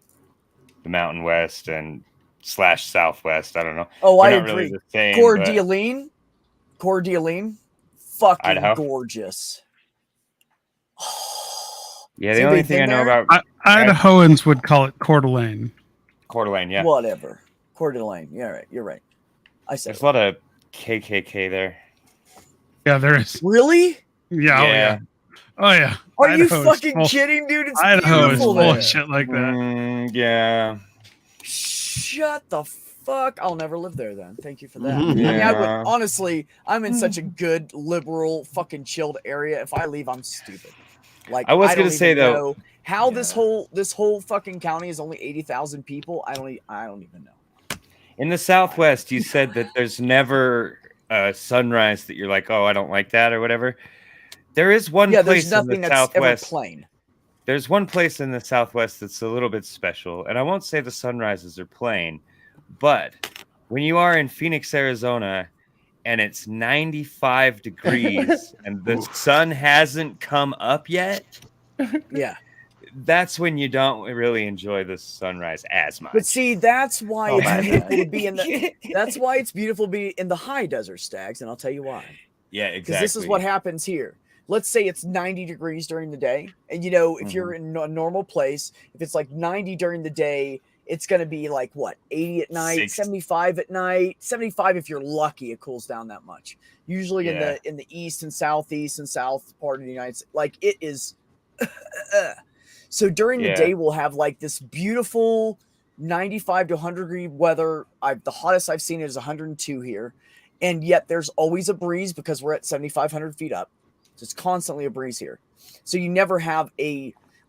the Mountain West and / Southwest. I don't know. Oh, I agree. Really the same, Coeur d'Alene, fucking Idaho. Gorgeous. Yeah, the only thing I know about Idahoans would call it Coeur d'Alene. Coeur d'Alene, yeah. Whatever. Coeur d'Alene. Yeah, right. You're right. I said there's a lot of KKK there. Yeah, there is. Really? Yeah. Oh yeah. Are you fucking kidding, dude? It's Idaho is beautiful full there. of shit like that. Yeah. Shut the fuck! I'll never live there then. Thank you for that. Yeah. I mean, I would honestly. I'm in such a good, liberal, fucking chilled area. If I leave, I'm stupid. Like I was gonna say though, how this whole fucking county is only 80,000 people. I don't even know. In the Southwest, you said that there's never a sunrise that you're like, oh, I don't like that or whatever. There is one place in the Southwest. Ever plain. There's one place in the Southwest that's a little bit special, and I won't say the sunrises are plain, but when you are in Phoenix, Arizona, and it's 95 degrees and the sun hasn't come up yet, yeah, that's when you don't really enjoy the sunrise as much. But see, that's why Oh, it's my beautiful bad. to be in the. That's why it's beautiful to be in the high desert, Stags, and I'll tell you why. Yeah, Because exactly. this is what happens here. Let's say it's 90 degrees during the day, and you know, if you're in a normal place, if it's like 90 during the day, it's going to be like what, 80 at night, 75 at night, 75 if you're lucky. It cools down that much. Usually in the east and southeast and south part of the United States, like it is. So during the day, we'll have like this beautiful 95 to 100 degree weather. The hottest I've seen is 102 here. And yet there's always a breeze because we're at 7,500 feet up. So it's constantly a breeze here. So you never have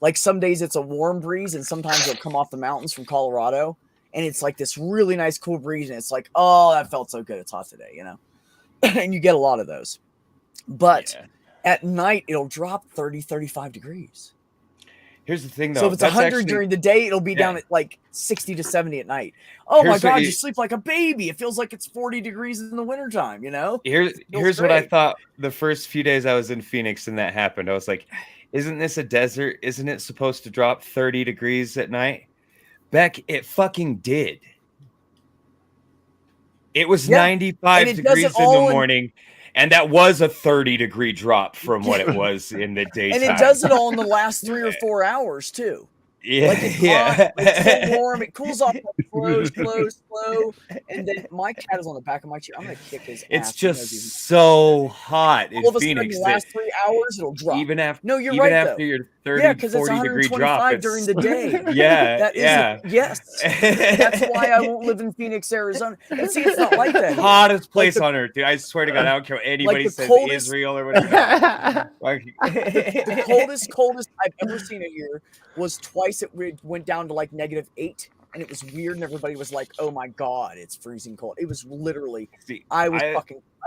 like some days it's a warm breeze and sometimes it'll come off the mountains from Colorado. And it's like this really nice, cool breeze. And it's like, oh, that felt so good. It's hot today, you know? And you get a lot of those. But at night, it'll drop 30, 35 degrees. Here's the thing, though. So if it's 100 during the day, it'll be down at like 60 to 70 at night. Oh my God, you sleep like a baby. It feels like it's 40 degrees in the wintertime, you know? Here's what I thought the first few days I was in Phoenix and that happened. I was like, isn't this a desert? Isn't it supposed to drop 30 degrees at night? Beck, it fucking did. It was 95 degrees in the morning. And that was a 30-degree drop from what it was in the daytime. And it does it all in the last 3 or 4 hours, too. Yeah, like it's so warm. It cools off like slow. And then my cat is on the back of my chair. I'm going to kick his ass. It's just so hot in all of a Phoenix. Sudden, the last 3 hours, it'll drop. Even after, no, you're right, after though. your 30, 40 degree drop. It's during the day. Yeah. Yes. That's why I won't live in Phoenix, Arizona. And see, it's not like that. Hottest place on earth, dude. I swear to God, I don't care what anybody says, Israel or whatever. The coldest I've ever seen it here was twice it went down to like -8, and it was weird, and everybody was like, oh my God, it's freezing cold. It was literally, I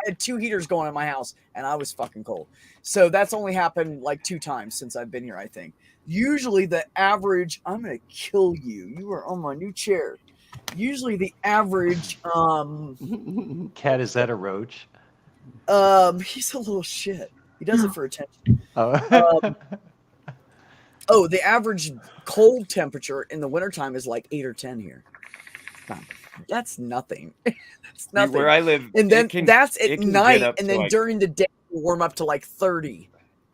had 2 heaters going in my house, and I was fucking cold. So that's only happened like 2 times since I've been here, I think. Usually the average, I'm going to kill you. You are on my new chair. Usually the average... Cat, is that a roach? He's a little shit. He does it for attention. The average cold temperature in the wintertime is like 8 or 10 here. That's nothing. That's nothing. Where I live, and then that's at night, and then like, during the day, it'll warm up to like 30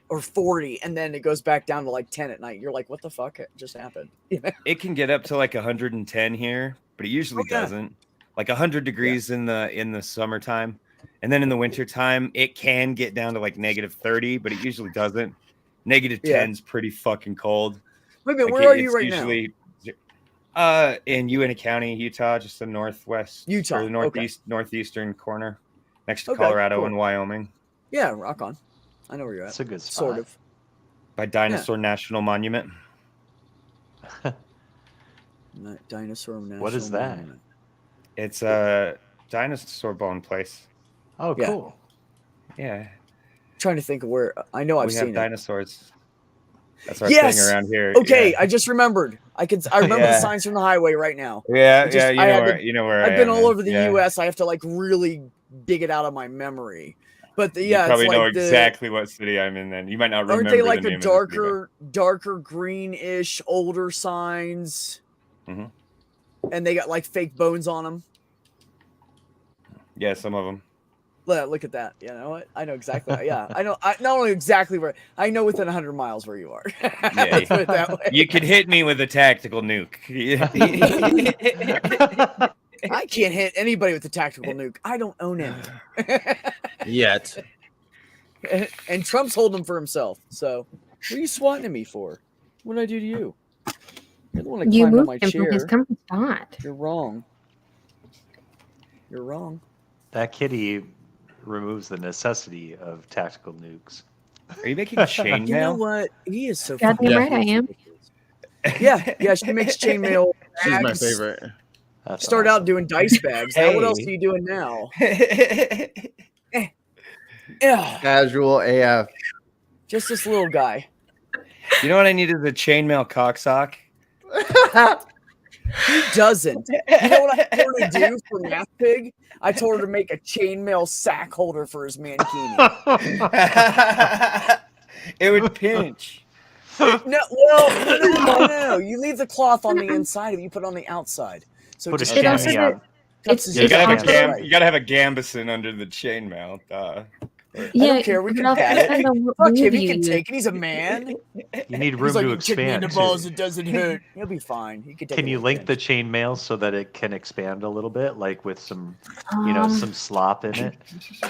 or 40, and then it goes back down to like 10 at night. You're like, what the fuck just happened? You know? It can get up to like 110 here, but it usually doesn't. Like 100 degrees in the summertime, and then in the wintertime, it can get down to like -30, but it usually doesn't. -10's pretty fucking cold. Wait a minute, where are you right now? In Uintah County, Utah, just the northwest, Utah, or the northeastern corner, next to Colorado and Wyoming. Yeah, rock on. I know where you're at. It's a good spot. Sort of. By Dinosaur National Monument. Dinosaur National What is that? Monument. It's a dinosaur bone place. Oh, cool. Yeah. Trying to think of where. I know I've seen dinosaurs. That's our thing around here. Okay, I just remembered. I remember the signs from the highway right now. You know where I've been all over the U.S. I have to like really dig it out of my memory. But you probably know exactly what city I'm in. Then you might not remember. Aren't they like the darker greenish, older signs? Mm-hmm. And they got like fake bones on them. Yeah, some of them. Look at that. You know what? I know exactly. I know. I not only exactly where. I know within 100 miles where you are. Let's put it that way. You could hit me with a tactical nuke. I can't hit anybody with a tactical nuke. I don't own any. Yet. And Trump's holding them for himself. So, what are you swatting at me for? What did I do to you? You're the one that climbed on my chair. From his comfort spot. You're wrong. You're wrong. That kitty removes the necessity of tactical nukes. Are you making chainmail? You know what? He is so goddamn right I am. Yeah, she makes chainmail. She's my favorite. Start out doing dice bags. Now, what else are you doing now? Casual AF. Just this little guy. You know what I need is a chainmail cocksock. He doesn't. You know what I told her to do for Math Pig? I told her to make a chainmail sack holder for his mankini. It would pinch. No. You leave the cloth on the inside and you put it on the outside. So Put a just chamois on. You gotta have right. you gotta have a gambison under the chainmail. I don't care. We can pat it. Fuck him. He can take it. He's a man. You need room He's like, to you kick me in expand. the balls. Too. It doesn't hurt. He'll be fine. He can take. Can a you little link the pinch. chainmail so that it can expand a little bit, like with some, some slop in it?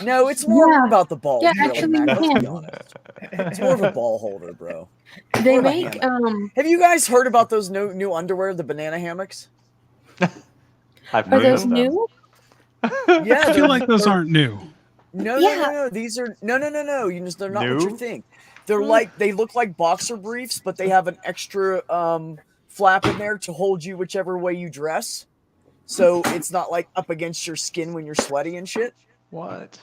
No, it's more about the ball. Yeah, really, actually, Mac, you let's be can. honest. It's more of a ball holder, bro. They Or a make hammock. Have you guys heard about those new underwear, the banana hammocks? I've Are heard those of them. new? Yeah, I feel like those aren't new. No. These are no. They're not what you New? think. They're they look like boxer briefs, but they have an extra flap in there to hold you whichever way you dress. So it's not like up against your skin when you're sweaty and shit. What?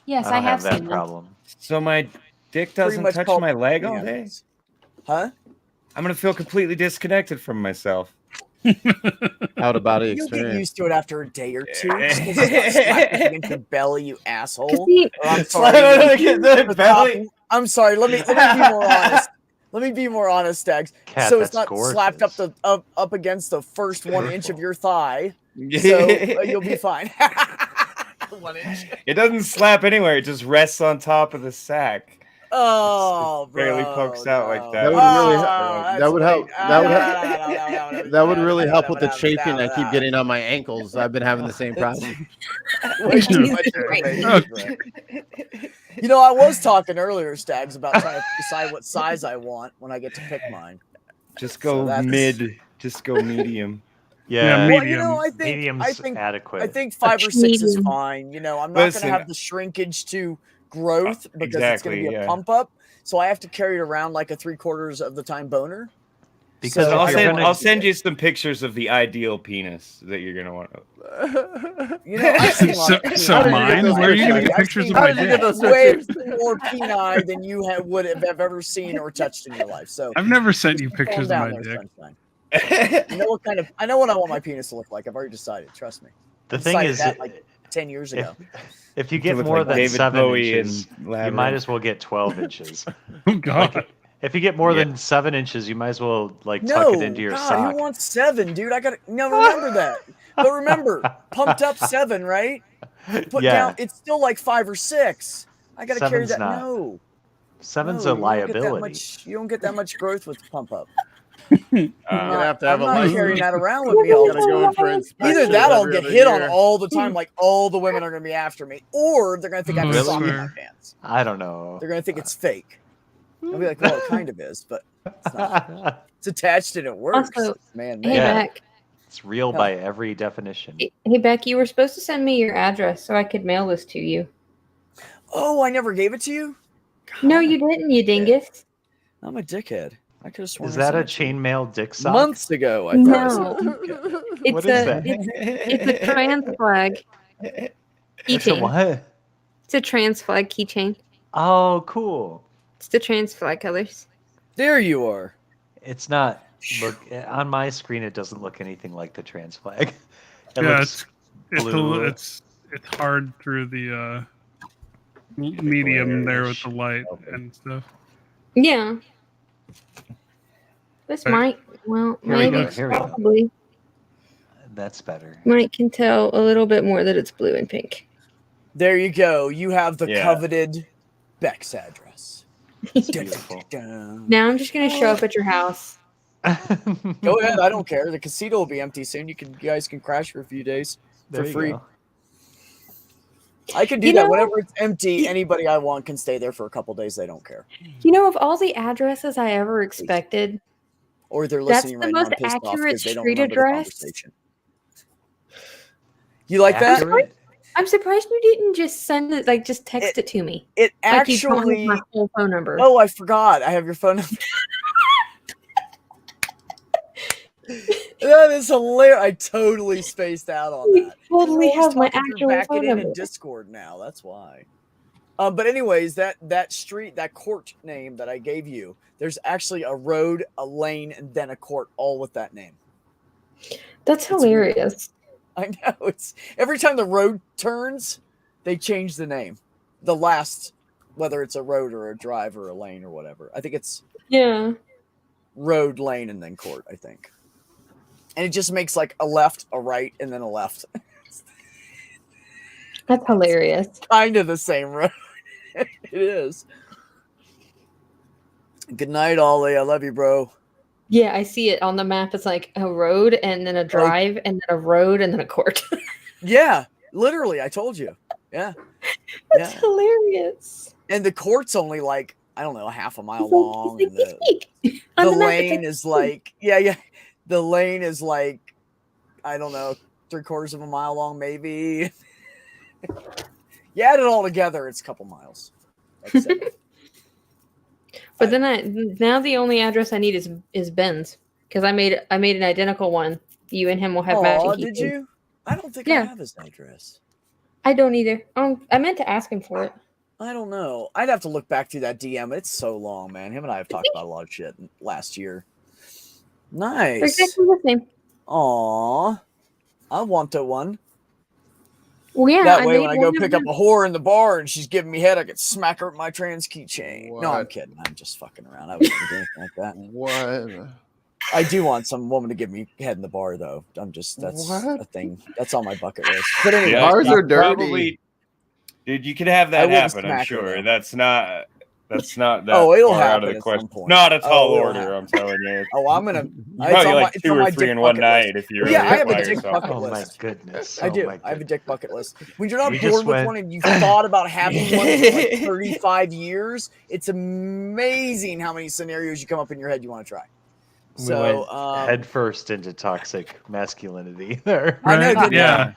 Yes, I don't have that seen them. problem. So my dick Pretty doesn't much touch called my leg all banana day? hammoks. Huh? I'm gonna feel completely disconnected from myself. Out of body You'll get experience. used to it after a day or two. Just 'cause it's not slapped up against your belly, you asshole. See, Or I'm Slap it sorry. against the belly. I'm sorry. Let me be more honest. Let me be more honest, Stags. Cat, So it's that's not slapped up gorgeous. up against the first 1 inch of Beautiful. your thigh. So you'll be fine. 1 inch. It doesn't slap anywhere. It just rests on top of the sack. Oh, It barely bro, pokes out like no. that. That would really that would really help with the chafing chafing I keep getting on my ankles. I've been having the same problem. Way too much information, bro. You know, I was talking earlier, Stags, about trying to decide what size I want when I get to pick mine. Just go mid. Just go medium. Yeah, Well, medium. you know, medium's I think adequate. 5 or 6 is medium. fine. You know, I'm not going Listen, to have the shrinkage to growth because it's going to be a pump up. So I have to carry it around like a 3/4 of the time boner. Because So I'll send you some pictures of the ideal penis that you're gonna want. You know, I've seen a lot of So peni. mine? Where are you gonna get pictures of I've my seen dick? way more peni than you would have ever seen or touched in your life. So I've never sent you calm pictures of down my there, dick. sunshine. I know what I want my penis to look like. I've already decided. Trust me. The I thing decided is, that like 10 years ago. if you get look more like than David 7 Bowie inches, in you Labyrinth. might as well get 12 inches. Oh God. If you get more than 7 inches, you might as well tuck it into your sock. Who wants 7, dude? I got to remember that. But remember, pumped up 7, right? Put down. It's still like 5 or 6. I got to carry that. Not. No, 7's no, a liability. You don't get that much growth with the pump up. You're gonna have to have I'm a not license. carrying that around with me all the Gotta go in for time. inspections Either that, I'll every get other hit on year. all the time, like all the women are going to be after me, or they're going to think I have a Really? sock in my pants. I don't know. They're going to think it's fake. I'll be like, well, it kind of is, but it's not. It's attached and it works. Also, Man, Hey, Yeah. Beck. It's real by every definition. Hey, Beck, you were supposed to send me your address so I could mail this to you. Oh, I never gave it to you? No, you didn't, you dingus. I'm a dickhead. I could have sworn. Is I that a sent it to you. chainmail dick sock? Months ago, I thought I No. sent it to you. It's What a is that? It's a trans flag It's a keychain. what? It's a trans flag keychain. Oh, cool. It's the trans flag colors. There you are. It's not. Look on my screen. It doesn't look anything like the trans flag. It Yeah, looks it's blue. it's hard through the medium there with the light and stuff. Yeah. This Right. well, Here we maybe go, here we go. probably That's better. Mike can tell a little bit more that it's blue and pink. There you go. You have the Yeah. coveted Beck's address. It's beautiful. Now I'm just gonna show up at your house. Go ahead. I don't care. The casino will be empty soon. You guys can crash for a few days There for you free. go. I can do You that. know- Whenever it's empty, anybody I want can stay there for a couple days. They don't care. You know, of all the addresses I ever expected, Or they're That's listening the right now most and pissed off accurate because they don't street remember the address. conversation. You like that? Accurate? I'm surprised you didn't just send it, like just text it to me. It Like you told me actually. my whole phone number. Oh, I forgot. I have your phone number. That is hilarious. I totally spaced out on You that. totally You're always have my talking through actual backing phone in number. in Discord now. That's why. But anyways, that street, that court name that I gave you, there's actually a road, a lane, and then a court, all with that name. That's It's weird. hilarious. I know. It's every time the road turns, they change the name. The last whether it's a road or a drive or a lane or whatever. I think it's road, lane, and then court, I think. And it just makes like a left, a right, and then a left. That's hilarious. It's kind of the same road. It is. Good night, Ollie. I love you, bro. Yeah, I see it on the map. It's like a road and then a drive and then a road and then a court. Yeah, literally. I told you. Yeah. That's hilarious. And the court's only like, I don't know, half a mile long. And the lane is like, the lane is like, I don't know, 3/4 of a mile long, maybe. You add it all together, it's a couple miles. But then now the only address I need is Ben's, because I made an identical one. You and him will have matching. Did you? I don't think I have his address. I don't either. I meant to ask him for it. I don't know. I'd have to look back through that DM. It's so long, man. Him and I have talked about a lot of shit last year. Nice. They're exactly the same. Aw. I want that one. Well, yeah. That way, when I go pick up a whore in the bar and she's giving me head, I can smack her with my trans keychain. No, I'm kidding. I'm just fucking around. I wouldn't do anything like that. What? I do want some woman to give me head in the bar, though. That's a thing. That's on my bucket list. But anyway, bars are dirty. Probably, dude, you could have that happen. I'm sure. That's not that. It'll far out of happen the question. at some point. Not a tall order. I'm telling you. I'm gonna. Probably like 2 or 3 in one night if you're. Yeah, I have a dick bucket Oh list. my goodness! I do. I have a dick bucket list. When you're not We born just with went- one and you've thought about having one for like 35 years, it's amazing how many scenarios you come up in your head you want to try. We So went head first into toxic masculinity there. I know, didn't Yeah.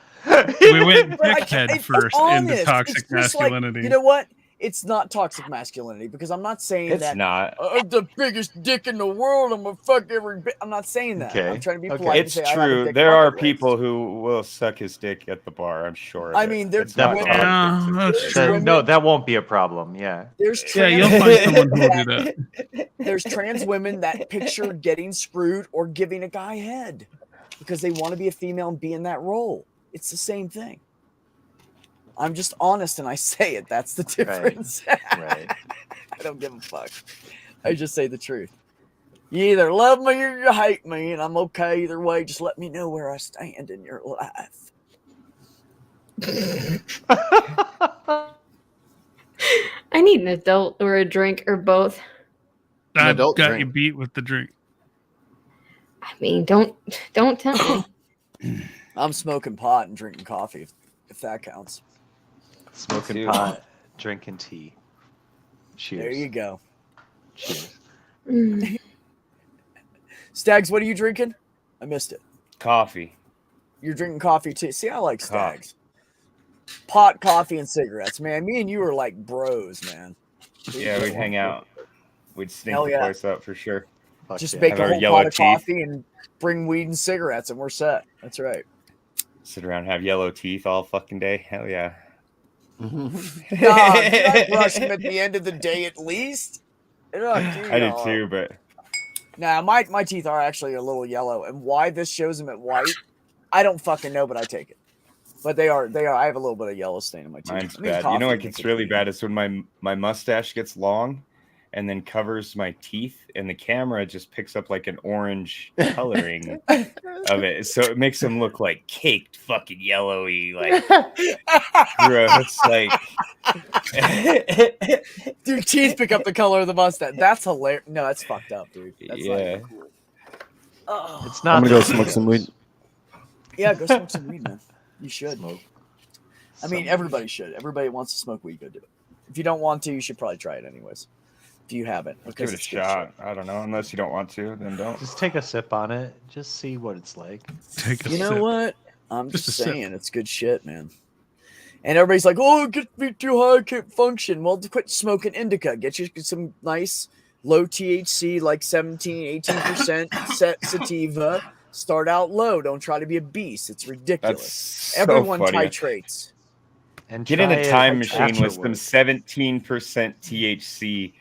We went But dick head it's first honest. into toxic It's just like, masculinity. you know what? It's not toxic masculinity because I'm not saying It's that not. I'm the biggest dick in the world. I'm gonna fuck every bit. I'm not saying that. Okay. I'm trying to be Okay. polite. It's and say I have a true. dick There are bucket people list. who will suck his dick at the bar. I'm sure. of I it. mean, there's It's not women- Yeah, that's There's true. women- No, that won't be a problem. Yeah. There's Yeah, trans you'll find someone who will do that. There's trans women that picture getting screwed or giving a guy head because they want to be a female and be in that role. It's the same thing. I'm just honest and I say it. That's the difference. Right. I don't give a fuck. I just say the truth. You either love me or you hate me, and I'm okay either way. Just let me know where I stand in your life. I need an adult or a drink or both. I adult got drink. you beat with the drink. I mean, don't tempt me. I'm smoking pot and drinking coffee, if that counts. Smoking Dude. pot, drinking tea. Cheers. There you go. Cheers. Mm. Stags, what are you drinking? I missed it. coffee. You're drinking coffee too. See, I like Coffee. Stags. Pot, coffee, and cigarettes, man. Me and you are like bros, man. Yeah, we'd hang out. We'd stink Hell the yeah. place up for sure. Fuck Just yeah. make Have a our whole yellow pot of teeth. coffee and bring weed and cigarettes, and we're set. That's right. Sit around, have yellow teeth all fucking day. Hell yeah. Nah, dude, I brush them at the end of the day at least. I did too, but Nah, my teeth are actually a little yellow, and why this shows them at white, I don't fucking know, but I take it. But they are. I have a little bit of yellow stain in my teeth. mine's I mean, bad. You coffee know what makes gets it really weird. bad is when my mustache gets long and then covers my teeth, and the camera just picks up like an orange coloring of it, so it makes them look like caked, fucking yellowy, like gross. Like, Dude, teeth pick up the color of the mustache. That's hilarious. No, that's fucked up, dude. That's yeah. not cool. Oh. It's not. I'm gonna go the smoke some weed. Yeah, go smoke some weed, man. You should. Smoke. I mean, everybody should. Everybody wants to smoke weed. Go do it. If you don't want to, you should probably try it anyways. If you haven't, Give because it a it's good shot. I don't know. Unless you don't want to, then don't. Just take a sip on it. Just see what it's like. Take a shit. You know sip. what? I'm Just just a sip. saying, it's good shit, man. And everybody's like, "Oh, it gets me too high, I can't function." Well, quit smoking indica. Get you some nice low THC, like 17, 18% sativa. Start out low. Don't try to be a beast. It's ridiculous. That's so Everyone funny. titrates. And Get in try a it time machine with some afterward. 17% THC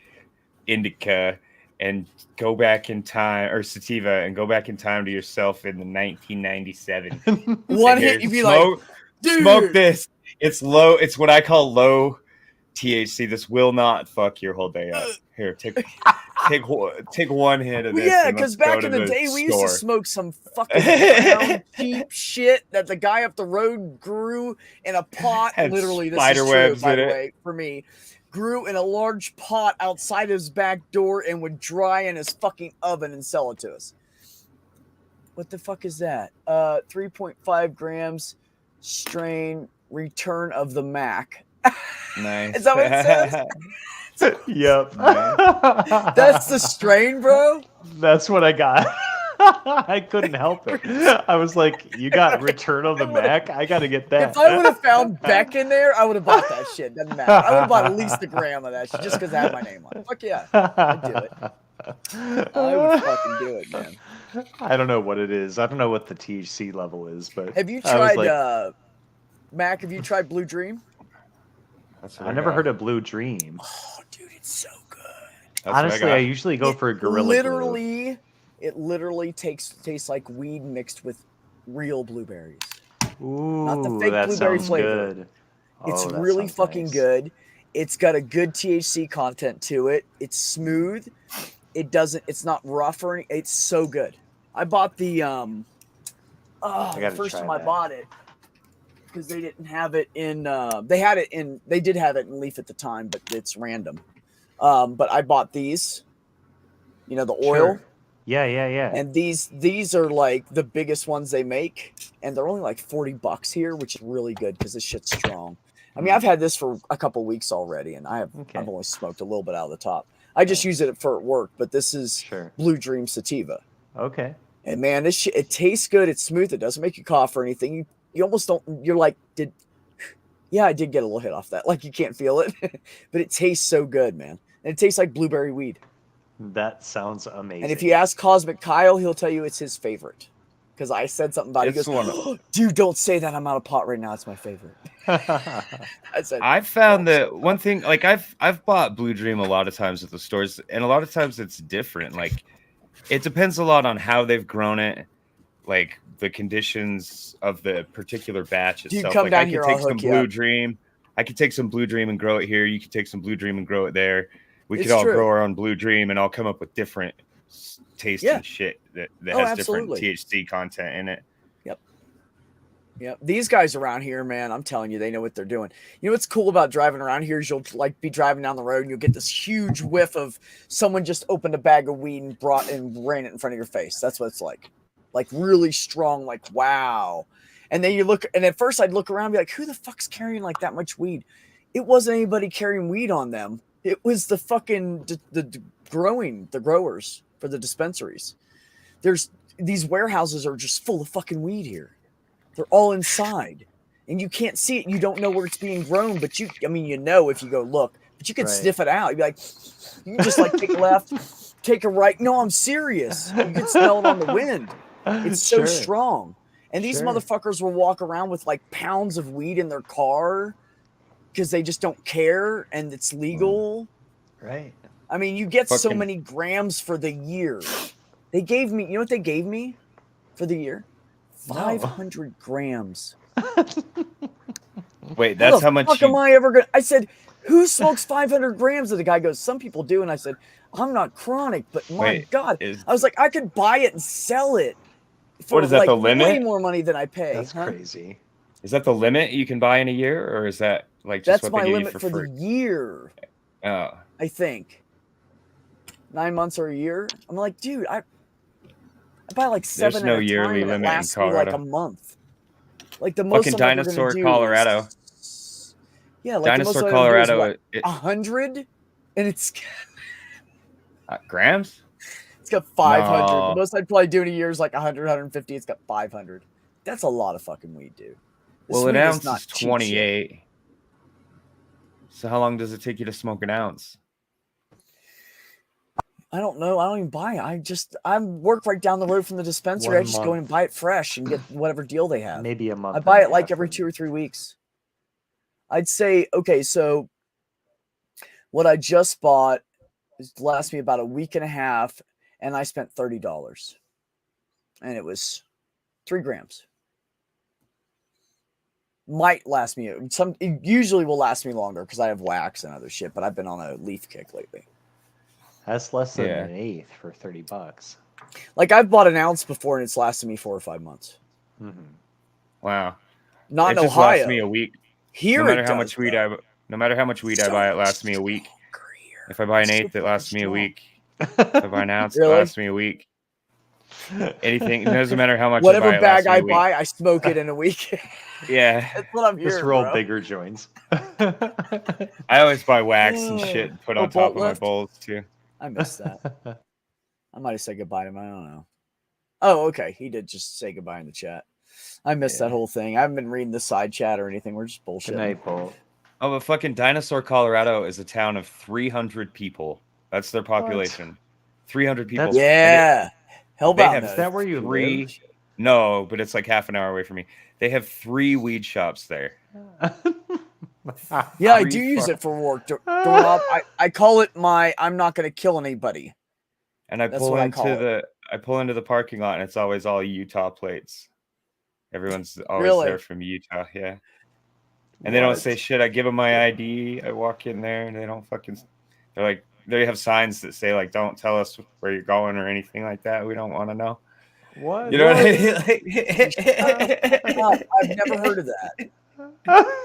indica and go back in time, or sativa, and go back in time to yourself in the 1997. One Sit hit, here, you'd be like, smoke, "Dude, smoke this. It's low. It's what I call low THC. This will not fuck your whole day up. Here, take one hit of this. Yeah, and because let's go back to in the day, we used to store. smoke some fucking brown cheap shit that the guy up the road grew in a pot. Had Literally, this spider is true, webs by in the it. way, for me. Grew in a large pot outside his back door and would dry in his fucking oven and sell it to us. What the fuck is that? 3.5 grams strain return of the Mac. Nice. Is that what it says? Yep. That's the strain, bro? That's what I got. I couldn't help it. I was like, you got Return of the Mac? I got to get that. If I would have found Beck in there, I would have bought that shit. Doesn't matter. I would have bought at least a gram of that shit just because I had my name on it. Fuck yeah. I'd do it. I would fucking do it, man. I don't know what it is. I don't know what the THC level is, but Have you I was tried, like, Mac, have you tried Blue Dream? I never heard of Blue Dream. Oh, dude, it's so good. Honestly, I usually go for Gorilla Glue. It literally tastes like weed mixed with real blueberries. Ooh, Not the fake that blueberry sounds flavor. good. It's that really sounds fucking nice. good. It's got a good THC content to it. It's smooth. It's not rough or anything. It's so good. I bought the the first time I bought it because they didn't have it in they did have it in Leaf at the time, but it's random. But I bought these, the oil. Sure. Yeah. And these are like the biggest ones they make, and they're only like $40 here, which is really good because this shit's strong. I mean, I've had this for a couple weeks already, and I've only smoked a little bit out of the top. I just use it for work, but this is Blue Dream Sativa. Okay. And man, this shit, it tastes good. It's smooth. It doesn't make you cough or anything. You almost don't. You're like, I did get a little hit off that. Like you can't feel it, but it tastes so good, man. And it tastes like blueberry weed. That sounds amazing. And if you ask Cosmic Kyle, he'll tell you it's his favorite. Because I said something about it. He goes, dude, don't say that. I'm out of pot right now. It's my favorite. I've found that one thing, like I've bought Blue Dream a lot of times at the stores, and a lot of times it's different. Like it depends a lot on how they've grown it, like the conditions of the particular batch itself. Come like down I here, could take I'll some hook you Blue up. Dream. I could take some Blue Dream and grow it here. You could take some Blue Dream and grow it there. We It's could all true. grow our own Blue Dream and all come up with different taste and shit that has absolutely. different THC content in it. Yep. These guys around here, man, I'm telling you, they know what they're doing. You know what's cool about driving around here is you'll like be driving down the road and you'll get this huge whiff of someone just opened a bag of weed and ran it in front of your face. That's what it's like. Like really strong, like wow. And then you look, and at first I'd look around and be like, who the fuck's carrying like that much weed? It wasn't anybody carrying weed on them. It was the fucking the growers for the dispensaries. These warehouses are just full of fucking weed here. They're all inside, and you can't see it. You don't know where it's being grown, but if you go look, but you can sniff it out. You'd be like, you can just like take a left, take a right. No, I'm serious. You can smell it on the wind. It's so strong. And these motherfuckers will walk around with like pounds of weed in their car because they just don't care, and it's legal. Right. I mean, you get so many grams for the year. They gave me, you know what they gave me for the year? 500 grams. Wait, that's how much. Am I ever gonna? I said, who smokes 500 grams? And the guy goes, some people do. And I said, I'm not chronic, but my God, I was like, I could buy it and sell it for what is that, like the limit? way more money than I pay. That's crazy. Is that the limit you can buy in a year, or is that like just that's what my they give limit you for free? the year? Oh, I think 9 months or a year. I'm like, dude, I buy like 7 There's no at a yearly time, and limit it in lasts me like Colorado. a month. Like the most fucking I'm ever Dinosaur, gonna do Colorado. Yeah, like Dinosaur, the most I'm gonna do Colorado. is 100, and it's grams. It's got 500. No. The most I'd probably do in a year is like 100, 150. It's got 500. That's a lot of fucking weed, dude. Well, an ounce is 28. So how long does it take you to smoke an ounce? I don't know. I don't even buy it. I work right down the road from the dispensary. I just go in and buy it fresh and get whatever deal they have. Maybe a month. I buy it like every 2 or 3 weeks. I'd say, okay, so what I just bought lasts me about a week and a half, and I spent $30. And it was 3 grams. Might last me it usually will last me longer because I have wax and other shit, but I've been on a leaf kick lately. That's less than Yeah. an eighth for $30. Like I've bought an ounce before and it's lasted me 4 or 5 months. Mm-hmm. Wow. Not It in just Ohio. lasts me a week. Here No matter it how does, much weed though. no matter how much weed I So buy, it much lasts me a week. stronger here. If I buy an So eighth, it lasts me a strong. week. If I buy an ounce, Really? it lasts me a week. Anything. It doesn't matter how much Whatever I buy, it bag lasts me I a week. buy, I smoke it in a week. Yeah. That's what I'm Just hearing, roll bro. bigger joints. I always buy wax and shit and put on top bolt of my lift? bowls too. I missed that. I might have said goodbye to him. I don't know. Oh, okay. He did just say goodbye in the chat. I missed that whole thing. I haven't been reading the side chat or anything. We're just bullshitting. Good night, Bolt. Oh, but fucking Dinosaur, Colorado is a town of 300 people. That's their population. 300 people. That's- Yeah. Hellbound. have- Is that where you live? No, but it's like half an hour away from me. They have 3 weed shops there. Yeah, I do use it for work. Doorknob. I call it my I'm not going to kill anybody. And I That's pull what I into call it. I pull into the parking lot and it's always all Utah plates. Everyone's always Really? there from Utah, yeah. And they don't What? say shit. I give them my ID. I walk in there and they don't fucking. They're like, they have signs that say like, "Don't tell us where you're going" or anything like that. We don't want to know. What? You know what I mean? I've never heard of that.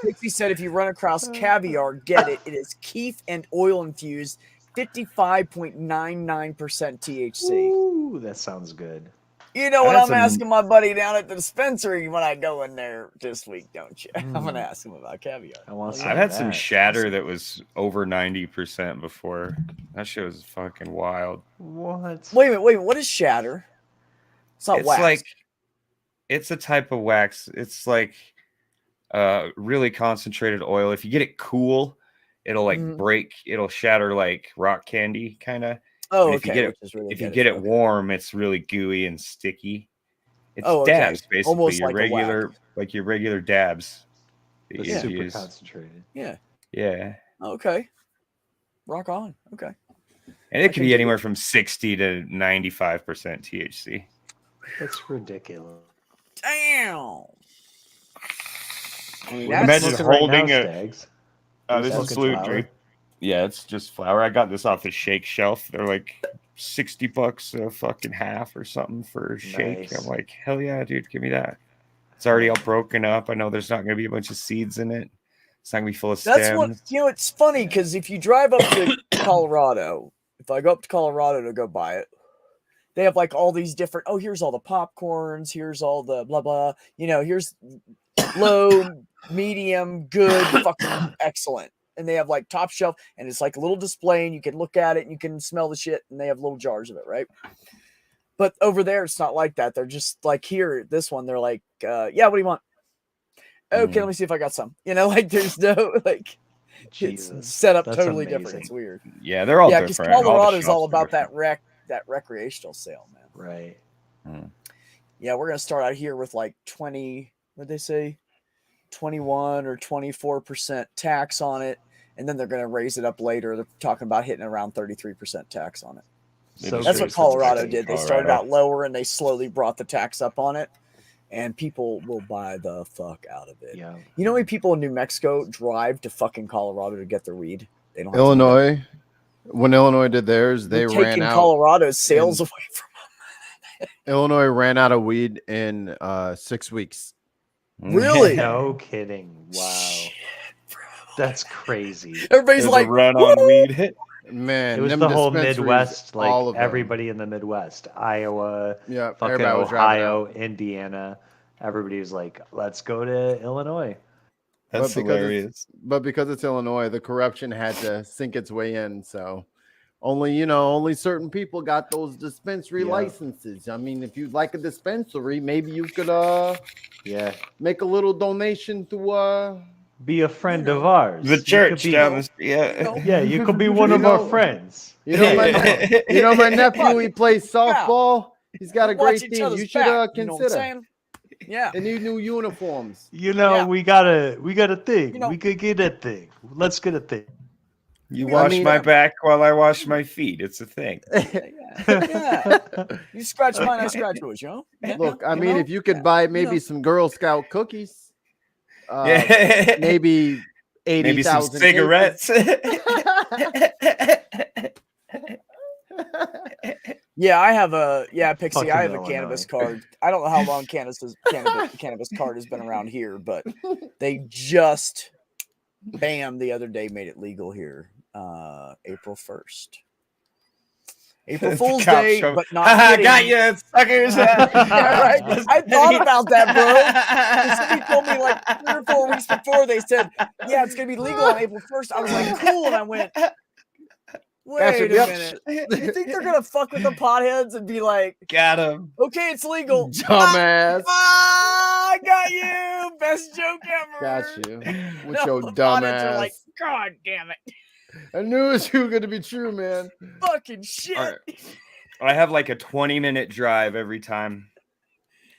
Dixie said if you run across caviar, get it. It is keef and oil infused, 55.99% THC. Ooh, that sounds good. You know I what had I'm some- asking my buddy down at the dispensary when I go in there this week, don't you? I'm going to ask him about caviar. I want some I've of had some that. shatter that was over 90% before. That shit was fucking wild. What? Wait a minute. What is shatter? It's not wax. Like, it's a type of wax. It's like really concentrated oil. If you get it cool, it'll like break. It'll shatter like rock candy, kind of. Oh, and if okay. you get it warm, it's really gooey and sticky. It's okay. dabs, basically. Almost your like regular, like your regular dabs. that It's you super use. concentrated. Yeah. Yeah, Okay. Rock on. Okay. and it can be anywhere from 60 to 95% THC. That's ridiculous. Damn. I mean, What are you that's Imagine smoking right holding now, a- Stags? This is Smoking salute, flower? dude. Yeah, it's just flour. I got this off the shake shelf. They're like $60 a fucking half or something for a shake. Nice. I'm like, hell yeah, dude, give me that. It's already all broken up. I know there's not going to be a bunch of seeds in it. It's not going to be full of stems. That's what, it's funny because if you drive up to Colorado, if I go up to Colorado to go buy it, they have like all these different, here's all the popcorns, here's all the blah, blah, here's low, medium, good, fucking excellent. And they have like top shelf and it's like a little display and you can look at it and you can smell the shit and they have little jars of it, right? But over there, it's not like that. They're just like here, this one, they're like, yeah, what do you want? Okay, let me see if I got some. Like there's no like Jesus, it's set up that's totally amazing. different. It's weird. Yeah, they're all because different. Colorado's all the shops are about that recreational sale, man. Right. Yeah, we're gonna start out here with like 20. What'd they say? 21 or 24% tax on it, and then they're gonna raise it up later. They're talking about hitting around 33% tax on it. So That's what great. Colorado Texas, did. They Colorado. started out lower and they slowly brought the tax up on it, and people will buy the fuck out of it. Yeah. You know how many people in New Mexico drive to fucking Colorado to get their weed? They don't have Illinois, when Illinois did theirs, they They're ran taking out. Colorado's sales away from Illinois ran out of weed in 6 weeks. them. Really? No kidding. Wow. Shit, bro. That's crazy. Everybody's There's like, a run on "Woo!" weed. Man, It was them the whole dispensaries, Midwest, like all of them. everybody in the Midwest, Iowa, Yeah, fucking everybody was driving Ohio, out. Indiana. Everybody was like, let's go to Illinois. That's But because hilarious. But because it's Illinois, the corruption had to sink its way in. So only certain people got those dispensary Yeah. licenses. I mean, if you'd like a dispensary, maybe you could Yeah. make a little donation to Be a friend of ours. The You church could be- down the street. Yeah. Yeah, you could be one of our friends. you know my my nephew, he plays softball. He's got a Watch great each team. other's You should back, you know what I'm consider. saying? Yeah. They need new uniforms. You know, Yeah. we got a thing. You know- we could get a thing. Let's get a thing. You Yeah, I wash mean, my back while I wash my feet. It's a thing. Yeah. You scratch mine, I scratch yours, you know? Yeah, Look, I you mean, know? if you could buy maybe know. some Girl Scout cookies. maybe 80,000 maybe some cigarettes. Yeah, I have a Pixie. Fucking I have a Illinois. cannabis card. I don't know how long cannabis card has been around here, but they just the other day made it legal here, April 1st. April Fool's Day, but not kidding. Got you, suckers. Yeah, right. I thought about that, bro. Somebody told me like 3 or 4 weeks before. They said, "Yeah, it's gonna be legal on April 1st." I was like, "Cool," and I went, "Wait a minute. You think they're gonna fuck with the potheads and be like, got him? Okay, it's legal, Dumbass. I got you. Best joke ever. Got you. With No, your the dumb potheads are ass. like, God damn it, I knew it was too good to be true, man. fucking shit." All right. I have like a 20-minute drive every time.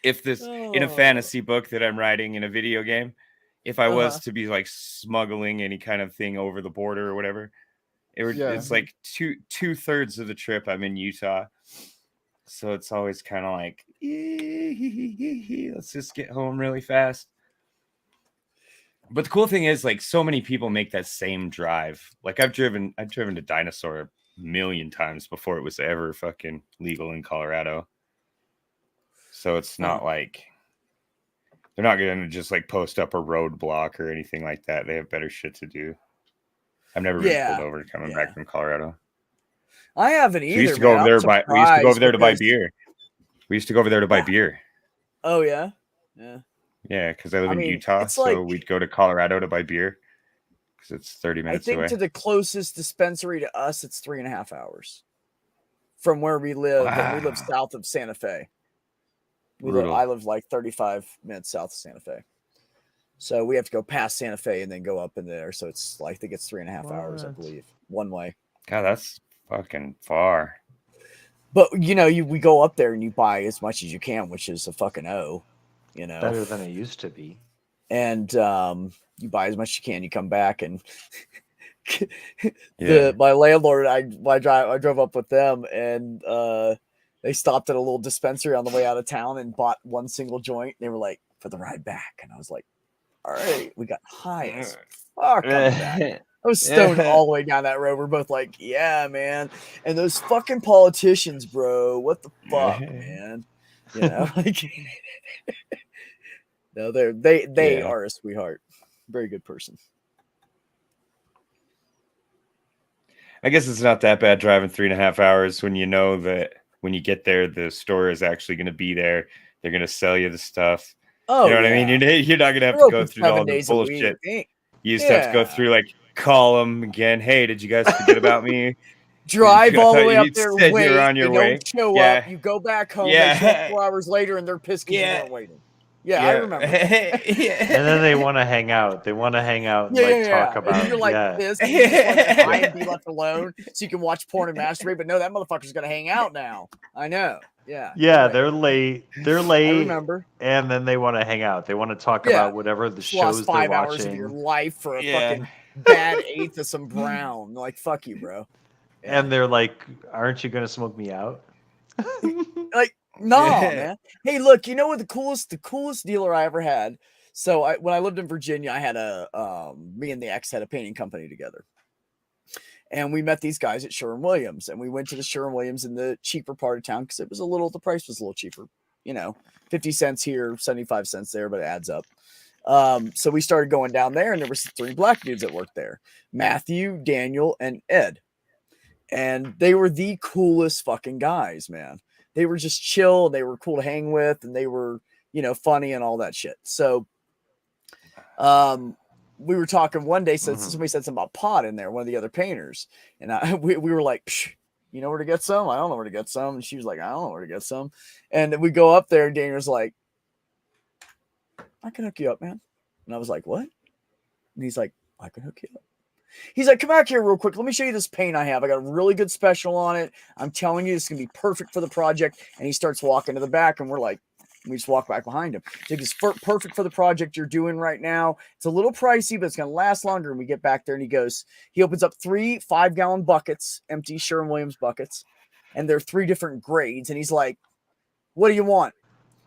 If this in a fantasy book that I'm writing in a video game, if I was to be like smuggling any kind of thing over the border or whatever, it's like two-thirds of the trip I'm in Utah. So it's always kind of like, let's just get home really fast. But the cool thing is, like, so many people make that same drive. Like I've driven to Dinosaur a million times before it was ever fucking legal in Colorado. So it's not like they're not going to just like post up a roadblock or anything like that. They have better shit to do. I've never been pulled over coming back from Colorado. I haven't either. We used to go over there to buy beer. We used to go over there to buy beer. Oh yeah, yeah. Because I live in Utah, so we'd go to Colorado to buy beer because it's 30 minutes away. I think to the closest dispensary to us, it's 3.5 hours from where we live. Wow. And we live south of Santa Fe. I live like 35 minutes south of Santa Fe. So we have to go past Santa Fe and then go up in there. So it's like, I think it's 3.5 hours, I believe, one way. God, that's fucking far. But we go up there and you buy as much as you can, which is a fucking better than it used to be. And you buy as much as you can. You come back and my landlord, I drove up with them and they stopped at a little dispensary on the way out of town and bought one single joint. They were like, for the ride back, and I was like, all right, we got high as fuck on the back. I was stoned all the way down that road. We're both like, yeah, man. And those fucking politicians, bro, what the fuck, man? Like, no, they are a sweetheart. Very good person. I guess it's not that bad driving 3.5 hours when you know that when you get there, the store is actually going to be there. They're going to sell you the stuff. Oh, you know what I mean? You're not going to have to go through all the bullshit. You just have to go through, like, call them again. Hey, did you guys forget about me? Drive all the way up there, wait, you're on your way. Don't show up. You go back home. They show up 4 hours later, and they're pissed because you weren't waiting. Yeah, I remember. And then they want to hang out. They want to hang out and talk about. And you're like this. And you just want to hide and be left alone so you can watch porn and masturbate. But no, that motherfucker's gonna hang out now. I know. Yeah. Yeah, they're late. They're late. I remember. And then they want to hang out. They want to talk about whatever the shows they're watching. 5 hours of your life for a fucking bad eighth of some brown. Like, fuck you, bro. Yeah. And they're like, "Aren't you gonna smoke me out?" Like, no, man. Hey, look, you know what the coolest dealer I ever had? So when I lived in Virginia, I had me and the ex had a painting company together. And we met these guys at Sherwin-Williams, and we went to the Sherwin-Williams in the cheaper part of town because the price was a little cheaper, 50 cents here, 75 cents there, but it adds up. So we started going down there, and there was 3 black dudes that worked there, Matthew, Daniel, and Ed. And they were the coolest fucking guys, man. They were just chill. They were cool to hang with, and they were, funny and all that shit. So, we were talking one day, so somebody said something about pot in there, one of the other painters. And we were like, Psh, you know where to get some? I don't know where to get some. And she was like, I don't know where to get some. And then we go up there, and Daniel's like, I can hook you up, man. And I was like, what? And he's like, I can hook you up. He's like, come back here real quick. Let me show you this paint I have. I got a really good special on it. I'm telling you, it's going to be perfect for the project. And he starts walking to the back, and we just walk back behind him. It's perfect for the project you're doing right now. It's a little pricey, but it's going to last longer. And we get back there, and he opens up 3 5-gallon buckets, empty Sherwin-Williams buckets. And they're 3 different grades. And he's like, what do you want?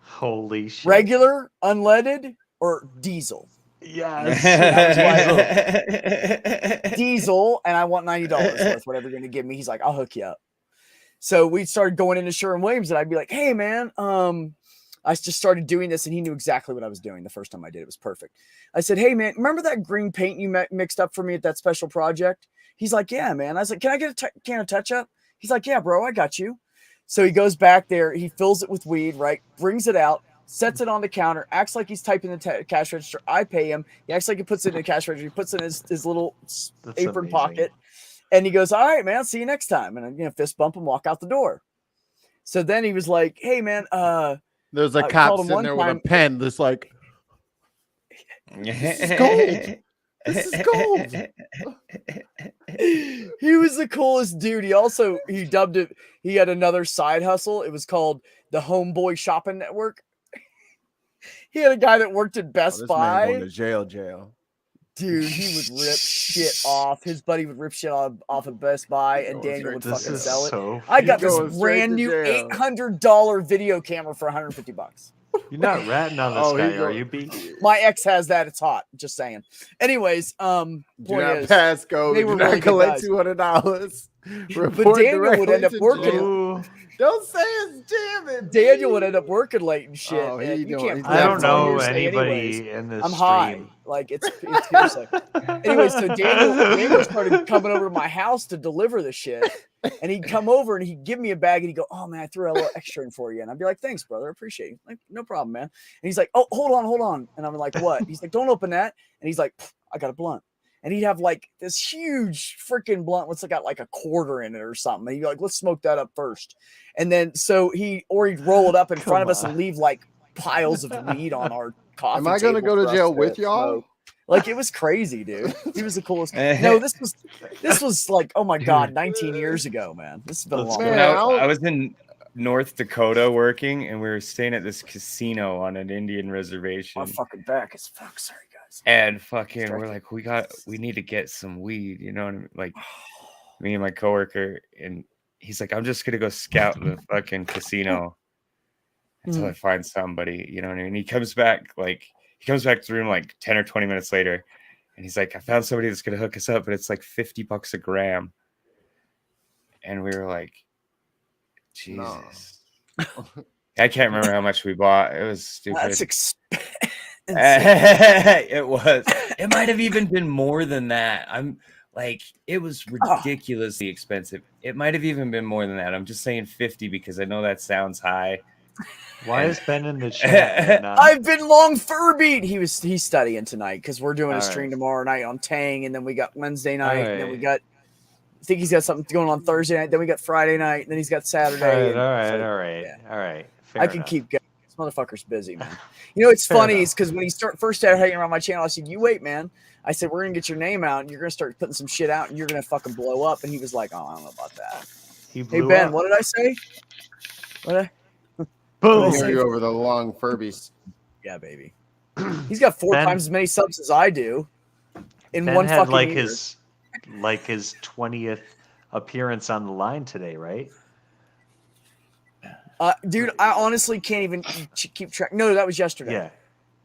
Holy shit. Regular, unleaded, or diesel? Yes. Diesel, and I want $90 worth, whatever you're gonna give me. He's like, I'll hook you up. So we started going into Sherwin-Williams, and I'd be like, hey man, I just started doing this, and he knew exactly what I was doing the first time I did. It was perfect. I said, hey man, remember that green paint you mixed up for me at that special project? He's like, yeah, man. I was like, can I get a can of touch-up? He's like, yeah, bro, I got you. So he goes back there, he fills it with weed, right? Brings it out, sets it on the counter, acts like he's typing the cash register. I pay him. He acts like he puts it in the cash register. He puts it in his little apron pocket. And he goes, all right, man, see you next time. And I fist bump and walk out the door. So then he was like, hey, man. There's a cop sitting there with a pen that's like, this is gold. This is gold. He was the coolest dude. He dubbed it. He had another side hustle. It was called the Homeboy Shopping Network. He had a guy that worked at Best Buy. Man going to jail. Dude, he would rip shit off. His buddy would rip shit off of Best Buy, and Daniel would fucking sell it. I got this brand new $800 video camera for $150. You're not ratting on this guy, are you, B? My ex has that. It's hot. Just saying. Anyways, do not pass go. They were not collect $200. But Daniel would end up working. Don't say it's jamming. Daniel would end up working late and shit. Oh, I don't know anybody in this. I'm high. Like it's hearsay. Anyway, so Daniel started coming over to my house to deliver the shit. And he'd come over and he'd give me a bag and he'd go, oh man, I threw a little extra in for you. And I'd be like, thanks, brother. I appreciate it. Like, no problem, man. And he's like, oh, hold on. And I'm like, what? He's like, don't open that. And he's like, I got a blunt. And he'd have like this huge freaking blunt. What's got like a quarter in it or something. And he'd be like, let's smoke that up first. And then he'd roll it up in front of us and leave like piles of weed on our coffee. Am I going to go to jail with y'all? Like it was crazy, dude. He was the coolest. No, this was like, oh my god, 19 years ago, man. This has been a long time. I was in North Dakota working, and we were staying at this casino on an Indian reservation. My fucking back is fucked. Sorry, guys. And fucking, we're like, we need to get some weed, you know what I mean? Like me and my coworker, and he's like, I'm just gonna go scout the fucking casino until I find somebody, you know what I mean? He comes back to the room like 10 or 20 minutes later, and he's like, I found somebody that's going to hook us up, but it's like $50 a gram. And we were like, Jesus. No. I can't remember how much we bought. It was stupid. That's expensive. It was. It might have even been more than that. It was ridiculously expensive. It might have even been more than that. I'm just saying 50 because I know that sounds high. Why is Ben in the chat? I've been long Furbeat. He's studying tonight because we're doing a stream tomorrow night on Tang, and then we got Wednesday night, and then we got. I think he's got something going on Thursday night. Then we got Friday night, and then he's got Saturday. All right. I can keep going. This motherfucker's busy, man. You know, it's funny is because when he first started hanging around my channel, I said, "You wait, man." I said, "We're gonna get your name out, and you're gonna start putting some shit out, and you're gonna fucking blow up." And he was like, "Oh, I don't know about that." Hey Ben, what did I say? Boom! You over the long Furbies. Yeah, baby. He's got 4 times as many subs as I do in Ben one had fucking year. his 20th appearance on the line today, right? Dude, I honestly can't even keep track. No, that was yesterday. Yeah.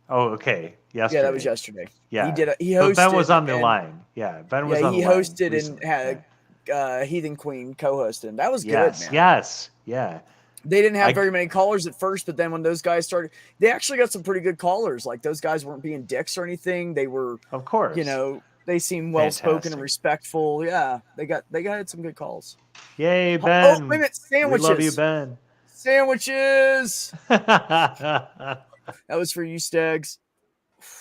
Oh, okay. Yesterday. Yeah, that was yesterday. Yeah. He hosted. But Ben was on the line. Yeah, Ben was on the line. He hosted recently. And had Heathen Queen co-hosting. That was good, man. Yes. Yeah. They didn't have very many callers at first, but then when those guys started, they actually got some pretty good callers. Like those guys weren't being dicks or anything. They were, of course, they seemed well spoken and respectful. Yeah, they got some good calls. Yay, Ben! Oh, wait a minute, sandwiches. We love you, Ben. Sandwiches. That was for you, Stags.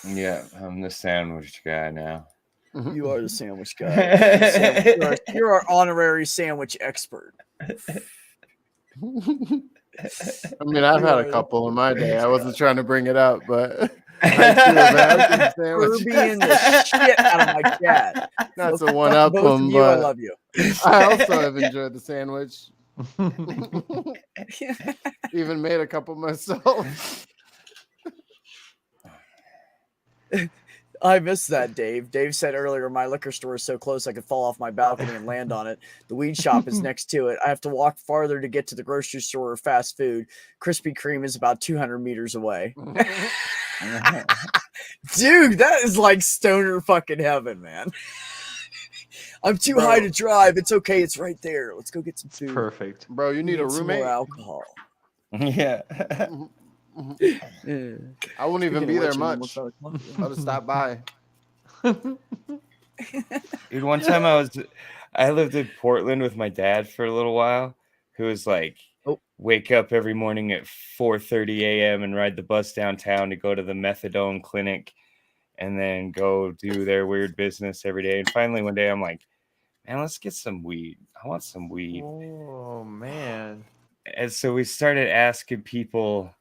Yeah, I'm the sandwich guy now. You are the sandwich guy. You're our honorary sandwich expert. I mean, I've had a couple in my day. I wasn't trying to bring it up, but I You're being the shit out of my cat. Not to one up them, but I love you. I also have enjoyed the sandwich. Even made a couple myself. I missed that, Dave. Dave said earlier, my liquor store is so close I could fall off my balcony and land on it. The weed shop is next to it. I have to walk farther to get to the grocery store or fast food. Krispy Kreme is about 200 meters away. Dude, that is like stoner fucking heaven, man. I'm too high to drive. It's okay. It's right there. Let's go get some food. Perfect. Bro, you need a some roommate? more alcohol. Yeah. I won't even be there much. I'll just stop by. Dude, one time I lived in Portland with my dad for a little while, who was like, wake up every morning at 4:30 a.m. and ride the bus downtown to go to the methadone clinic and then go do their weird business every day. And finally one day I'm like, man, let's get some weed. I want some weed. Oh, man. And so we started asking people.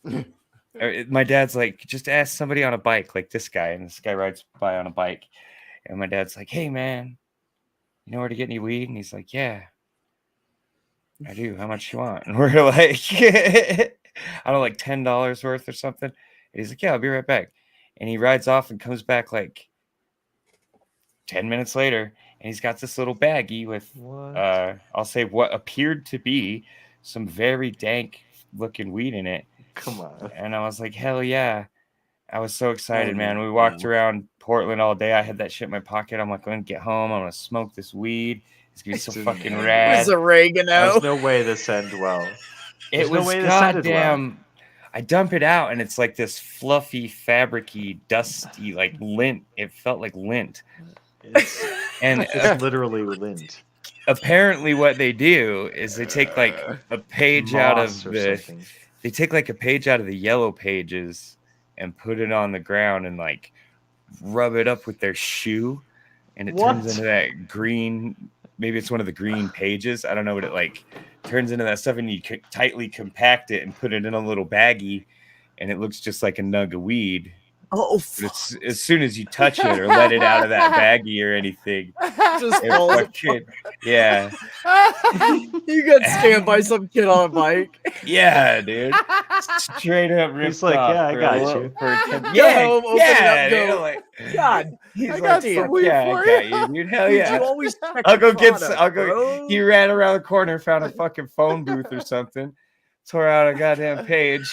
My dad's like, just ask somebody on a bike like this guy. And this guy rides by on a bike. And my dad's like, hey, man, you know where to get any weed? And he's like, yeah, I do. How much you want? And we're like, I don't know, like $10 worth or something. And he's like, yeah, I'll be right back. And he rides off and comes back like 10 minutes later. And he's got this little baggie with, I'll say what appeared to be some very dank looking weed in it. Come on. And I was like, hell yeah. I was so excited, man. We walked around Portland all day. I had that shit in my pocket. I'm like, I'm going to get home. I'm going to smoke this weed. It's going to be so fucking rad. It's oregano. There's no way this ends well. It was goddamn. I dump it out, and it's like this fluffy, fabricy, dusty, like lint. It felt like lint. It's literally lint. Apparently, what they do is they take like a page out of the. They take like a page out of the yellow pages and put it on the ground and like rub it up with their shoe, and it turns into that green. Maybe it's one of the green pages. I don't know what it like turns into that stuff, and you tightly compact it and put it in a little baggie, and it looks just like a nug of weed. Oh, but as soon as you touch it or let it out of that baggie or anything, just yeah. You got scammed by some kid on a bike. Yeah, dude. Straight up ripped He's like, off. yeah, I got you. Like, God, he's I like, got some weed yeah, for I got you, dude. Hell Dude, yeah. you always check I'll go the get. product, I'll go. bro. He ran around the corner, found a fucking phone booth or something, tore out a goddamn page.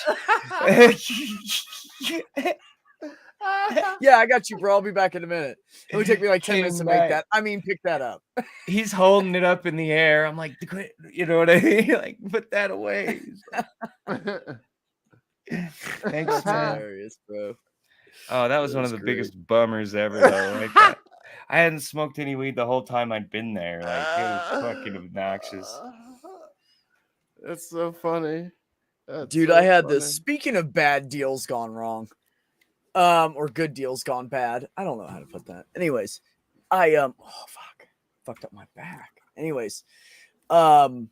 Yeah, I got you, bro. I'll be back in a minute. It would take me like 10 minutes to make that. I mean, pick that up. He's holding it up in the air. I'm like, you know what I mean? Like, put that away. Thanks, man. Hilarious, bro. Oh, that was one of the biggest bummers ever, though. Like, I hadn't smoked any weed the whole time I'd been there. Like, it was fucking obnoxious. That's so funny. Dude, I had this. Speaking of bad deals gone wrong, or good deals gone bad. I don't know how to put that. Anyways, fucked up my back. Anyways, so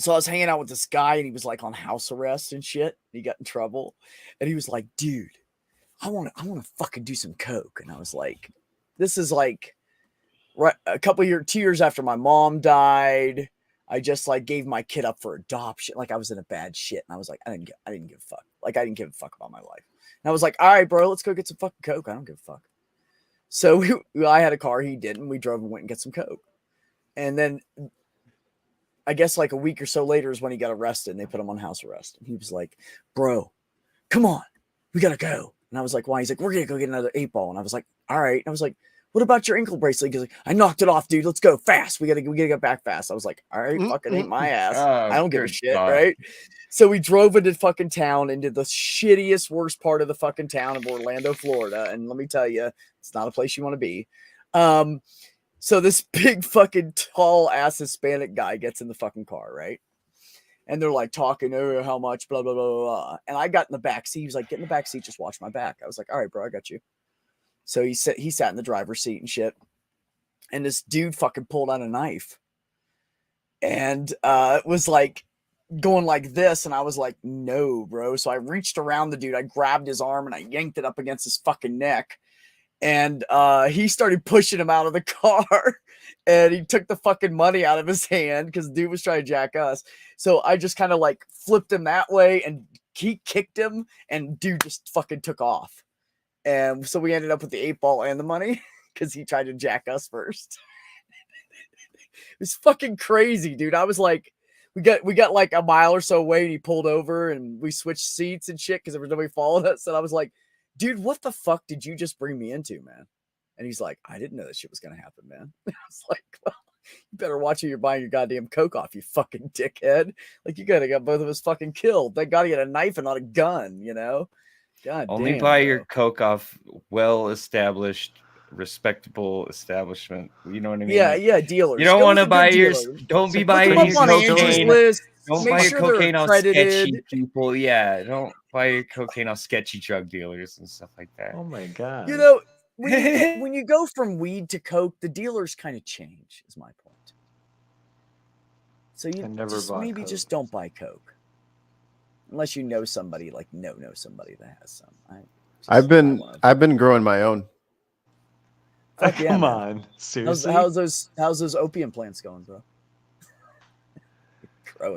I was hanging out with this guy, and he was like on house arrest and shit. He got in trouble, and he was like, "Dude, I want to fucking do some coke." And I was like, "This is like right a couple years, 2 years after my mom died. I just like gave my kid up for adoption. Like I was in a bad shit, and I was like, I didn't give a fuck. Like I didn't give a fuck about my life." And I was like, "All right, bro, let's go get some fucking coke. I don't give a fuck." So I had a car, he didn't. We drove and went and get some coke. And then I guess like a week or so later is when he got arrested, and they put him on house arrest. And he was like, "Bro, come on, we gotta go." And I was like, "Why?" He's like, "We're gonna go get another 8-ball." And I was like, "All right." And I was like, "What about your ankle bracelet?" He's like, "I knocked it off, dude. Let's go fast. We gotta get back fast." I was like, "All right, fucking ain't my ass. I don't give a shit, right?" So we drove into fucking town, into the shittiest, worst part of the fucking town of Orlando, Florida. And let me tell you, it's not a place you want to be. So this big fucking tall ass Hispanic guy gets in the fucking car, right? And they're like talking, "Oh, how much, blah, blah, blah, blah." And I got in the back seat. He was like, "Get in the back seat, just watch my back." I was like, "All right, bro, I got you." So he sat in the driver's seat and shit. And this dude fucking pulled out a knife. And it was like going like this. And I was like, "No, bro." So I reached around the dude. I grabbed his arm and I yanked it up against his fucking neck. And he started pushing him out of the car. And he took the fucking money out of his hand because dude was trying to jack us. So I just kind of like flipped him that way and he kicked him. And dude just fucking took off. And so we ended up with the 8-ball and the money because he tried to jack us first. It was fucking crazy, dude. I was like, we got like a mile or so away, and he pulled over, and we switched seats and shit because there was nobody following us. And I was like, dude, what the fuck did you just bring me into, man? And he's like, I didn't know that shit was going to happen, man. I was like, well, you better watch who you're buying your goddamn coke off, you fucking dickhead. Like, you gotta got both of us fucking killed. They gotta get a knife and not a gun, you know? God Only damn, buy bro. your coke off well-established, respectable establishment. You know what I mean? Yeah, yeah, dealers. You don't Go want to with a buy good your. dealer. Don't be Look buying them your up on Angie's cocaine. list. Don't Make buy your sure they're cocaine off accredited. sketchy people. Yeah, don't buy your cocaine off sketchy drug dealers and stuff like that. Oh my god. You know, when you go from weed to coke, the dealers kind of change, is my point. So you maybe just don't buy coke. Unless you know somebody, like know somebody that has some. I've been growing my own. Fuck yeah, Come man. on, seriously. How's those opium plants going, bro?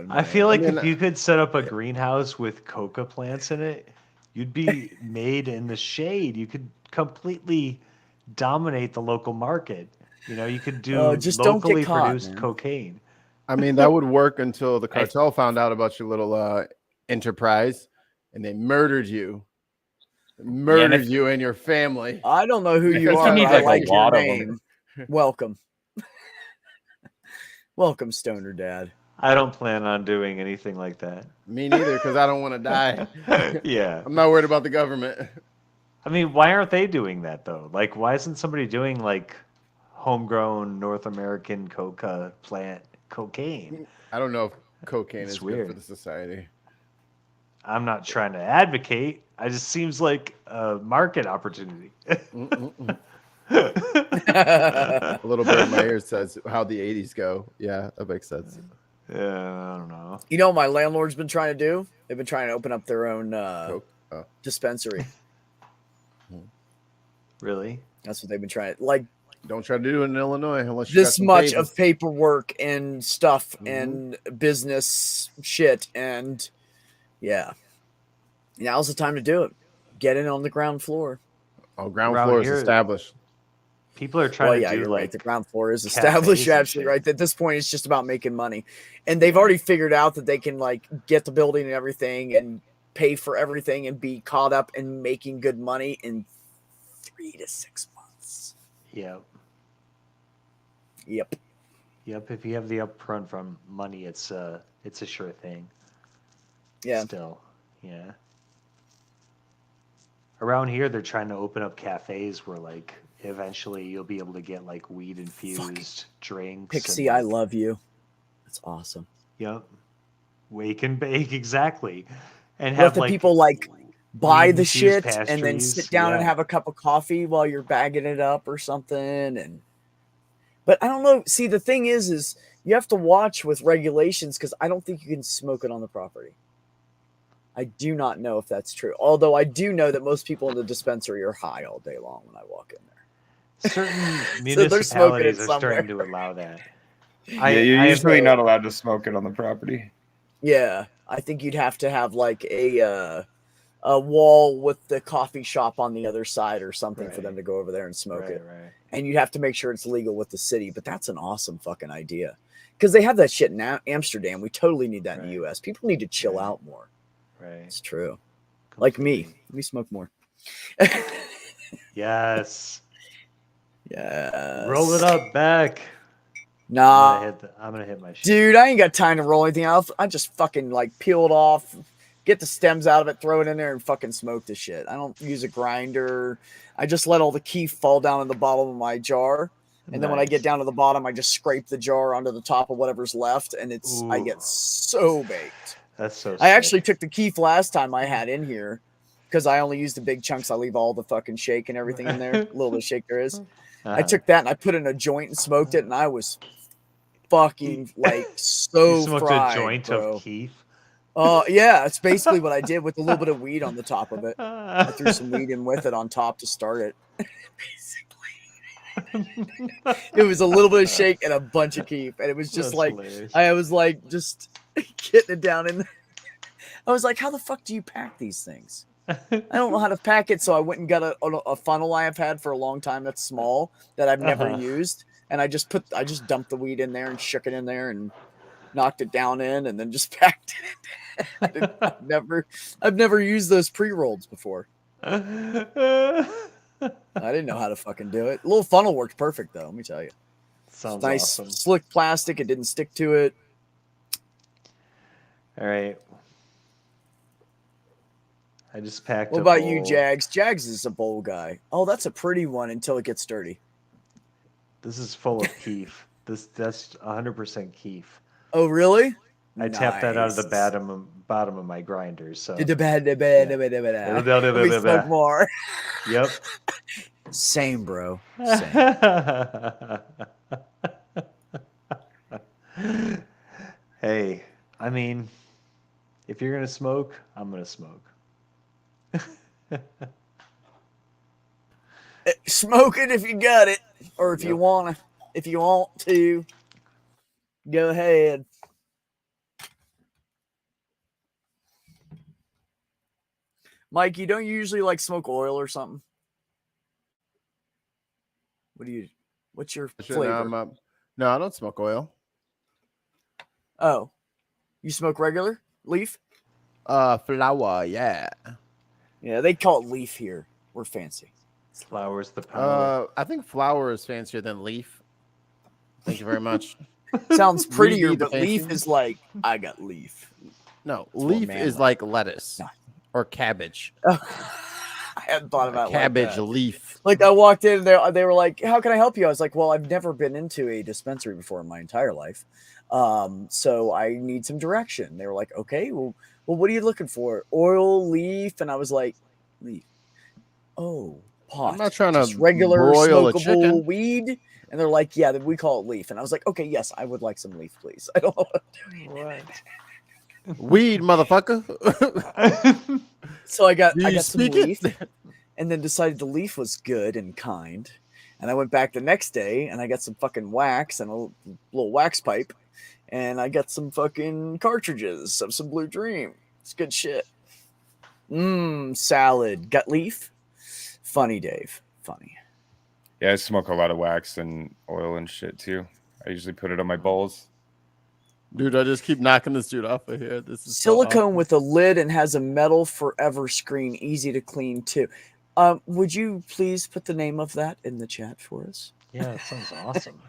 I feel like if you could set up a greenhouse with coca plants in it, you'd be made in the shade. You could completely dominate the local market. You know, you could do just don't get locally caught, produced man. cocaine. I mean, that would work until the cartel found out about your little enterprise, and they murdered you. Murdered you and your family. I don't know who you are, but I like your name. Welcome. Welcome, Stoner Dad. I don't plan on doing anything like that. Me neither, because I don't want to die. Yeah. I'm not worried about the government. I mean, why aren't they doing that, though? Like, why isn't somebody doing, like, homegrown North American coca plant cocaine? I don't know if cocaine is good for the society. I'm not trying to advocate. It just seems like a market opportunity. A little bit in my ear says how the 80s go. Yeah, that makes sense. Yeah, I don't know. You know what my landlord's been trying to do? They've been trying to open up their own dispensary. Really? That's what they've been trying. Like, don't try to do it in Illinois unless you this much of paperwork and stuff and business shit. And yeah, now's the time to do it. Get in on the ground floor. Oh, ground floor is established. People are trying to do you're like right. The ground floor is established. You're absolutely right. At this point, it's just about making money, and they've already figured out that they can like get the building and everything, and pay for everything, and be caught up in making good money in 3 to 6 months. Yep. Yep. If you have the upfront from money, it's a sure thing. Yeah. Still, yeah. Around here, they're trying to open up cafes where like. Eventually, you'll be able to get like weed infused drinks. Pixie, I love you. That's awesome. Yep. Wake and bake, exactly. And have the people like buy the shit and then sit down and yeah. have a cup of coffee while you're bagging it up or something. But I don't know. See, the thing is you have to watch with regulations because I don't think you can smoke it on the property. I do not know if that's true. Although I do know that most people in the dispensary are high all day long when I walk in there. Certain municipalities are starting to allow that. Yeah, you're usually not allowed to smoke it on the property. Yeah, I think you'd have to have like a wall with the coffee shop on the other side or something for them to go over there and smoke it. Right. And you'd have to make sure it's legal with the city. But that's an awesome fucking idea because they have that shit in Amsterdam. We totally need that in the U.S. People need to chill out more. Right. It's true. Completely. Like me. Let me smoke more. Yes. Yes. Roll it up back. Nah. I'm gonna hit my shit. Dude, I ain't got time to roll anything else. I just fucking like peel it off, get the stems out of it, throw it in there, and fucking smoke the shit. I don't use a grinder. I just let all the keef fall down in the bottom of my jar. And then when I get down to the bottom, I just scrape the jar onto the top of whatever's left, and I get so baked. That's so sick. I actually took the keef last time I had in here because I only use the big chunks. I leave all the fucking shake and everything in there, a little bit of shake there is. I took that and I put it in a joint and smoked it, and I was fucking like so you smoked fried, a joint bro. of keef? Yeah, it's basically what I did with a little bit of weed on the top of it. I threw some weed in with it on top to start it. Basically, it was a little bit of shake and a bunch of keef, and it was just hilarious. I was like just getting it down in there. I was like, how the fuck do you pack these things? I don't know how to pack it, so I went and got a funnel I have had for a long time that's small that I've never used, and I just dumped the weed in there and shook it in there and knocked it down in, and then just packed it. I've never used those pre-rolls before. I didn't know how to fucking do it. A little funnel worked perfect though. Let me tell you. Sounds Nice, awesome. slick plastic. It didn't stick to it. All right. I just packed. What about you, Jags? Jags is a bowl guy. Oh, that's a pretty one until it gets dirty. This is full of keef. That's 100% keef. Oh, really? I tapped that out of the bottom of my grinder. So Let me smoke more. Yep. Same, bro. Same. Hey, I mean, if you're gonna smoke, I'm gonna smoke. Smoke it if you got it, or if you want to, go ahead. Mike, you don't usually like smoke oil or something? What's your flavor? No, I don't smoke oil. Oh, you smoke regular leaf? Flower, yeah. Yeah, they call it leaf here. We're fancy. Flower's the power. I think flower is fancier than leaf. Thank you very much. Sounds prettier, Read the but leaf fancy. is like, I got leaf. No, It's leaf more is manly. like lettuce No. or cabbage. I hadn't thought about Cabbage like that. leaf. Like I walked in there, they were like, "How can I help you?" I was like, "Well, I've never been into a dispensary before in my entire life, so I need some direction." They were like, "Okay, well, what are you looking for? Oil, leaf?" And I was like, "Leaf? Oh, pot. I'm not trying Just to regular broil a smokable chicken. weed." And they're like, "Yeah, we call it leaf." And I was like, "Okay, yes, I would like some leaf, please." I don't know what I'm doing. What? Weed, motherfucker. So I got Do you some speak leaf. it? And then decided the leaf was good and kind. And I went back the next day and I got some fucking wax and a little wax pipe. And I got some fucking cartridges of some Blue Dream. It's good shit. Salad. Got leaf? Funny, Dave. Funny. Yeah, I smoke a lot of wax and oil and shit too. I usually put it on my bowls. Dude, I just keep knocking this dude off of here. This is Silicone so awesome. with a lid and has a metal forever screen. Easy to clean too. Would you please put the name of that in the chat for us? Yeah, that sounds awesome.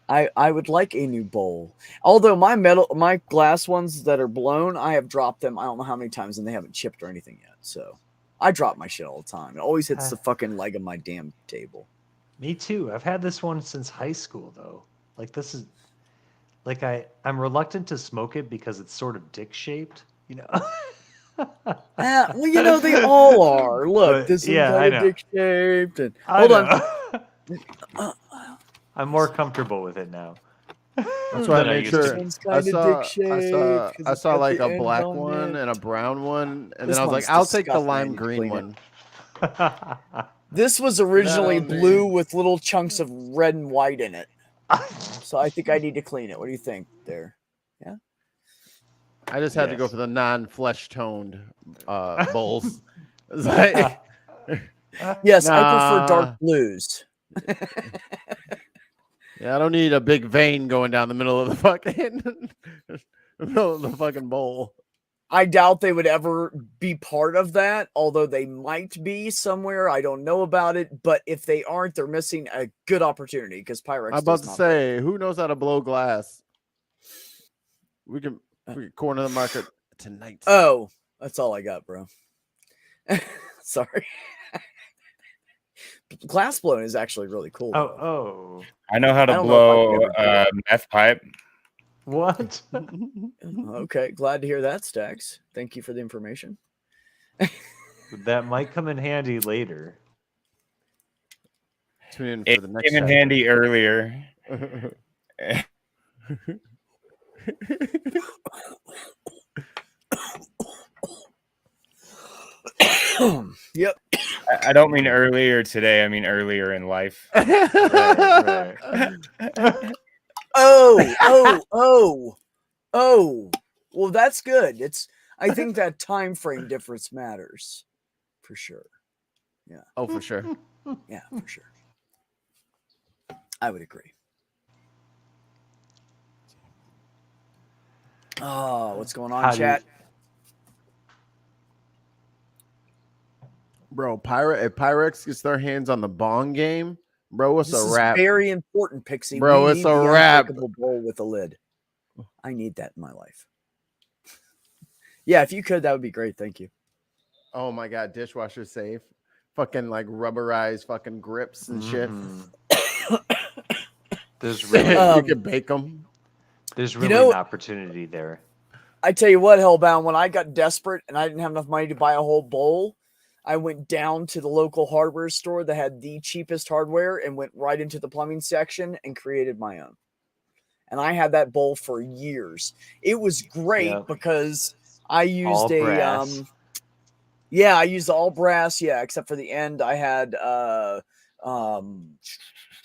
I would like a new bowl. Although my glass ones that are blown, I have dropped them. I don't know how many times, and they haven't chipped or anything yet. So I drop my shit all the time. It always hits the fucking leg of my damn table. Me too. I've had this one since high school though. Like this is like I'm reluctant to smoke it because it's sort of dick shaped, you know. Well, you know they all are. Look, But, this yeah, one's I kind know. of dick shaped. And I hold know. on. I'm more comfortable with it now. That's why I than I made used to sure. be. One's I kinda saw, dick shaped I 'cause saw, I it's saw got like the a end black on one it. and a brown one, and This then I was like, one's I'll take the disgusting. I lime need to green clean it. one. This was originally only- blue with little chunks of red and white in it. So I think I need to clean it. What do you think there? Yeah. I just had to go Yes. for the non-flesh toned bowls. It's like, Yes, I prefer dark nah. blues. Yeah, I don't need a big vein going down the middle of the fucking bowl. I doubt they would ever be part of that, although they might be somewhere. I don't know about it, but if they aren't, they're missing a good opportunity because Pyrex. I'm about does to not say, who knows how to blow glass? We can corner the market tonight. Oh, that's all I got, bro. Sorry. Glass blowing is actually really cool. though. Oh. I know how I to don't know blow if I could ever do meth pipe. What? Okay, glad to hear that, Stax. Thank you for the information. That might come in handy later. Tune in It for the next came in chapter. handy earlier. Yep. I don't mean earlier today. I mean earlier in life. Right. Oh. Well, that's good. I think that time frame difference matters for sure. Yeah. Oh, for sure. Yeah, for sure. I would agree. Oh, what's going on, How do you- chat? Bro, if Pyrex gets their hands on the bong game, bro, it's This a is wrap. very important, Pixie. Bro, We it's need a the wrap. unbreakable bowl with a lid. I need that in my life. Yeah, if you could, that would be great. Thank you. Oh my god, dishwasher safe. Fucking like rubberized fucking grips and shit. There's really you can bake them. There's really an opportunity there. I tell you what, Hellbound, when I got desperate and I didn't have enough money to buy a whole bowl, I went down to the local hardware store that had the cheapest hardware and went right into the plumbing section and created my own. And I had that bowl for years. It was great because I used brass. I used all brass, except for the end I had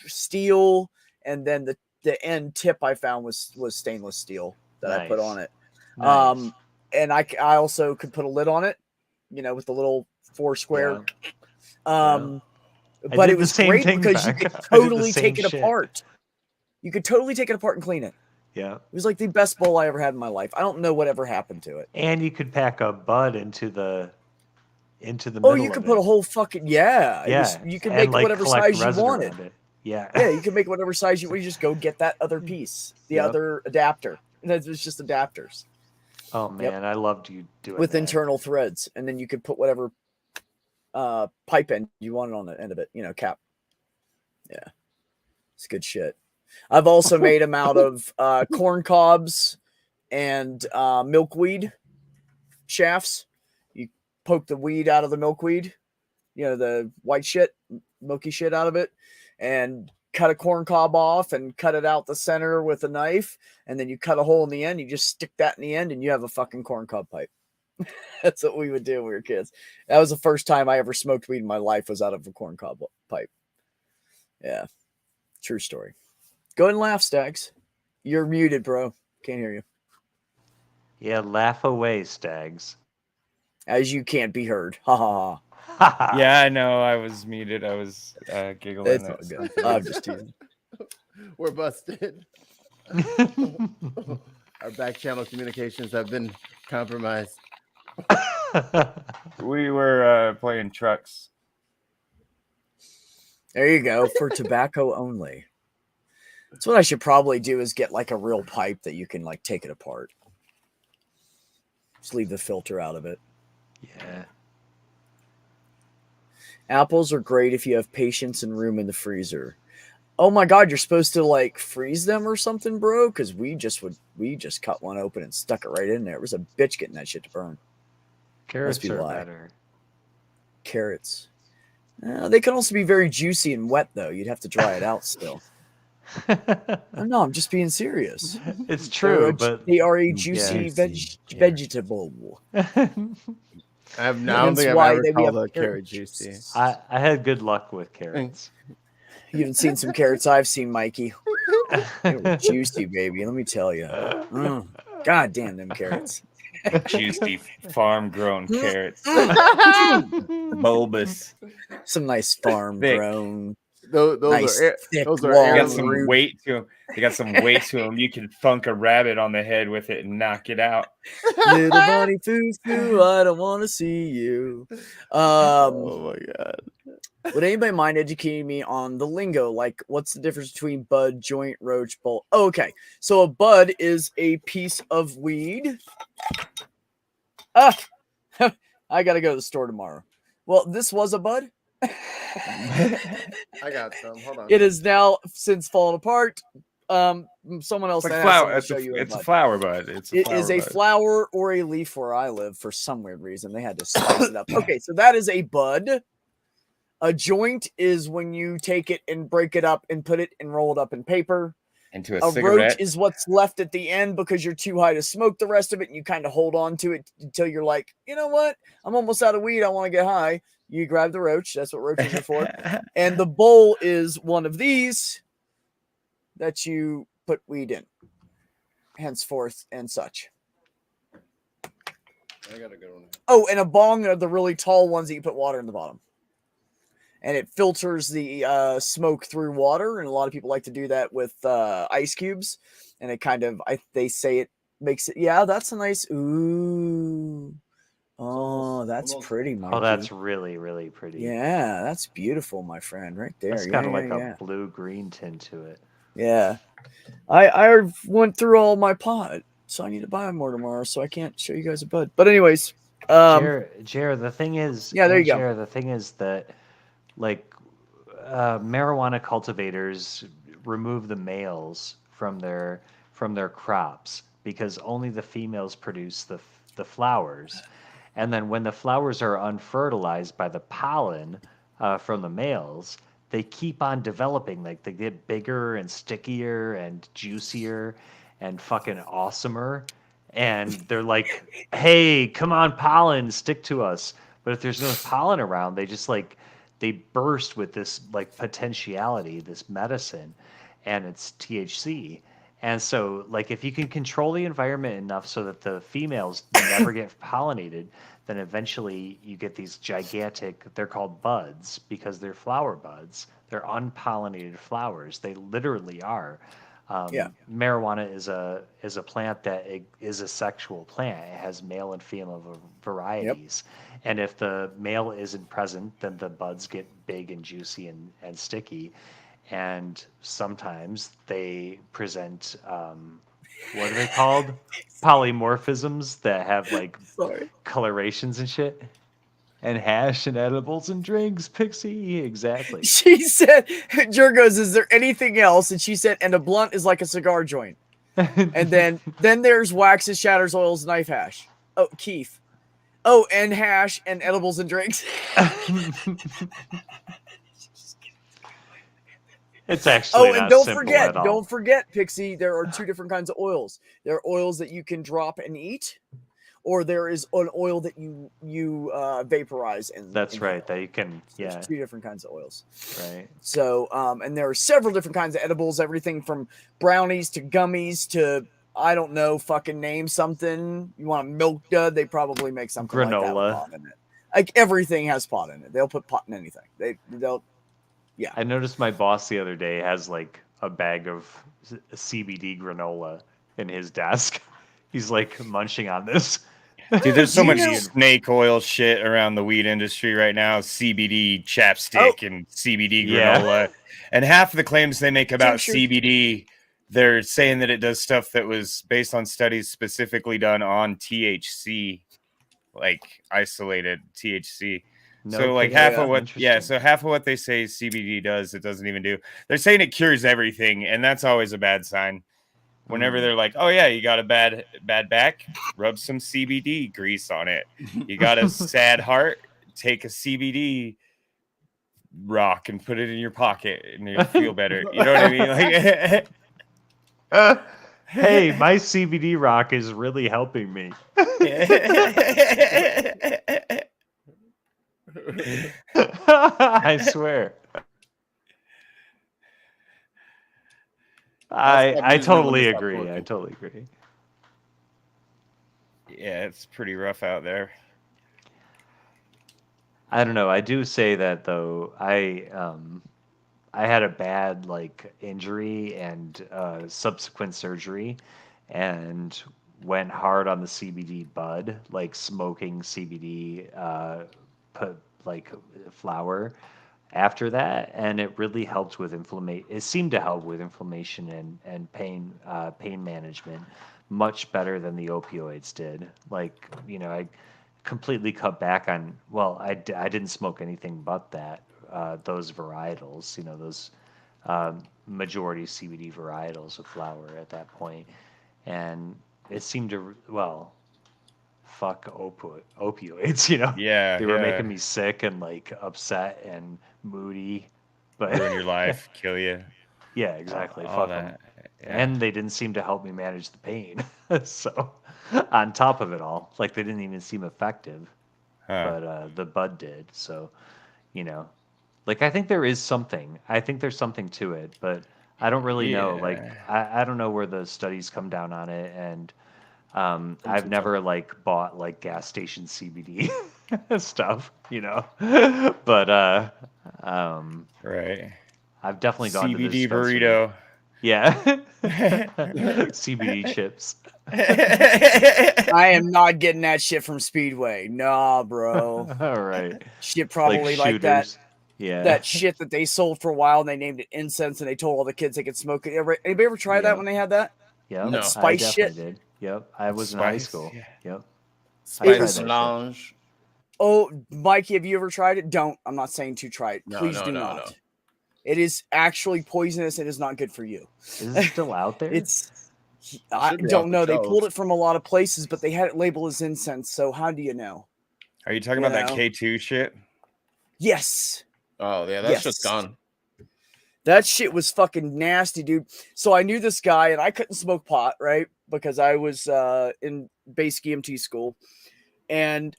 steel, and then the end tip I found was stainless steel that I put on it. Nice. And I also could put a lid on it, with the little 4 square. But it was great because you could totally take it apart. You could totally take it apart and clean it. Yeah. It was like the best bowl I ever had in my life. I don't know what ever happened to it. And you could pack a bud into the middle. Oh, you could put a whole fucking you can make whatever size you wanted. Yeah, you can make whatever size you just go get that other piece, the other adapter. And it was just adapters. Oh man, I loved you doing with that. internal threads, and then you could put whatever pipe end you wanted on the end of it, cap. Yeah, it's good shit. I've also made them out of corn cobs and milkweed shafts. You poke the weed out of the milkweed, the white shit, milky shit out of it, and cut a corn cob off and cut it out the center with a knife, and then you cut a hole in the end. You just stick that in the end, and you have a fucking corn cob pipe. That's what we would do when we were kids. That was the first time I ever smoked weed in my life, was out of a corn cob pipe. Yeah, true story. Go ahead and laugh, Stags. You're muted, bro. Can't hear you. Yeah, laugh away, Stags. As you can't be heard. Ha ha ha. Yeah, I know. I was muted. I was giggling. It's not good. I'm just teasing. We're busted. Our back channel communications have been compromised. We were playing trucks. There you go. For tobacco only. That's what I should probably do, is get like a real pipe that you can like take it apart. Just leave the filter out of it. Yeah. Apples are great if you have patience and room in the freezer. Oh my God, you're supposed to like freeze them or something, bro? Because we just cut one open and stuck it right in there. It was a bitch getting that shit to burn. Carrots are better. Carrots. They can also be very juicy and wet, though. You'd have to dry it out still. No, I'm just being serious. It's true, but they are a juicy vegetable. I don't think I've ever called a carrot juicy. I had good luck with carrots. You haven't seen some carrots I've seen, Mikey. They were juicy, baby. Let me tell you. God damn them carrots. Juicy farm-grown carrots. Bulbous. Some nice farm-grown. Those nice, are thick those are they got some weight to them. They got some weight to them. You can thunk a rabbit on the head with it and knock it out. Little bunny foo-foo, I don't want to see you. Oh my God. Would anybody mind educating me on the lingo? Like, what's the difference between bud, joint, roach, bowl? Oh, okay. So a bud is a piece of weed. I got to go to the store tomorrow. Well, this was a bud. I got some. Hold on. It is now since fallen apart. Someone else. It's like flower. It's a flower bud. It is a flower or a leaf where I live for some weird reason. They had to spice it up. Okay, so that is a bud. A joint is when you take it and break it up and put it and roll it up in paper. Into a cigarette. Roach is what's left at the end because you're too high to smoke the rest of it, and you kind of hold on to it until you're like, you know what? I'm almost out of weed. I want to get high. You grab the roach. That's what roaches are for. And the bowl is one of these that you put weed in, henceforth and such. I got a good one. Oh, and a bong are the really tall ones that you put water in the bottom. And it filters the smoke through water. And a lot of people like to do that with ice cubes. And it kind of, they say it makes it, yeah, that's a nice, ooh. Oh, that's pretty, Mikey. Oh, that's really, really pretty. Yeah, that's beautiful, my friend, right there. That's got like a blue-green tint to it. Yeah. I went through all my pot, so I need to buy more tomorrow, so I can't show you guys a bud. But anyways, Jared, the thing is, yeah, there you go. Jared, the thing is that like marijuana cultivators remove the males from their crops because only the females produce the flowers, and then when the flowers are unfertilized by the pollen from the males, they keep on developing. Like they get bigger and stickier and juicier and fucking awesomer. And they're like, "Hey, come on, pollen, stick to us." But if there's no pollen around, they just like they burst with this like potentiality, this medicine, and it's THC. And so, like, if you can control the environment enough so that the females never get pollinated, then eventually you get these gigantic, they're called buds because they're flower buds. They're unpollinated flowers. They literally are. Marijuana is a plant that is a sexual plant. It has male and female varieties. Yep. And if the male isn't present, then the buds get big and juicy and sticky. And sometimes they present what are they called? Polymorphisms that have like colorations and shit. And hash and edibles and drinks, Pixie. Exactly. She said, Jer goes, is there anything else? And she said, and a blunt is like a cigar joint. And then there's waxes, shatters, oils, knife hash. Oh, Keith. Oh, and hash and edibles and drinks. It's actually and don't forget, Pixie, there are two different kinds of oils. There are oils that you can drop and eat, or there is an oil that you vaporize. That's right. That you can. Yeah. There's two different kinds of oils. Right. So, and there are several different kinds of edibles. Everything from brownies to gummies to I don't know. Fucking name something. You want a milk dud? They probably make something granola. Like that with pot in it. Like everything has pot in it. They'll put pot in anything. They'll. Yeah. I noticed my boss the other day has like a bag of CBD granola in his desk. He's like munching on this. Dude, there's so much snake oil shit around the weed industry right now. CBD chapstick and CBD granola. And half of the claims they make about CBD, they're saying that it does stuff that was based on studies specifically done on THC, like isolated THC. No, so like half of what they say CBD does, it doesn't even do. They're saying it cures everything, and that's always a bad sign. Whenever they're like, "Oh yeah, you got a bad back, rub some CBD grease on it. You got a sad heart, take a CBD rock and put it in your pocket, and you'll feel better." You know what I mean? Like, hey, my CBD rock is really helping me. I swear. I totally agree. I totally agree. Yeah, it's pretty rough out there. I don't know. I do say that though. I had a bad like injury and subsequent surgery, and went hard on the CBD bud, like smoking CBD flower after that, and it really helped with inflammation. It seemed to help with inflammation and pain management much better than the opioids did. Like, you know, I completely cut back on. Well, I didn't smoke anything but that those varietals. You know, those majority CBD varietals of flower at that point, and it seemed to fuck opioids, you know? Yeah. They were making me sick and like upset and moody. But ruin your life, kill you. Yeah, exactly. All that. Yeah. And they didn't seem to help me manage the pain. So on top of it all, like they didn't even seem effective. But the bud did. So, you know, like I think there is something. I think there's something to it, but I don't really know. Like I don't know where the studies come down on it, and I've never like bought like gas station CBD stuff, you know, but right. I've definitely gone CBD to the burrito. Yeah. CBD chips. I am not getting that shit from Speedway. Nah, bro. All right. Shit probably like that. shooters. Yeah. That shit that they sold for a while and they named it incense and they told all the kids they could smoke it. Anybody ever try that Yep. when they had that? Yep. No. I Spice definitely shit? did. Yep. I was in high Spice, school. yeah. Yep. I tried Spice that shit. lounge. Oh, Mikey, have you ever tried it? Don't. I'm not saying to try it. No, Please no, do no, not. no. It is actually poisonous. It is not good for you. Is it still out there? I should be don't off know. the They pulled shelves. it from a lot of places, but they had it labeled as incense. So how do you know? Are you talking You about that know. K2 shit? Yes. Oh yeah, that's just Yes. gone. That shit was fucking nasty, dude. So I knew this guy and I couldn't smoke pot, right? Because I was in basic EMT school. And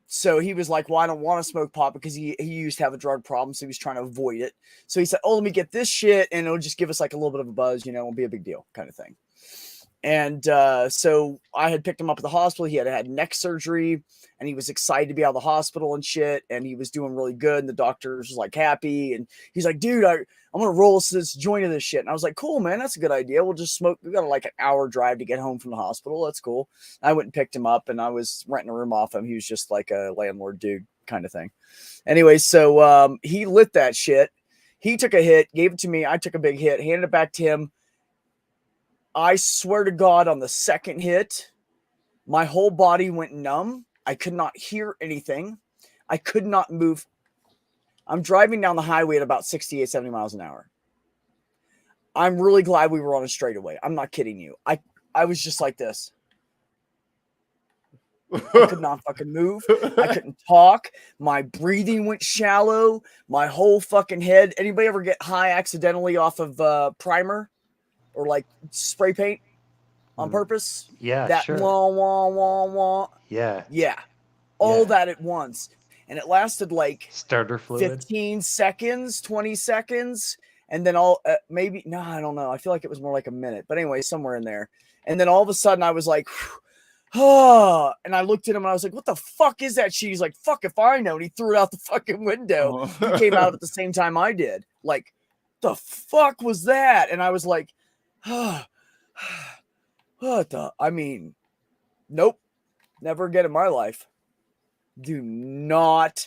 so he was like, well, I don't want to smoke pot because he used to have a drug problem. So he was trying to avoid it. So he said, oh, let me get this shit. And it'll just give us like a little bit of a buzz, you know, it'll be a big deal kind of thing. And so I had picked him up at the hospital. He had had neck surgery and he was excited to be out of the hospital and shit. And he was doing really good. And the doctor was like happy. And he's like, dude, I'm going to roll this joint of this shit. And I was like, cool, man, that's a good idea. We'll just smoke. We got like an hour drive to get home from the hospital. That's cool. I went and picked him up and I was renting a room off him. He was just like a landlord dude kind of thing. Anyway, so he lit that shit. He took a hit, gave it to me. I took a big hit, handed it back to him. I swear to God, on the second hit, my whole body went numb. I could not hear anything. I could not move. I'm driving down the highway at about 68, 70 miles an hour. I'm really glad we were on a straightaway. I'm not kidding you. I was just like this. I could not fucking move. I couldn't talk. My breathing went shallow. My whole fucking head. Anybody ever get high accidentally off of primer? Or like spray paint on purpose? Yeah, that sure. Wah, wah, wah, wah. Yeah. Yeah. All Yeah. that at once. And it lasted like Starter fluid. 15 seconds, 20 seconds. And then I don't know. I feel like it was more like a minute. But anyway, somewhere in there. And then all of a sudden I was like, oh, and I looked at him and I was like, what the fuck is that shit? He's like, fuck if I know. And he threw it out the fucking window. He came out at the same time I did. Like, the fuck was that? And I was like, what the? I mean, nope. Never again in my life. Do not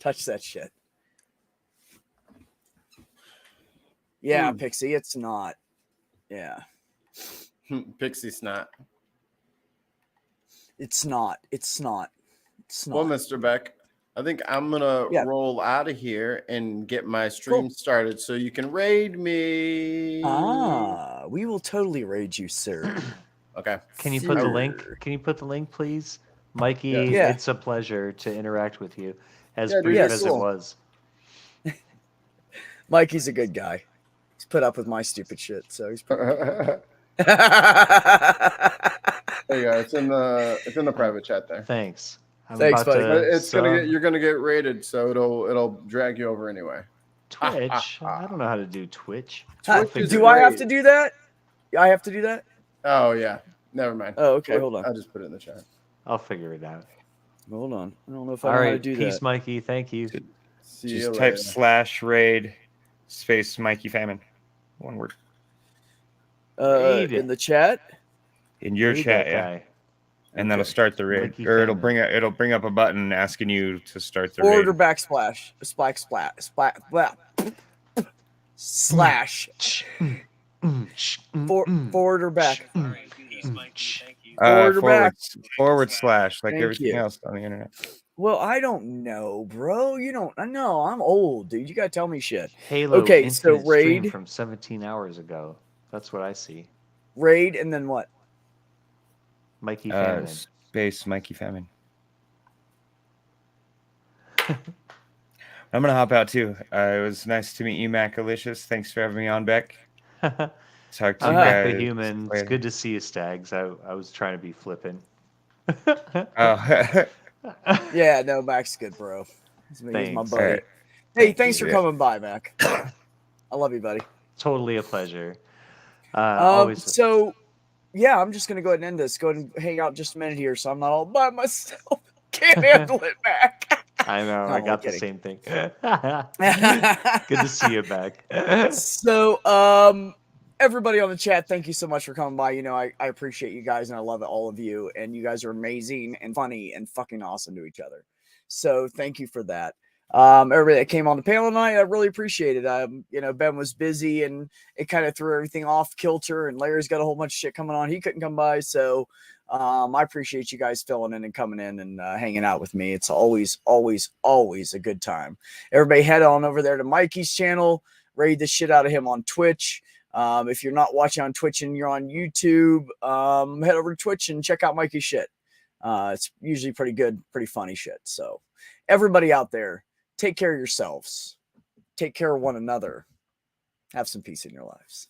touch that shit. Yeah, Pixie, it's not. Yeah. Pixie snot. It's not. Well, Mr. Beck, I think I'm gonna roll out of here and get my stream started so you can raid me. We will totally raid you, sir. Okay. Can you put the link? Can you put the link, please? Mikey, Yeah. it's a pleasure to interact with you, as Yeah, dude, brief as it cool. was. Mikey's a good guy. He's put up with my stupid shit, so he's pretty There you go. It's in the private chat there. Thanks. Thanks, buddy. But you're gonna get rated, so it'll drag you over anyway. Twitch. I don't know how to do Twitch. Do I have to do that? I have to do that? Oh yeah. Never mind. Oh, okay. Hold on. I'll just put it in the chat. I'll figure it out. Hold on. I don't know if I All know how to right. do Peace, that. Mikey. Thank you. See you Just later. type /raid space Mikey Famine. One word. Raid. In the chat? In your Raid chat, that yeah. guy. And that'll start the raid. Mikey Or it'll Famine. bring up a button asking you to start the Forward raid. or backsplash? Slash. Forward or back? Forward or back? Forward slash, like Thank everything you. else on the internet. Well, I don't know, bro. You don't. I know. I'm old, dude. You gotta tell me shit. Halo Okay, so Infinite stream raid. from 17 hours ago. That's what I see. Raid and then what? Mikey Famine. Space Mikey Famine. I'm gonna hop out too. It was nice to meet you, Macalicious. Thanks for having me on, Beck. Talk to you I'm back guys the human. It's later. good to see you, Stags. I was trying to be flippant. Oh, Yeah, no, Mac's good, bro. He's my Thanks. buddy. Alright. Hey, thanks for Yeah. coming by, Mac. I love you, buddy. Totally a pleasure. Always. So, yeah, I'm just gonna go ahead and end this. Go ahead and hang out just a minute here, so I'm not all by myself. Can't handle it, Mac. I know. No, I I'm got the kidding. same thing. Good to see you back. So, everybody on the chat, thank you so much for coming by. You know, I appreciate you guys, and I love all of you. And you guys are amazing and funny and fucking awesome to each other. So thank you for that. Everybody that came on the panel tonight, I really appreciate it. You know, Ben was busy and it kind of threw everything off kilter, and Larry's got a whole bunch of shit coming on. He couldn't come by. So I appreciate you guys filling in and coming in and hanging out with me. It's always, always, always a good time. Everybody head on over there to Mikey's channel, raid the shit out of him on Twitch. If you're not watching on Twitch and you're on YouTube, head over to Twitch and check out Mikey's shit. It's usually pretty good, pretty funny shit. So everybody out there, take care of yourselves. Take care of one another. Have some peace in your lives.